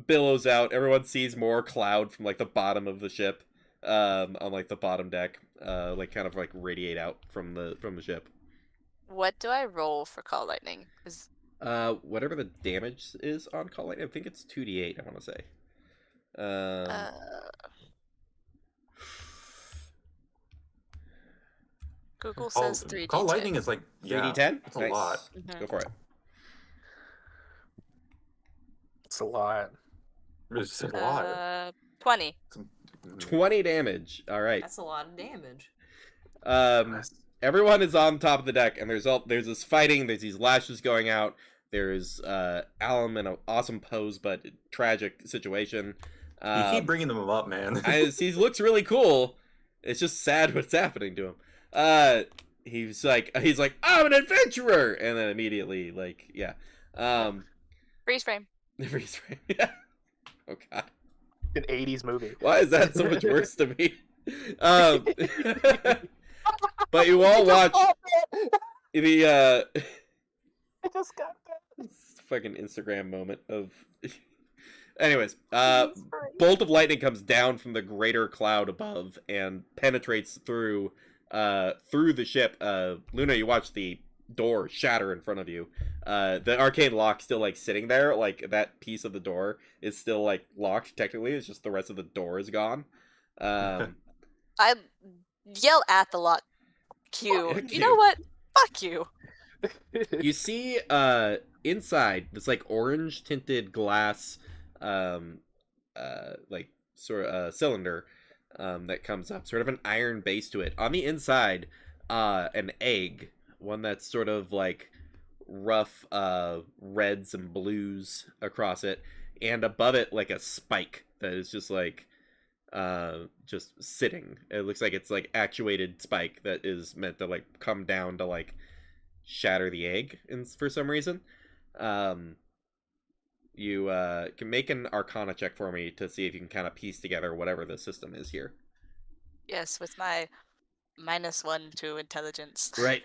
billows out. Everyone sees more cloud from like the bottom of the ship, on like the bottom deck, like kind of like radiate out from the ship. What do I roll for call lightning? Whatever the damage is on call lightning, I think it's 2d8. I want to say. Google says 3d10. Call lightning is like 3d10. It's a lot. Let's go for it. It's a lot. It's a lot. 20. 20 damage. All right. That's a lot of damage. Everyone is on top of the deck, and there's this fighting. There's these lashes going out. There's Alum in an awesome pose, but tragic situation. You keep bringing them up, man. He looks really cool. It's just sad what's happening to him. He's like, I'm an adventurer, and then immediately, like, yeah. Freeze frame. Freeze frame. Yeah. Oh god. An 80s movie. Why is that so much worse to me? But you all watch the I just got that. fucking Instagram moment of. Anyways, bolt of lightning comes down from the greater cloud above and penetrates through the ship. Luna, you watch the door shatter in front of you. The arcane lock still like sitting there, like that piece of the door is still like locked technically. It's just the rest of the door is gone. I yell at the lock. Q. You know what? Fuck you. You see inside this like orange tinted glass like sort of cylinder that comes up, sort of an iron base to it. On the inside, an egg, one that's sort of like rough reds and blues across it, and above it like a spike that is just like just sitting. It looks like it's like actuated spike that is meant to like come down to like shatter the egg for some reason. You can make an Arcana check for me to see if you can kind of piece together whatever the system is here. Yes, with my -1 to intelligence. Right.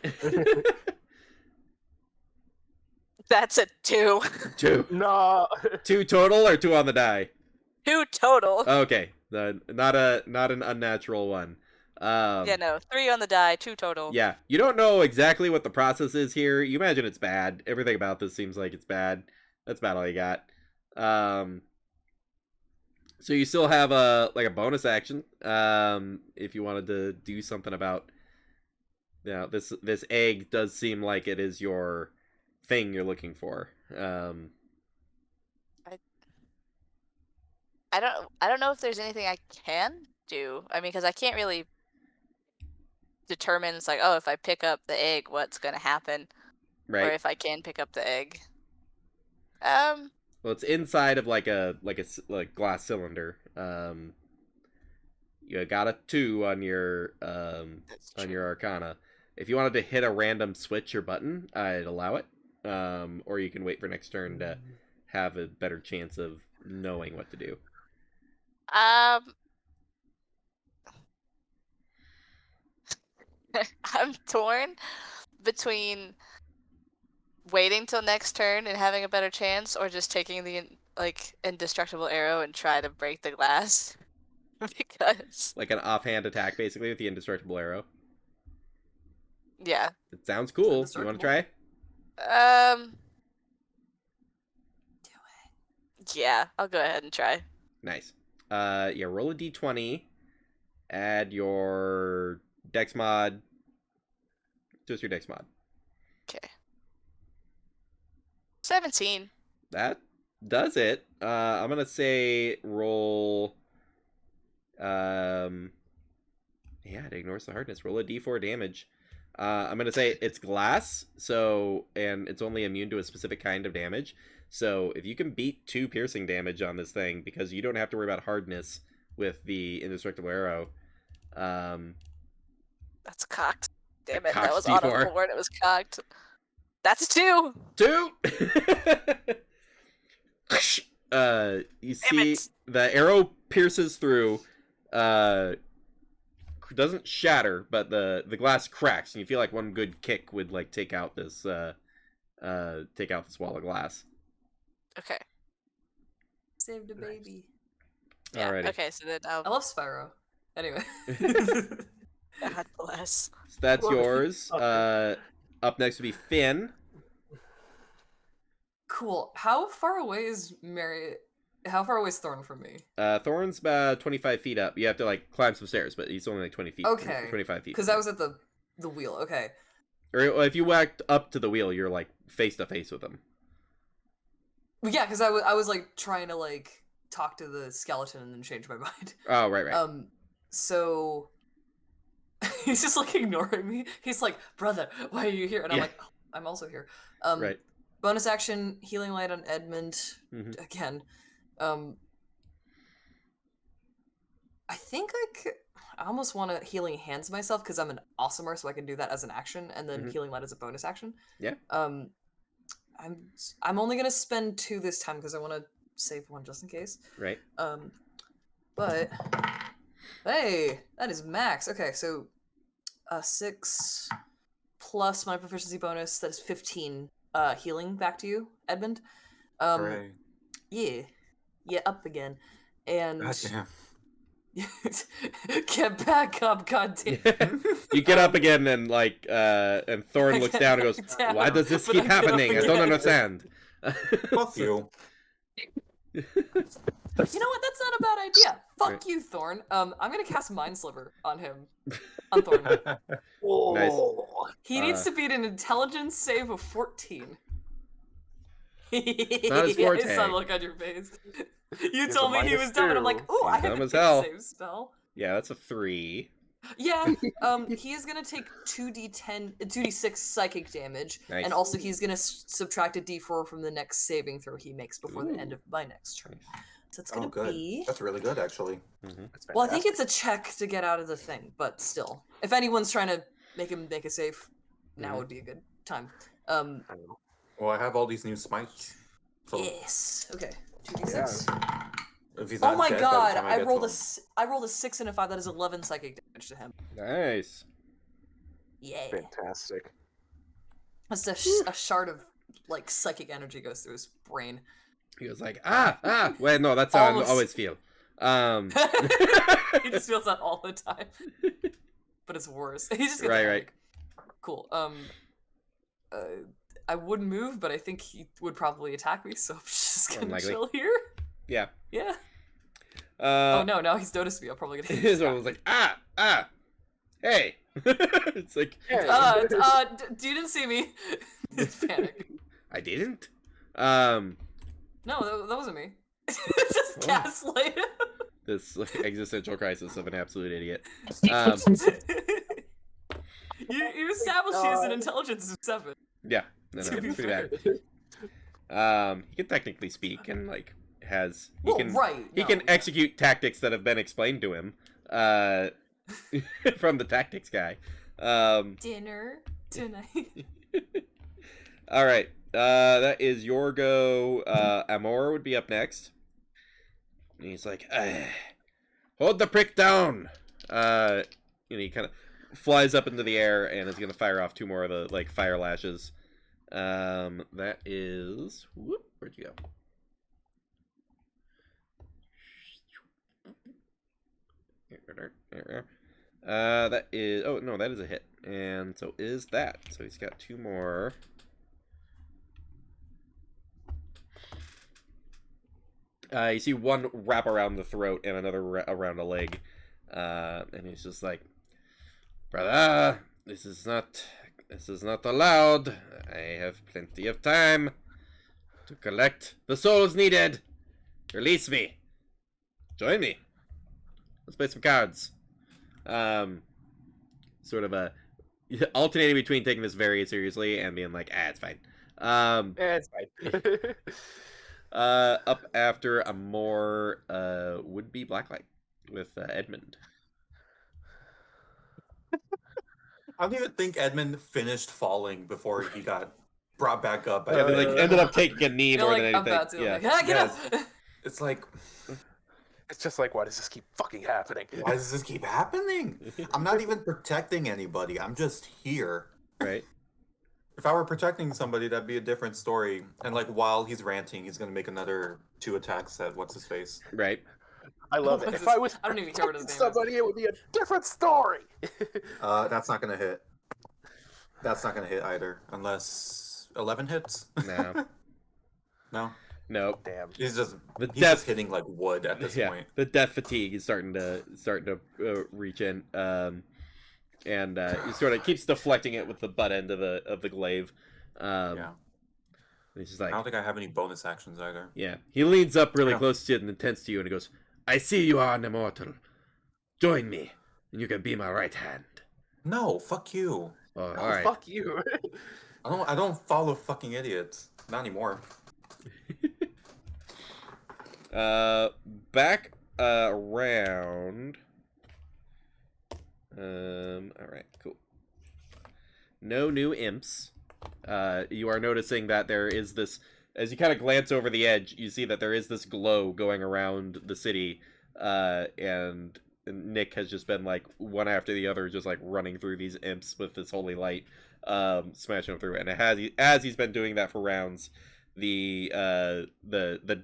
That's a 2. 2. No. 2 total or 2 on the die? 2 total. Okay. Not an unnatural one. Yeah, no. 3 on the die, 2 total. Yeah. You don't know exactly what the process is here. You imagine it's bad. Everything about this seems like it's bad. That's about all you got. So you still have a bonus action. If you wanted to do something about, you know, this egg does seem like it is your thing you're looking for. I don't know if there's anything I can do. I mean, because I can't really determine. It's like, oh, if I pick up the egg, what's gonna happen? Right. Or if I can pick up the egg. Well, it's inside of like a glass cylinder. You got a 2 on your Arcana. If you wanted to hit a random switch or button, I'd allow it. or you can wait for next turn to have a better chance of knowing what to do. I'm torn between waiting till next turn and having a better chance, or just taking the indestructible arrow and try to break the glass. Because like an offhand attack, basically, with the indestructible arrow. Yeah. It sounds cool. You want to try? Do it. Yeah, I'll go ahead and try. Nice. Yeah, roll a d20. Add your dex mod. Just your dex mod. Okay. 17. That does it. I'm gonna say roll. Yeah, it ignores the hardness. Roll a d4 damage. I'm gonna say it's glass, and it's only immune to a specific kind of damage. So if you can beat 2 piercing damage on this thing, because you don't have to worry about hardness with the indestructible arrow. That's cocked. Damn it, that was auto board. It was cocked. That's 2. 2. You see the arrow pierces through. Doesn't shatter, but the glass cracks, and you feel like one good kick would like take out this wall of glass. Okay. Saved a baby. Yeah. Alrighty. Okay, so then I love Spyro. Anyway. God bless. So that's yours. Up next would be Finn. Cool. How far away is Thorn from me? Thorn's about 25 feet up. You have to like climb some stairs, but he's only like 20 feet. Okay. 25 feet. Because I was at the wheel. Okay. Or if you walked up to the wheel, you're like face to face with him. Yeah, because I was like trying to like talk to the skeleton and then change my mind. Oh, right. So he's just like ignoring me. He's like, "Brother, why are you here?" And I'm like, oh, "I'm also here." Right. Bonus action, healing light on Edmund. Again. I think I almost want to healing hands myself because I'm an awesomer, so I can do that as an action, and then healing light as a bonus action. Yeah. I'm only gonna spend 2 this time because I want to save 1 just in case. Right. But hey, that is max. Okay, so 6 plus my proficiency bonus. That is 15. Healing back to you, Edmund. Hooray. Yeah, up again, and Gotcha. get back up, goddamn. You get up again, and and Thorn looks down and goes, "Why does this keep happening? I don't understand." Fuck you. You know what? That's not a bad idea. Fuck you, Thorn. I'm gonna cast Mind Sliver on him. On Thorn. Nice. He needs to beat an intelligence save of 14. Not his forte. I saw the look on your face. You told me he was dumb, and I'm like, oh, I have a save spell. Yeah, that's a 3. Yeah, he is gonna take 2d6 psychic damage, Nice. and also he's gonna subtract a d4 from the next saving throw he makes before the end of my next turn. So it's gonna be. That's really good, actually. Well, I think it's a check to get out of the thing, but still, if anyone's trying to make him make a save, now would be a good time. Well, I have all these new smites. So Yes. Okay. 2d6. if he's Oh not my dead by the god! time I get rolled to a 6 and a 5. That is 11 psychic damage to him. Nice. Yeah. Fantastic. That's a shard of like psychic energy goes through his brain. He was like, Wait, no, that's how I always feel. He just feels that all the time. But it's worse. He's just right. Cool. I wouldn't move, but I think he would probably attack me, so I'm just gonna Unlikely. chill here. Yeah. Yeah. Oh no, now he's noticed me. I'm probably gonna hit his one was like, hey. It's like, you didn't see me. It's panic. I didn't. No, that wasn't me. Just gaslight him. This existential crisis of an absolute idiot. You established he has an intelligence of 7. Yeah, no, To be pretty fair. bad. He can technically speak and like he can Yeah. execute tactics that have been explained to him from the tactics guy. Dinner tonight. All right, That is your go. Amor would be up next. And he's like, hold the prick down. And he kind of flies up into the air and is gonna fire off 2 more of the like fire lashes. That is. Whoop, where'd you go? That is. Oh no, that is a hit, and so is that. So he's got 2 more. You see one wrap around the throat and another around a leg, and he's just like, "Brother, this is not allowed. I have plenty of time to collect the souls needed. Release me. Join me. Let's play some cards." Sort of alternating between taking this very seriously and being like, it's fine. It's fine. Up after Amor would be Blacklight with Edmund. I don't even think Edmund finished falling before he got brought back up. Yeah, they like ended up taking a knee more than anything. About to, yeah, get up. It's like, it's just like, why does this keep fucking happening? Why does this keep happening? I'm not even protecting anybody. I'm just here. Right. If I were protecting somebody, that'd be a different story. And like while he's ranting, he's gonna make another 2 attacks at what's his face. Right. I love it. If I was I don't even care what his name somebody, it would be a different story. That's not gonna hit. That's not gonna hit either, unless 11 hits. No. No. Nope. Damn. He's just hitting like wood at this point. The death fatigue is starting to reach in, and he sort of keeps deflecting it with the butt end of the glaive. Yeah. He's just like, I don't think I have any bonus actions either. Yeah. He leans up really close to you and intense to you, and he goes, "I see you are an immortal. Join me, and you can be my right hand." No, fuck you. Oh, No, all right. fuck you. I don't follow fucking idiots. Not anymore. Back around. All right, cool. No new imps. You are noticing that there is this, as you kind of glance over the edge, you see that there is this glow going around the city, and Nick has just been like one after the other, just like running through these imps with this holy light, smashing them through. And as he's been doing that for rounds, the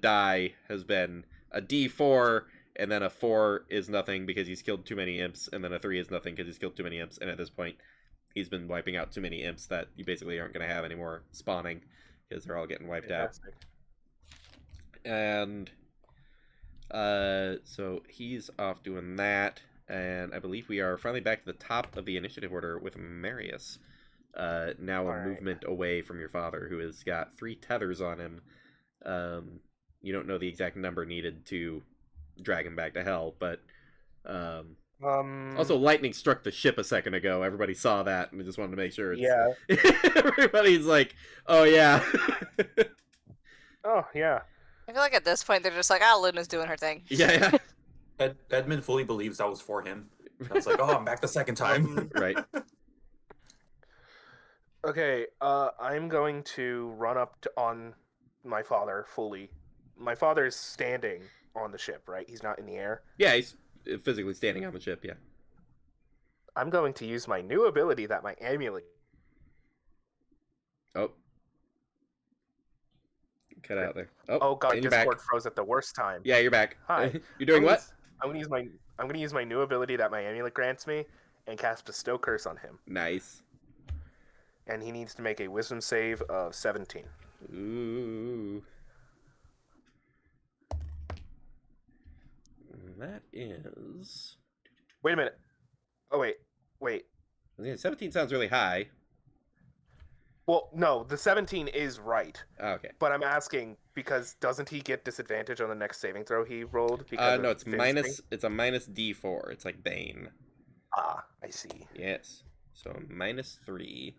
die has been a D4, and then a 4 is nothing because he's killed too many imps, and then a 3 is nothing because he's killed too many imps. And at this point, he's been wiping out too many imps that you basically aren't going to have anymore spawning because they're all getting wiped out. And so he's off doing that, and I believe we are finally back to the top of the initiative order with Marius. Now a movement away from your father, who has got 3 tethers on him. You don't know the exact number needed to drag him back to hell, but also lightning struck the ship a second ago. Everybody saw that, and I just wanted to make sure. Yeah. Everybody's like, "Oh yeah." Oh yeah. I feel like at this point they're just like, Luna's doing her thing. Yeah. Edmund fully believes that was for him. I was like, I'm back the second time. Right. Okay, I'm going to run up on my father fully. My father's standing on the ship, right? He's not in the air. Yeah, he's physically standing on the ship, yeah. I'm going to use my new ability that my amulet... Oh. Cut out there. Oh god, Discord back. froze at the worst time. Yeah, you're back. Hi. You're doing what? I'm gonna use my new ability that my amulet grants me and cast Bestow Curse on him. Nice. And he needs to make a wisdom save of 17. Ooh. That is... Wait a minute. Oh, wait. 17 sounds really high. Well, no, the 17 is right. Oh, okay. But I'm asking, because doesn't he get disadvantage on the next saving throw he rolled? Because no, it's a minus D4. It's like Bane. Ah, I see. Yes. So minus 3.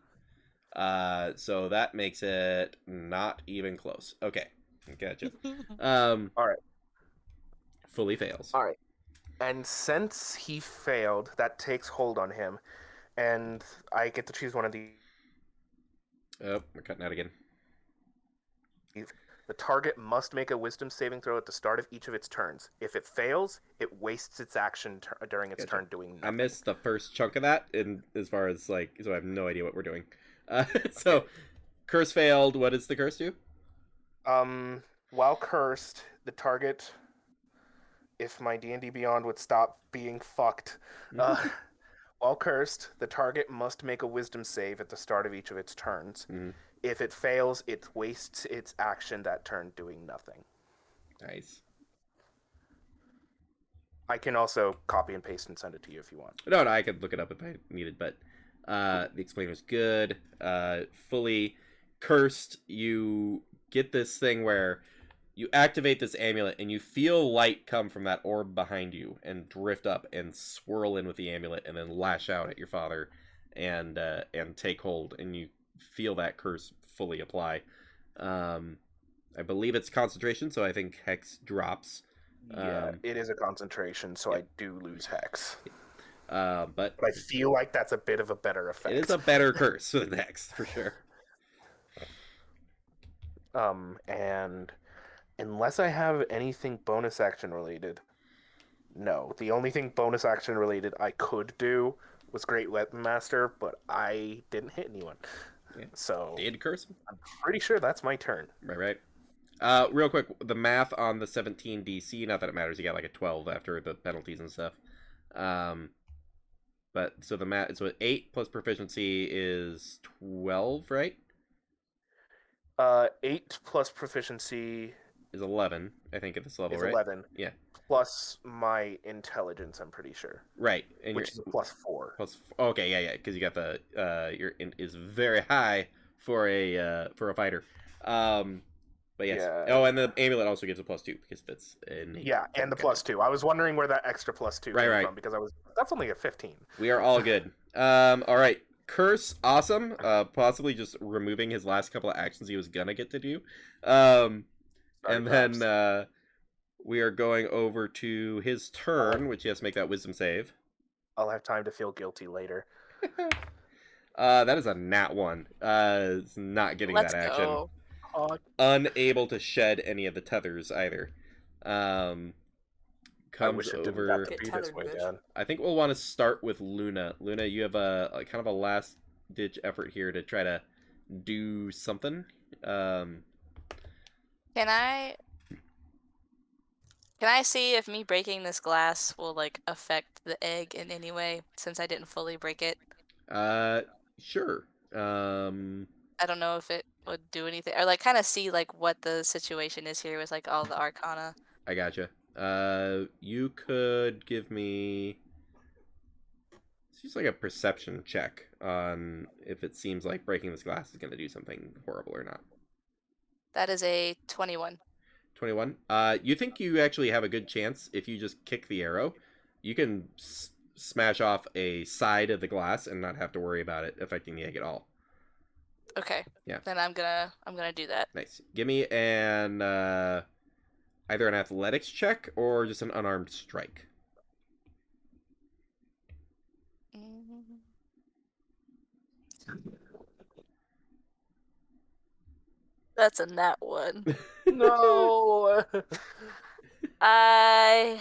So that makes it not even close. Okay. Gotcha. All right. Fully fails. All right. And since he failed, that takes hold on him, and I get to choose one of the... Oh, we're cutting out again. The target must make a wisdom saving throw at the start of each of its turns. If it fails, it wastes its action during its turn doing nothing. I missed the first chunk of that, in as far as, like, so I have no idea what we're doing. So, curse failed. What does the curse do? While cursed, the target, if my D&D Beyond would stop being fucked, while cursed, the target must make a wisdom save at the start of each of its turns. Mm-hmm. If it fails, it wastes its action that turn doing nothing. Nice. I can also copy and paste and send it to you if you want. No, I could look it up if I needed, but the explainer was good. Fully cursed, you get this thing where you activate this amulet and you feel light come from that orb behind you and drift up and swirl in with the amulet and then lash out at your father and take hold, and you feel that curse fully apply. I believe it's concentration, so I think Hex drops. Yeah, it is a concentration, so I do lose Hex. But I feel like that's a bit of a better effect. It is a better curse than Hex, for sure. And unless I have anything bonus action related, no. The only thing bonus action related I could do was Great Weapon Master, but I didn't hit anyone. Yeah. So did curse? I'm pretty sure that's my turn. Right. Real quick, the math on the 17 DC, not that it matters, you got like a 12 after the penalties and stuff. But so the math, so 8 plus proficiency is 12, right? 8 plus proficiency is 11, I think, at this level, is right? 11. Yeah. Plus my intelligence, I'm pretty sure. Right. And which is a +4. Okay, yeah, because you got the your is very high for a fighter. But yes. Yeah. Oh, and the amulet also gives a +2 because it's innate. Yeah, and the +2. I was wondering where that extra +2 came from because that's only a 15. We are all good. All right. Curse, awesome. Possibly just removing his last couple of actions he was gonna get to do. Then we are going over to his turn, which he has to make that wisdom save. I'll have time to feel guilty later. That is a nat 1. It's not getting that action. Go. Unable to shed any of the tethers either. Comes over. I think we'll want to start with Luna. Luna, you have a kind of a last ditch effort here to try to do something. Can I see if me breaking this glass will like affect the egg in any way since I didn't fully break it? Sure. I don't know if it would do anything, or like kind of see like what the situation is here with like all the arcana. I gotcha. You could give me just like a perception check on if it seems like breaking this glass is going to do something horrible or not. That is a 21. 21. You think you actually have a good chance if you just kick the arrow. You can smash off a side of the glass and not have to worry about it affecting the egg at all. Okay. Yeah. Then I'm gonna do that. Nice. Give me an either an athletics check or just an unarmed strike. That's a nat 1. No. I'm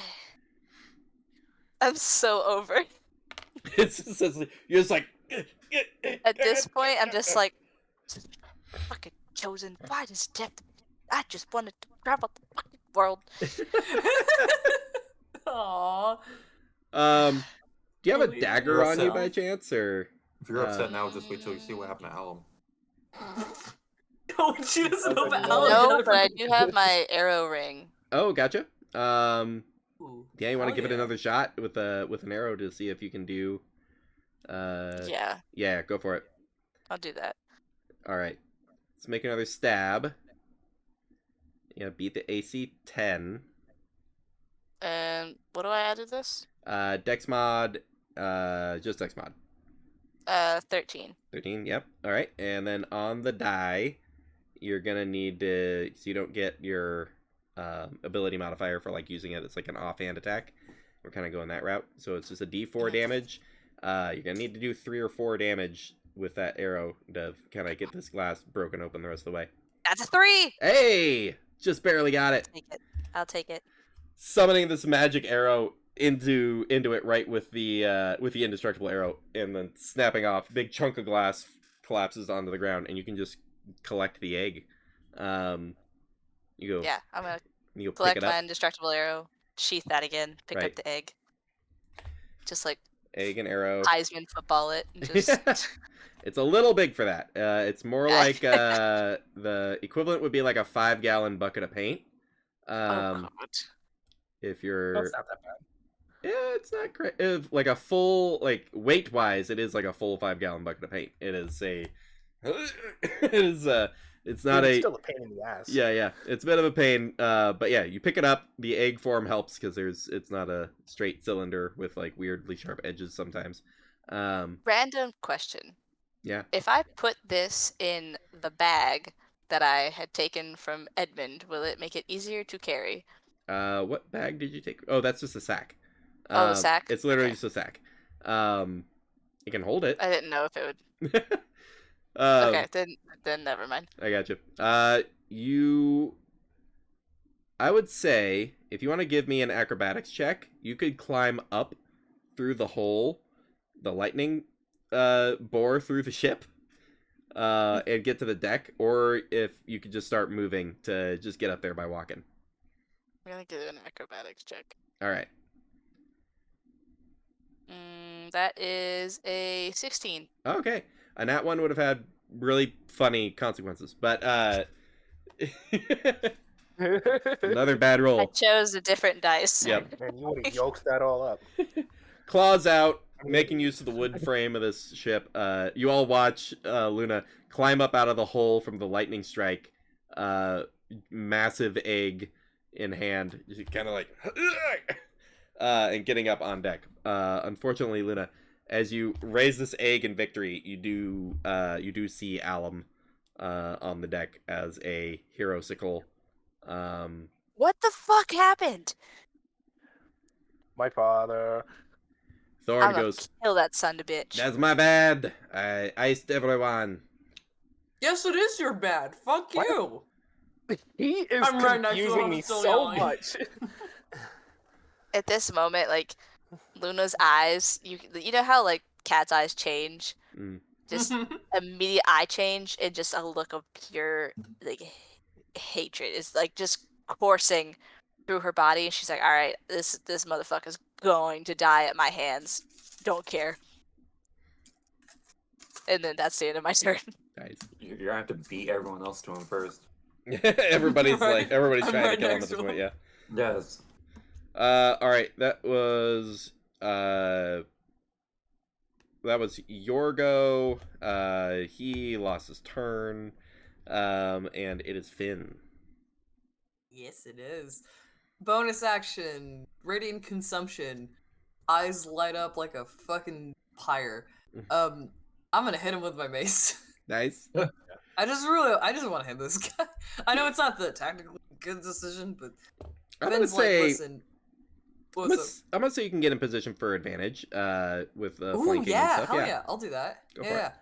so over. You're just like. At this point, I'm just like, fucking chosen. Why does death? I just wanted to travel the fucking world. Aww. Do you have a dagger on you by chance, or? If you're upset now, just wait till you see what happened to Alum. She doesn't know about Alum. No, but I do have my arrow ring. Oh, gotcha. Yeah, you want to give it another shot with an arrow to see if you can do. Yeah, go for it. I'll do that. All right, let's make another stab. Yeah, beat the AC 10. And what do I add to this? Dex mod, just Dex mod. 13. 13, yep. All right, and then on the die, you're gonna need to, so you don't get your ability modifier for like using it. It's like an offhand attack. We're kind of going that route, so it's just a D4 damage. You're gonna need to do 3 or 4 damage with that arrow to kind of get this glass broken open the rest of the way. That's a 3! Hey! Just barely got it. I'll take it. Summoning this magic arrow into it right with the indestructible arrow, and then snapping off. Big chunk of glass collapses onto the ground, and you can just collect the egg. You go. Yeah, I'm gonna you collect my indestructible arrow, sheath that again, pick up the egg. Just like egg and arrow. Heisman football it. And just... It's a little big for that. It's more like the equivalent would be like a 5-gallon bucket of paint. God. If you're, that's not that bad. Yeah, it's not great. If, like a full, like weight wise, it is like a full 5-gallon bucket of paint. It is a, it is it's not it's still a pain in the ass. Yeah, it's a bit of a pain. But yeah, you pick it up. The egg form helps because it's not a straight cylinder with like weirdly sharp edges sometimes. Random question. Yeah. If I put this in the bag that I had taken from Edmund, will it make it easier to carry? What bag did you take? Oh, that's just a sack. Oh, a sack? It's literally just a sack. You can hold it. I didn't know if it would. Okay, then never mind. I got you. I would say, if you want to give me an acrobatics check, you could climb up through the hole, the lightning bore through the ship, and get to the deck, or if you could just start moving to just get up there by walking. I'm gonna do an acrobatics check. All right. That is a 16. Okay. And that one would have had really funny consequences, but another bad roll. I chose a different dice. Yep. Man, you would have yoked that all up. Claws out, making use of the wood frame of this ship. You all watch Luna climb up out of the hole from the lightning strike. Massive egg in hand, kind of like, and getting up on deck. Unfortunately, Luna, as you raise this egg in victory, you do see Alum on the deck as a hero sickle. What the fuck happened? My father. Thorn goes, kill that son of a bitch. That's my bad. I iced everyone. Yes, it is your bad. Fuck you. He is confusing me so much. At this moment, like, Luna's eyes, you know how, like, cat's eyes change? Just immediate eye change and just a look of pure, like, hatred is, like, just coursing through her body. And she's like, alright, this motherfucker's going to die at my hands. Don't care. And then that's the end of my turn. Nice. You're gonna have to beat everyone else to him first. everybody's right. trying right to kill him at this point, yeah. Yes. Alright, that was Yorgo. He lost his turn. And it is Finn. Yes, it is. Bonus action, radiant consumption, eyes light up like a fucking pyre. I'm gonna hit him with my mace. Nice. I just want to hit this guy. I know it's not the technically good decision, but I'm gonna say you can get in position for advantage with flanking and stuff. Hell yeah, I'll do that. Yeah,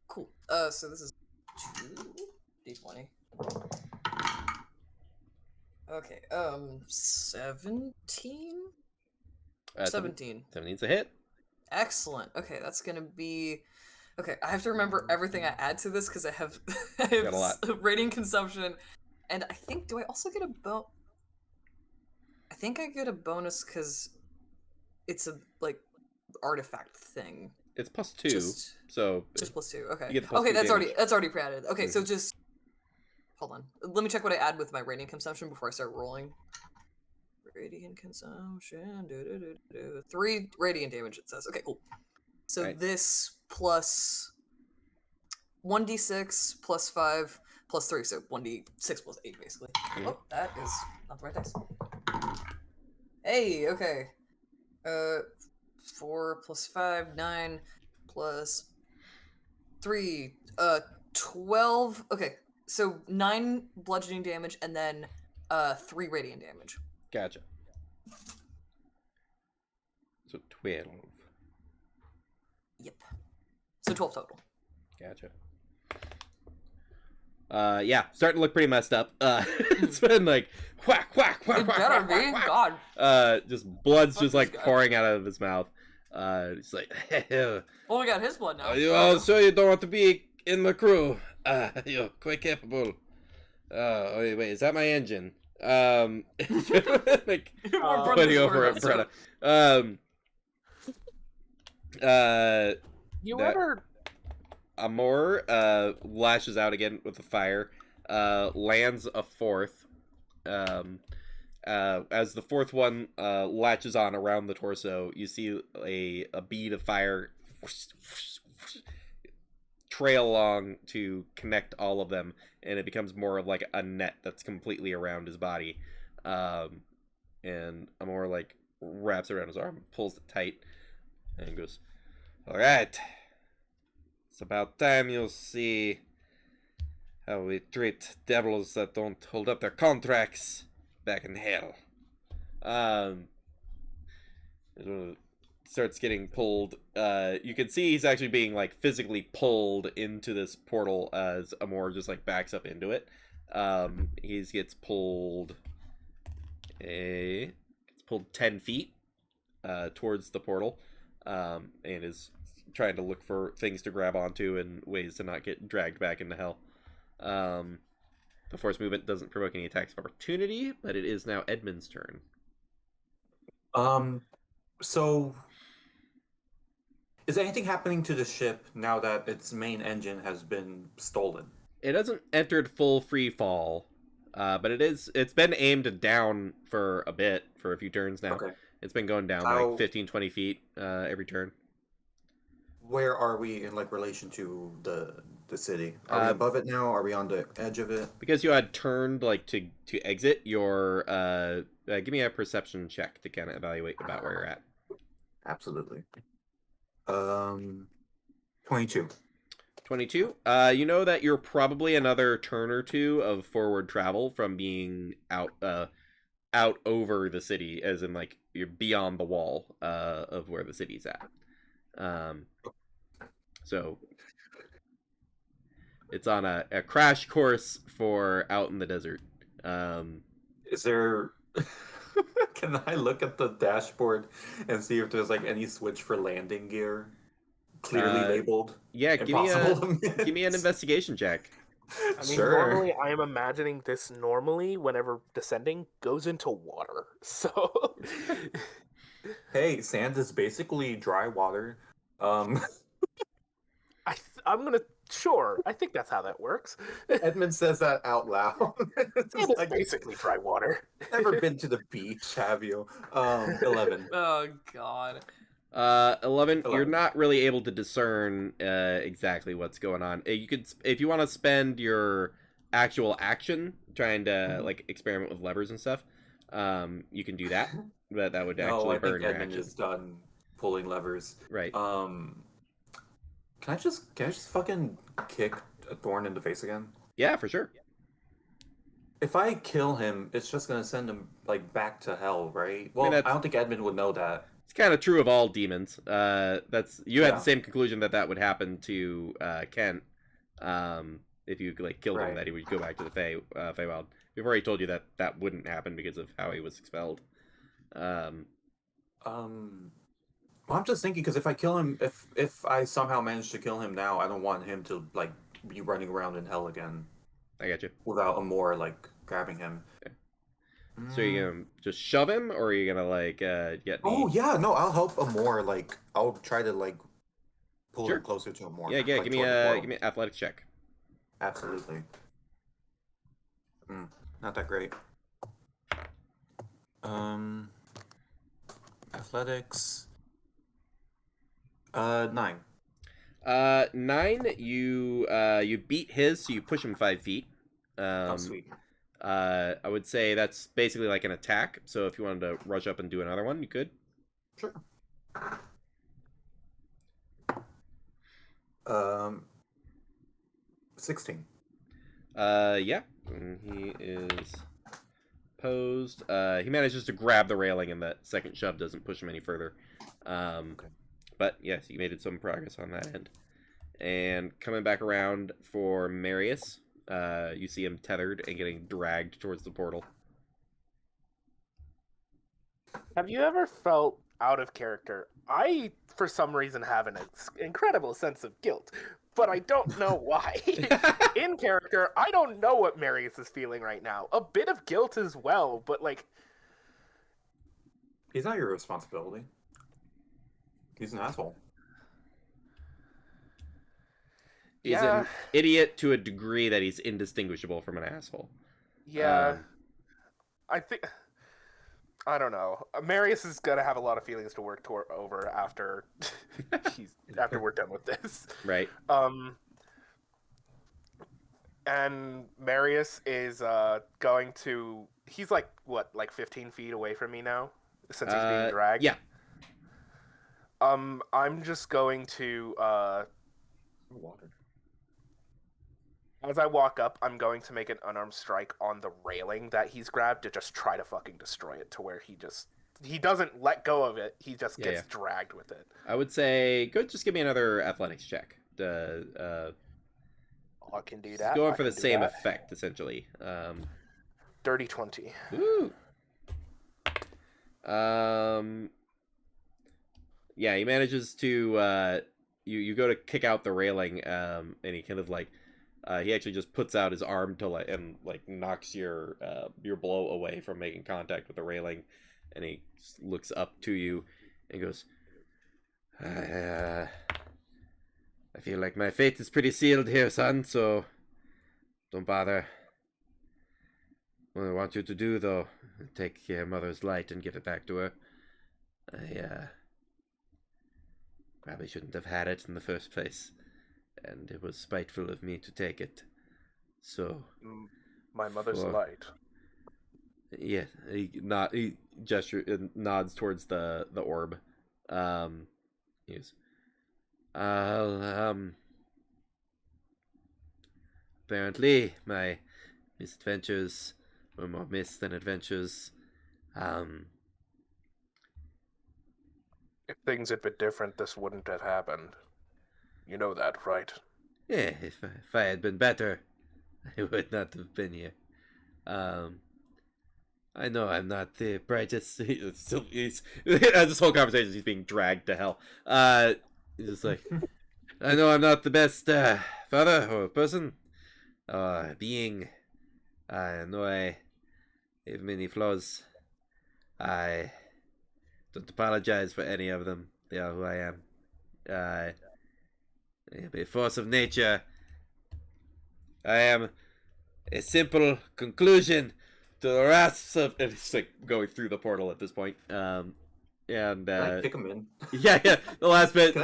cool. So this is 2d20. Okay, 17? 17. 17's a hit. Excellent. Okay, that's gonna be... Okay, I have to remember everything I add to this because I have, Got a lot. Radiant consumption, and I think, do I also get a I think I get a bonus because it's a, like, artifact thing. It's +2, so... Just +2, okay. You get Okay, that's damage. already pre-added. Okay, so just... Hold on. Let me check what I add with my radiant consumption before I start rolling. Radiant consumption... 3 radiant damage, it says. Okay, cool. So right. This plus 1d6 plus 5 plus 3, so 1d6 plus 8, basically. Mm-hmm. Oh, that is not the right dice. Hey, okay. 4 plus 5, 9 plus 3, 12. Okay, so 9 bludgeoning damage and then 3 radiant damage. Gotcha. So 12. Yep. So 12 total. Gotcha. Yeah, starting to look pretty messed up. It's been like whack, whack, whack, It whack, better whack, be. whack, God. just blood's Fuck just this like guy. pouring out of his mouth. It's like, Well, we got his blood now. so you don't want to be in the crew. You're quite capable. Wait, is that my engine? Like, putting over at Brenna. You ever... Amor lashes out again with the fire, lands a fourth. As the fourth one latches on around the torso, you see a bead of fire trail along to connect all of them, and it becomes more of like a net that's completely around his body. And Amor like wraps around his arm, pulls it tight, and goes, "All right. It's about time you'll see how we treat devils that don't hold up their contracts back in hell." Starts getting pulled. You can see he's actually being like physically pulled into this portal as Amor just like backs up into it. He gets pulled 10 feet towards the portal, and is trying to look for things to grab onto and ways to not get dragged back into hell. The force movement doesn't provoke any attacks of opportunity, but it is now Edmund's turn. So is anything happening to the ship now that its main engine has been stolen? It hasn't entered full free fall, but it's been aimed down for a bit, for a few turns now. Okay. It's been going down like 15-20 feet every turn. Where are we in like relation to the city? Are we above it now? Are we on the edge of it? Because you had turned like to exit, your give me a perception check to kind of evaluate about where you're at. Absolutely. 22. 22. You know that you're probably another turn or two of forward travel from being out over the city, as in like you're beyond the wall of where the city's at. So it's on a crash course for out in the desert. Is there... Can I look at the dashboard and see if there's like any switch for landing gear clearly labeled? Yeah, give me an investigation check. I mean, sure. Normally I am imagining this whenever descending goes into water. So hey, sand is basically dry water. I'm gonna I think that's how that works. Edmund says that out loud. It's like basically dry water. Never been to the beach, have you? 11. Oh God. 11. You're not really able to discern exactly what's going on. You could, if you want to spend your actual action trying to like experiment with levers and stuff, you can do that. But that would actually burn your Edmund action. is done pulling levers. Right. Can I just fucking kick a thorn in the face again? Yeah, for sure. If I kill him, it's just gonna send him like back to hell, right? Well, I don't think Edmund would know that. It's kind of true of all demons. Had the same conclusion that would happen to Kent. If you like killed him, that he would go back to the Feywild. We've already told you that wouldn't happen because of how he was expelled. Well, I'm just thinking, because if I kill him, if I somehow manage to kill him now, I don't want him to like be running around in hell again. I got you. Without Amor like grabbing him. Okay. So you're gonna just shove him, or are you gonna like get? Oh yeah, no, I'll help Amor. Like I'll try to like pull him closer to Amor. Yeah, like, give me an athletics check. Absolutely. Not that great. Athletics. 9. 9. You beat his, so you push him 5 feet. Sweet. I would say that's basically like an attack. So if you wanted to rush up and do another one, you could. Sure. 16. Yeah. He is posed. He manages to grab the railing, and that second shove doesn't push him any further. Okay. But yes, you made some progress on that end. And coming back around for Marius, You see him tethered and getting dragged towards the portal. Have you ever felt out of character? I, for some reason, have an incredible sense of guilt, but I don't know why. In character, I don't know what Marius is feeling right now. A bit of guilt as well, but like... He's not your responsibility. He's an asshole. He's an idiot to a degree that he's indistinguishable from an asshole. Yeah. I think... I don't know. Marius is gonna have a lot of feelings to work over after after we're done with this. Right. And Marius is going to... He's like, what, like 15 feet away from me now? Since he's being dragged? Yeah. I'm just going to... Water. As I walk up, I'm going to make an unarmed strike on the railing that he's grabbed to just try to fucking destroy it to where he doesn't let go of it. He just gets dragged with it. I would say, just give me another athletics check. I can do that. Going for the same effect, essentially. Dirty 20. Woo! Yeah, he manages to, you go to kick out the railing, and he kind of like, he actually just puts out his arm to knocks your blow away from making contact with the railing, and he looks up to you and goes, I feel like my fate is pretty sealed here, son, so don't bother. What I want you to do, though, take your mother's light and give it back to her. I probably shouldn't have had it in the first place, and it was spiteful of me to take it. So, my mother's light. Yeah, he nods towards the orb. He goes, apparently my misadventures were more myths than adventures. If things had been different, this wouldn't have happened. You know that, right? Yeah, if I had been better, I would not have been here. I know I'm not the brightest. This whole conversation, he's being dragged to hell. He's just like, I know I'm not the best father or person or being. I know I have many flaws. I don't apologize for any of them. They are who I am. I am a force of nature. I am a simple conclusion to the wraths of... And it's like going through the portal at this point. And Can I kick him in? Yeah, the last bit.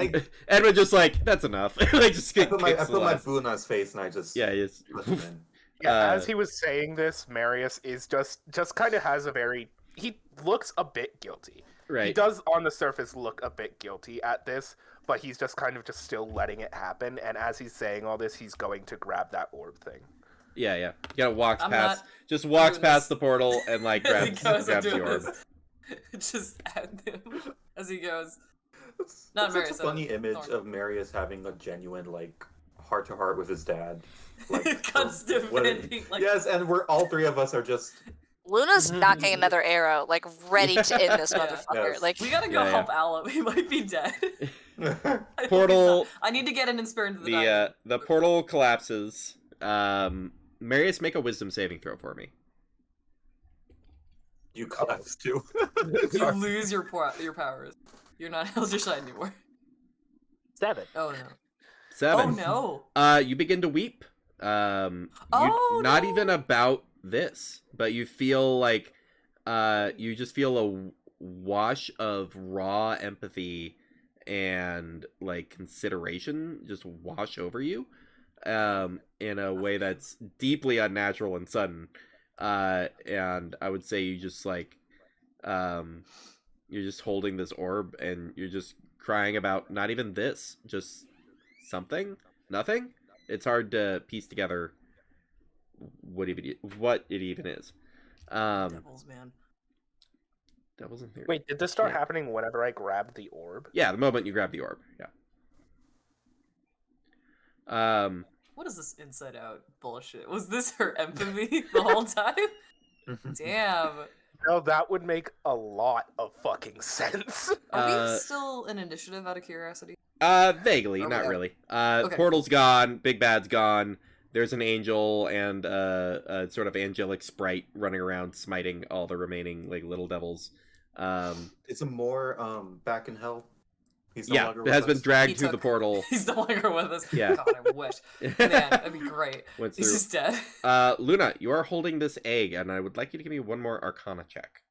Edwin just like, that's enough. Like, just I put my boot on his face and I just... Yeah, yes. As he was saying this, Marius is just kind of has a very... He looks a bit guilty. Right. He does, on the surface, look a bit guilty at this, but he's just kind of just still letting it happen. And as he's saying all this, he's going to grab that orb thing. Yeah. You gotta walk past the portal and like grabs the orb. Just at him as he goes. It's such a funny image of Marius having a genuine like heart to heart with his dad. Like constant venting. Yes, and we're all three of us are just. Luna's knocking another arrow, like ready to end this motherfucker. Yes. Like we gotta go help Allo. He might be dead. Portal. I need to get in and spare into the the portal collapses. Marius, make a wisdom saving throw for me. You collapse too. You lose your powers. You're not Elder Shine anymore. 7. Oh no. 7. Oh no. You begin to weep. Not even about this, but you feel like you just feel a wash of raw empathy and like consideration just wash over you in a way that's deeply unnatural and sudden. And I would say you just like you're just holding this orb and you're just crying about not even this, just nothing. It's hard to piece together what it even is. Devils, man. Devils in theory. Wait, did this start happening whenever I grabbed the orb? Yeah, the moment you grab the orb. Yeah. What is this Inside Out bullshit? Was this her empathy the whole time? Damn. No, that would make a lot of fucking sense. Are we still in initiative out of curiosity? Vaguely, not really. Okay. Portal's gone, Big Bad's gone. There's an angel and a sort of angelic sprite running around smiting all the remaining like little devils. Is it more back in hell? He's no longer with us. Been dragged to the portal. He's no longer with us. Yeah. God, I wish. Man, that'd be great. He's just dead. Luna, you are holding this egg, and I would like you to give me one more Arcana check.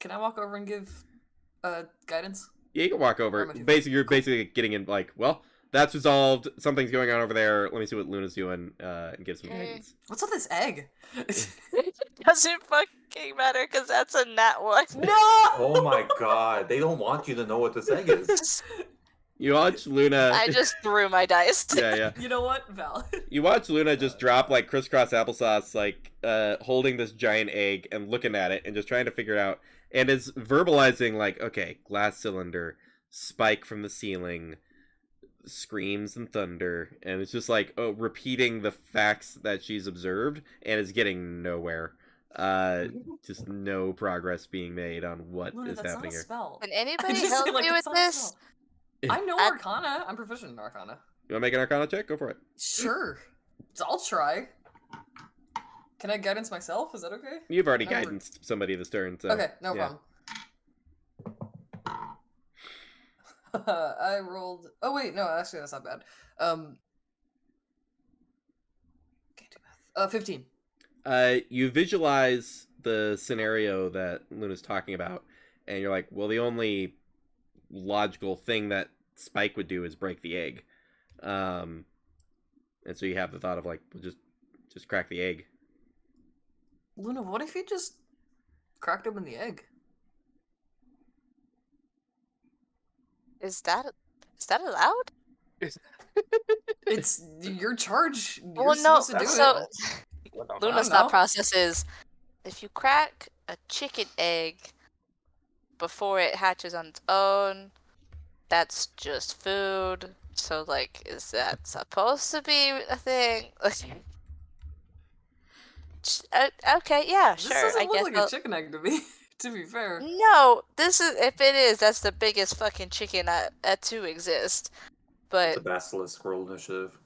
Can I walk over and give guidance? Yeah, you can walk over. Basically, you're basically getting in like, well, that's resolved. Something's going on over there. Let me see what Luna's doing and give some guidance. What's with this egg? It doesn't fucking matter because that's a nat 1. No! Oh my god. They don't want you to know what this egg is. You watch Luna... I just threw my dice. Yeah. You know what? Valid. You watch Luna just drop like crisscross applesauce, like holding this giant egg and looking at it and just trying to figure it out. And is verbalizing like, okay, glass cylinder, spike from the ceiling, screams and thunder, and it's just like repeating the facts that she's observed and is getting nowhere. Just no progress being made on what Luna, is happening here. Can anybody help me with this? I know Arcana. I'm proficient in Arcana. You want to make an Arcana check? Go for it. Sure. I'll try. Can I guidance myself? Is that okay? You've already guidance somebody this turn, so... Okay, no problem. I rolled... Oh, wait, no, actually, that's not bad. Can't do math. 15. You visualize the scenario that Luna's talking about, and you're like, well, the only logical thing that Spike would do is break the egg. And so you have the thought of, like, well, just crack the egg. Luna, what if you just cracked open the egg? Is that allowed? It's your charge. You're Well, no. supposed to do So it. Luna's thought process is, if you crack a chicken egg before it hatches on its own, that's just food. So, like, is that supposed to be a thing? Okay, yeah, sure. This doesn't I look guess like a chicken egg to me. To be fair. No, this is, if it is, that's the biggest fucking chicken to exist. But it's a basilisk roll initiative.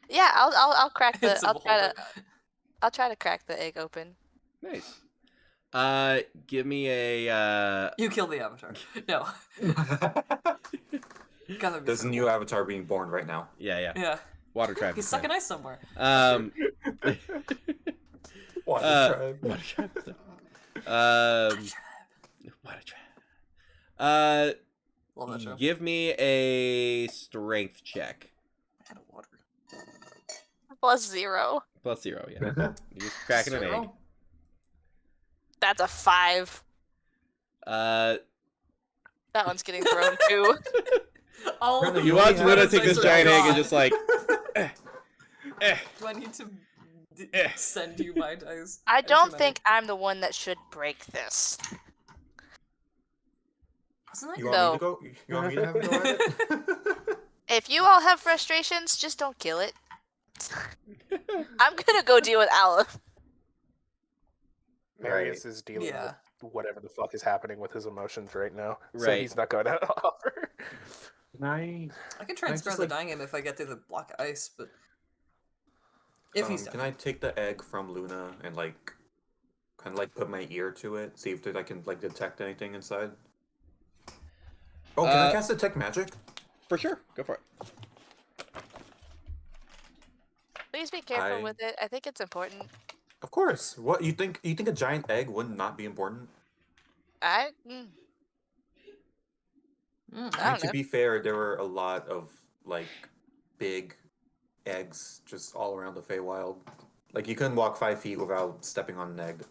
Yeah, I'll crack the I'll try to crack the egg open. Nice. Give me a You kill the avatar. No. There's a new avatar being born right now. Yeah. Water tribe. He's sucking ice somewhere. Water tribe. Water tribe. Love that show. Give me a strength check. Water. +0. +0, yeah. You're just cracking an egg. That's a 5. That one's getting thrown too. You watch Luna take this giant egg and just like. Do I need to send you my dice? I don't think I'm the one that should break this. Wasn't that you want me to go? You want me to have a go at it? If you all have frustrations, just don't kill it. I'm gonna go deal with Aleph. Marius is dealing with whatever the fuck is happening with his emotions right now. So he's not going to offer. I can transfer the dying him if I get through the block of ice, but if he's can I take the egg from Luna and like kind of like put my ear to it, see if I can like detect anything inside? Oh, can I cast detect magic? For sure, go for it. Please be careful with it. I think it's important. Of course. What you think? You think a giant egg would not be important? I mean, don't know. To be fair, there were a lot of like big eggs just all around the Feywild. Like you couldn't walk 5 feet without stepping on an egg.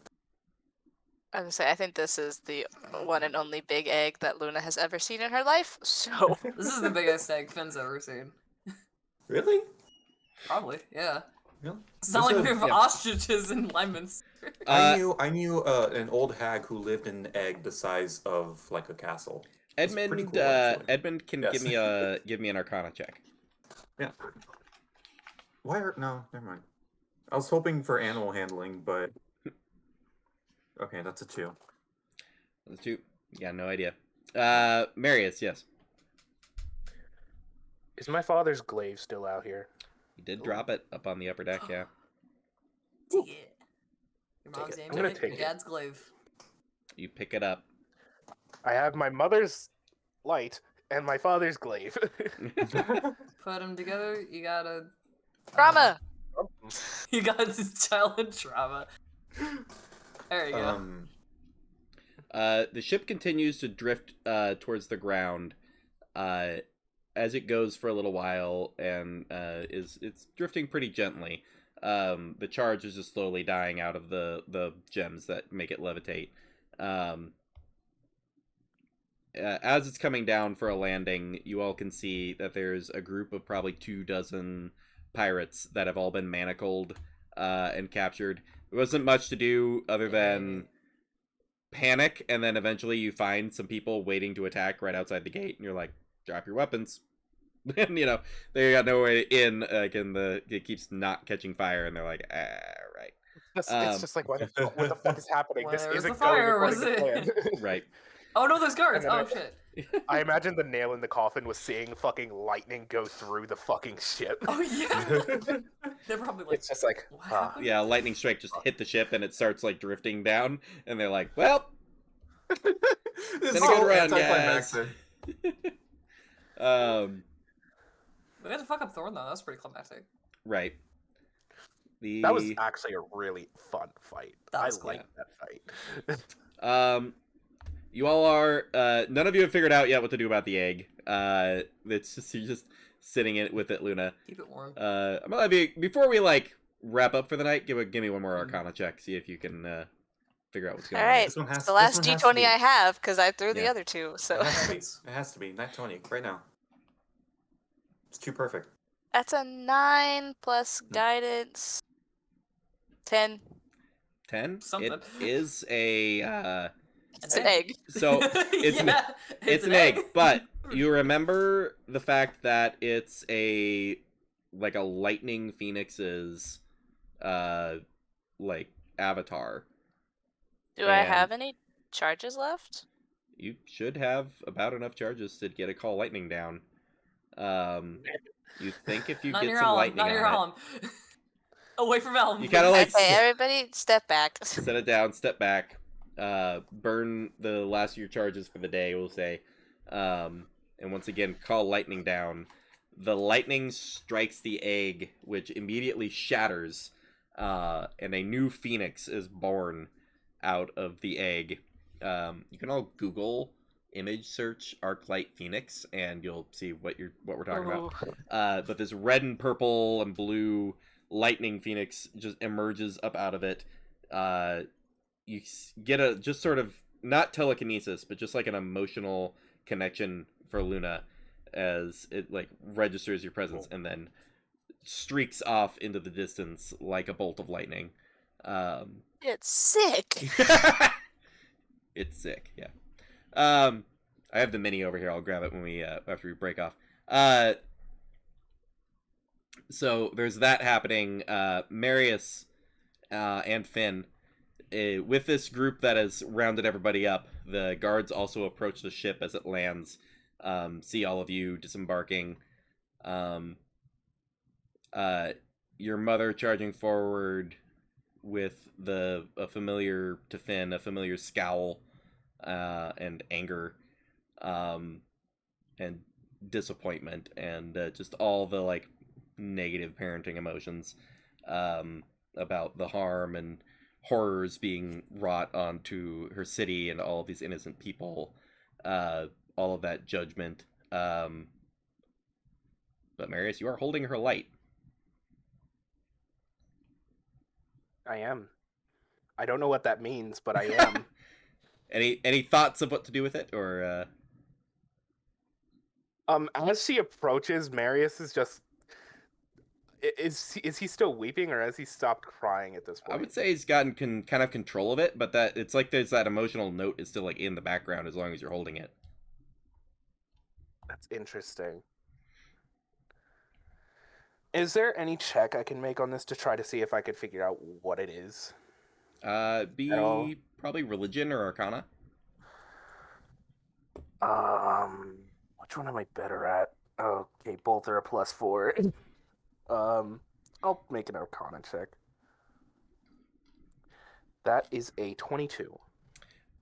I was gonna say, I think this is the one and only big egg that Luna has ever seen in her life. So this is the biggest egg Finn's ever seen. Really? Probably, yeah. Yeah. It's not like we have ostriches and lemons. I knew an old hag who lived in an egg the size of like a castle. Edmund, cool, Edmund can Yes. give me an Arcana check. Yeah. No, never mind. I was hoping for animal handling, but okay, that's a 2. That's 2. Yeah, no idea. Marius, yes. Is my father's glaive still out here? You did drop it up on the upper deck, yeah. Dig it. Your Take mom's it. name, I'm gonna your take it. dad's glaive. You pick it up. I have my mother's light and my father's glaive. Put them together, you got a... Drama! You got this childhood trauma. There you go. The ship continues to drift towards the ground as it goes for a little while, and it's drifting pretty gently. The charge is just slowly dying out of the gems that make it levitate. As it's coming down for a landing, you all can see that there's a group of probably 24 pirates that have all been manacled and captured. There wasn't much to do other than panic, and then eventually you find some people waiting to attack right outside the gate, and you're like, drop your weapons. And, you know, they got no way in, and it keeps not catching fire, and they're like, right. It's just like, what the fuck is happening? Where This was isn't the fire, going according was to plan. Right. Oh no, there's guards! And then Oh shit. I imagine the nail in the coffin was seeing fucking lightning go through the fucking ship. Oh yeah. They're probably like, It's just like, what happened? Yeah, lightning strike just hit the ship, and it starts, like, drifting down, and they're like, well, This been is a good so run, guys. anticlimactic. We got to fuck up Thorn though, that's pretty climactic. Right. that was actually a really fun fight. That was I cool. liked that fight. You all are, none of you have figured out yet what to do about the egg. It's just, you're just sitting in it with it, Luna. Keep it warm. I'm gonna have you, before we, like, wrap up for the night, give me one more Arcana check, see if you can, figure out what's going on. Alright, This one has- it's the this last one has to D20 be- I have, because I threw the Yeah. other two, so... It has to be. Nat 20, right now. It's too perfect. That's a 9 plus guidance. 10. 10? Something. It is a, It's an egg. so, it's an yeah, it's an egg, but you remember the fact that it's a lightning phoenix's like avatar. Do I And- have any charges left? You should have about enough charges to get a call lightning down. You think if you not get near some Alum, lightning not near on Alum. Away from Alum. You gotta, like, Okay, everybody step back. it, set it down, step back, burn the last of your charges for the day, we'll say, and once again call lightning down. The lightning strikes the egg, which immediately shatters, and a new phoenix is born out of the egg. You can all Google image search Arclight Phoenix, and you'll see what we're talking about. But this red and purple and blue lightning phoenix just emerges up out of it. You get a just sort of not telekinesis, but just like an emotional connection for Luna as it like registers your presence and then streaks off into the distance like a bolt of lightning. It's sick. It's sick, yeah. I have the mini over here. I'll grab it when we after we break off. So there's that happening. Marius and Finn, with this group that has rounded everybody up, the guards also approach the ship as it lands. See all of you disembarking. Your mother charging forward with a familiar to Finn, a familiar scowl and anger, and disappointment, and just all the like negative parenting emotions about the harm and horrors being wrought onto her city and all of these innocent people, all of that judgment. But Marius, you are holding her light. I am. I don't know what that means, but I am. Any thoughts of what to do with it, or as she approaches, Marius is just is he still weeping, or has he stopped crying at this point? I would say he's gotten kind of control of it, but that it's like there's that emotional note is still like in the background as long as you're holding it. That's interesting. Is there any check I can make on this to try to see if I could figure out what it is? Be probably religion or arcana. Which one am I better at? Okay, both are a +4. I'll make an arcana check. That is a 22.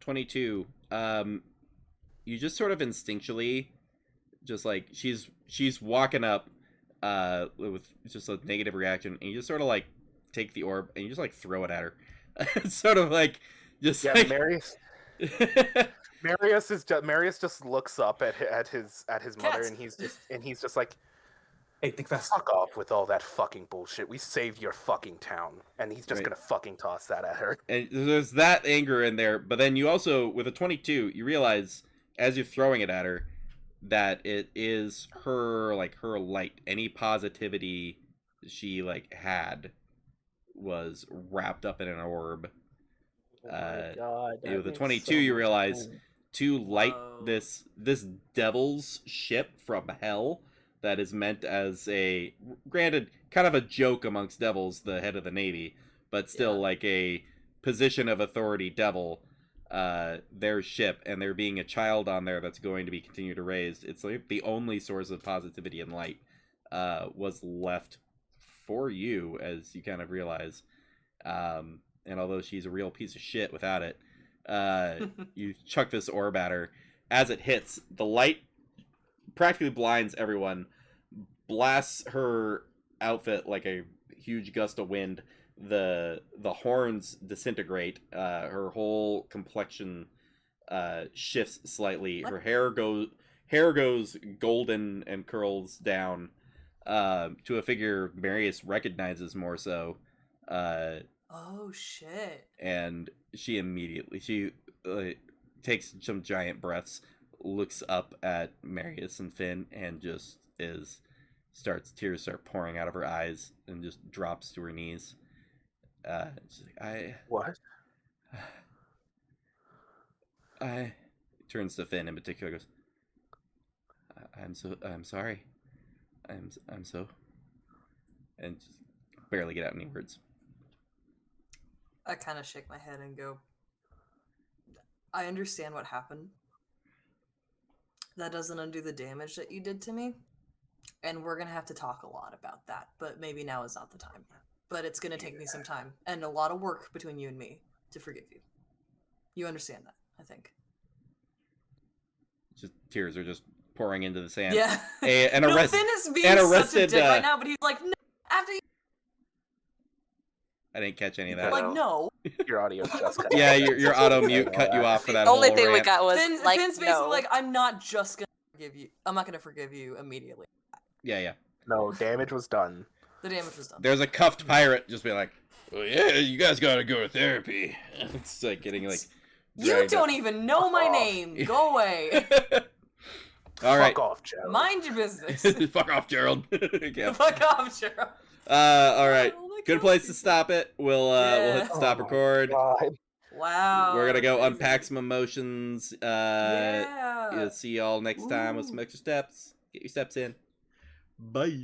22. You just sort of instinctually, just like she's walking up, with just a negative reaction, and you just sort of like take the orb and you just like throw it at her. It's sort of like just like... Marius. Marius just looks up at his mother, and he's just like, hey, think fast. Fuck off with all that fucking bullshit. We saved your fucking town, and he's just gonna fucking toss that at her. And there's that anger in there, but then you also, with a 22, you realize as you're throwing it at her that it is her light. Any positivity she had was wrapped up in an orb. Oh my God, with a 22, you realize to light this devil's ship from hell that is meant as a, granted, kind of a joke amongst devils, the head of the Navy, but still like a position of authority devil, their ship, and there being a child on there that's going to be continued to raised. It's like the only source of positivity and light was left for you, as you kind of realize. And although she's a real piece of shit without it, you chuck this orb at her. As it hits, the light practically blinds everyone, blasts her outfit like a huge gust of wind. The horns disintegrate. Her whole complexion shifts slightly. Her hair goes golden and curls down to a figure Marius recognizes more so. Oh shit! And she immediately takes some giant breaths, looks up at Marius and Finn, and just tears start pouring out of her eyes, and just drops to her knees. She's like, What? I turns to Finn in particular, goes, I'm sorry. I'm so, and just barely get out any words. I kind of shake my head and go, I understand what happened. That doesn't undo the damage that you did to me. And we're going to have to talk a lot about that. But maybe now is not the time. But it's going to take me some time and a lot of work between you and me to forgive you. You understand that, I think. Just tears are just pouring into the sand. Yeah. Finn is being such a dick right now, but he's like, no, after you... I didn't catch any of that. Like, no. Your audio just cut. Yeah, your auto mute cut you off for that. The only thing rant. we got was Finn's basically like, I'm not just gonna forgive you. I'm not gonna forgive you immediately. Yeah. No, damage was done. The damage was done. There's a cuffed pirate just being like, well, yeah, you guys gotta go to therapy. It's like getting like... You don't even know my name. Go away. All right. Fuck off, Gerald. Mind your business. Fuck off, Gerald. Fuck off, Gerald. All right. Good place to stop it. We'll hit stop record. Wow. We're gonna go unpack some emotions. See y'all next time with some extra steps. Get your steps in. Bye.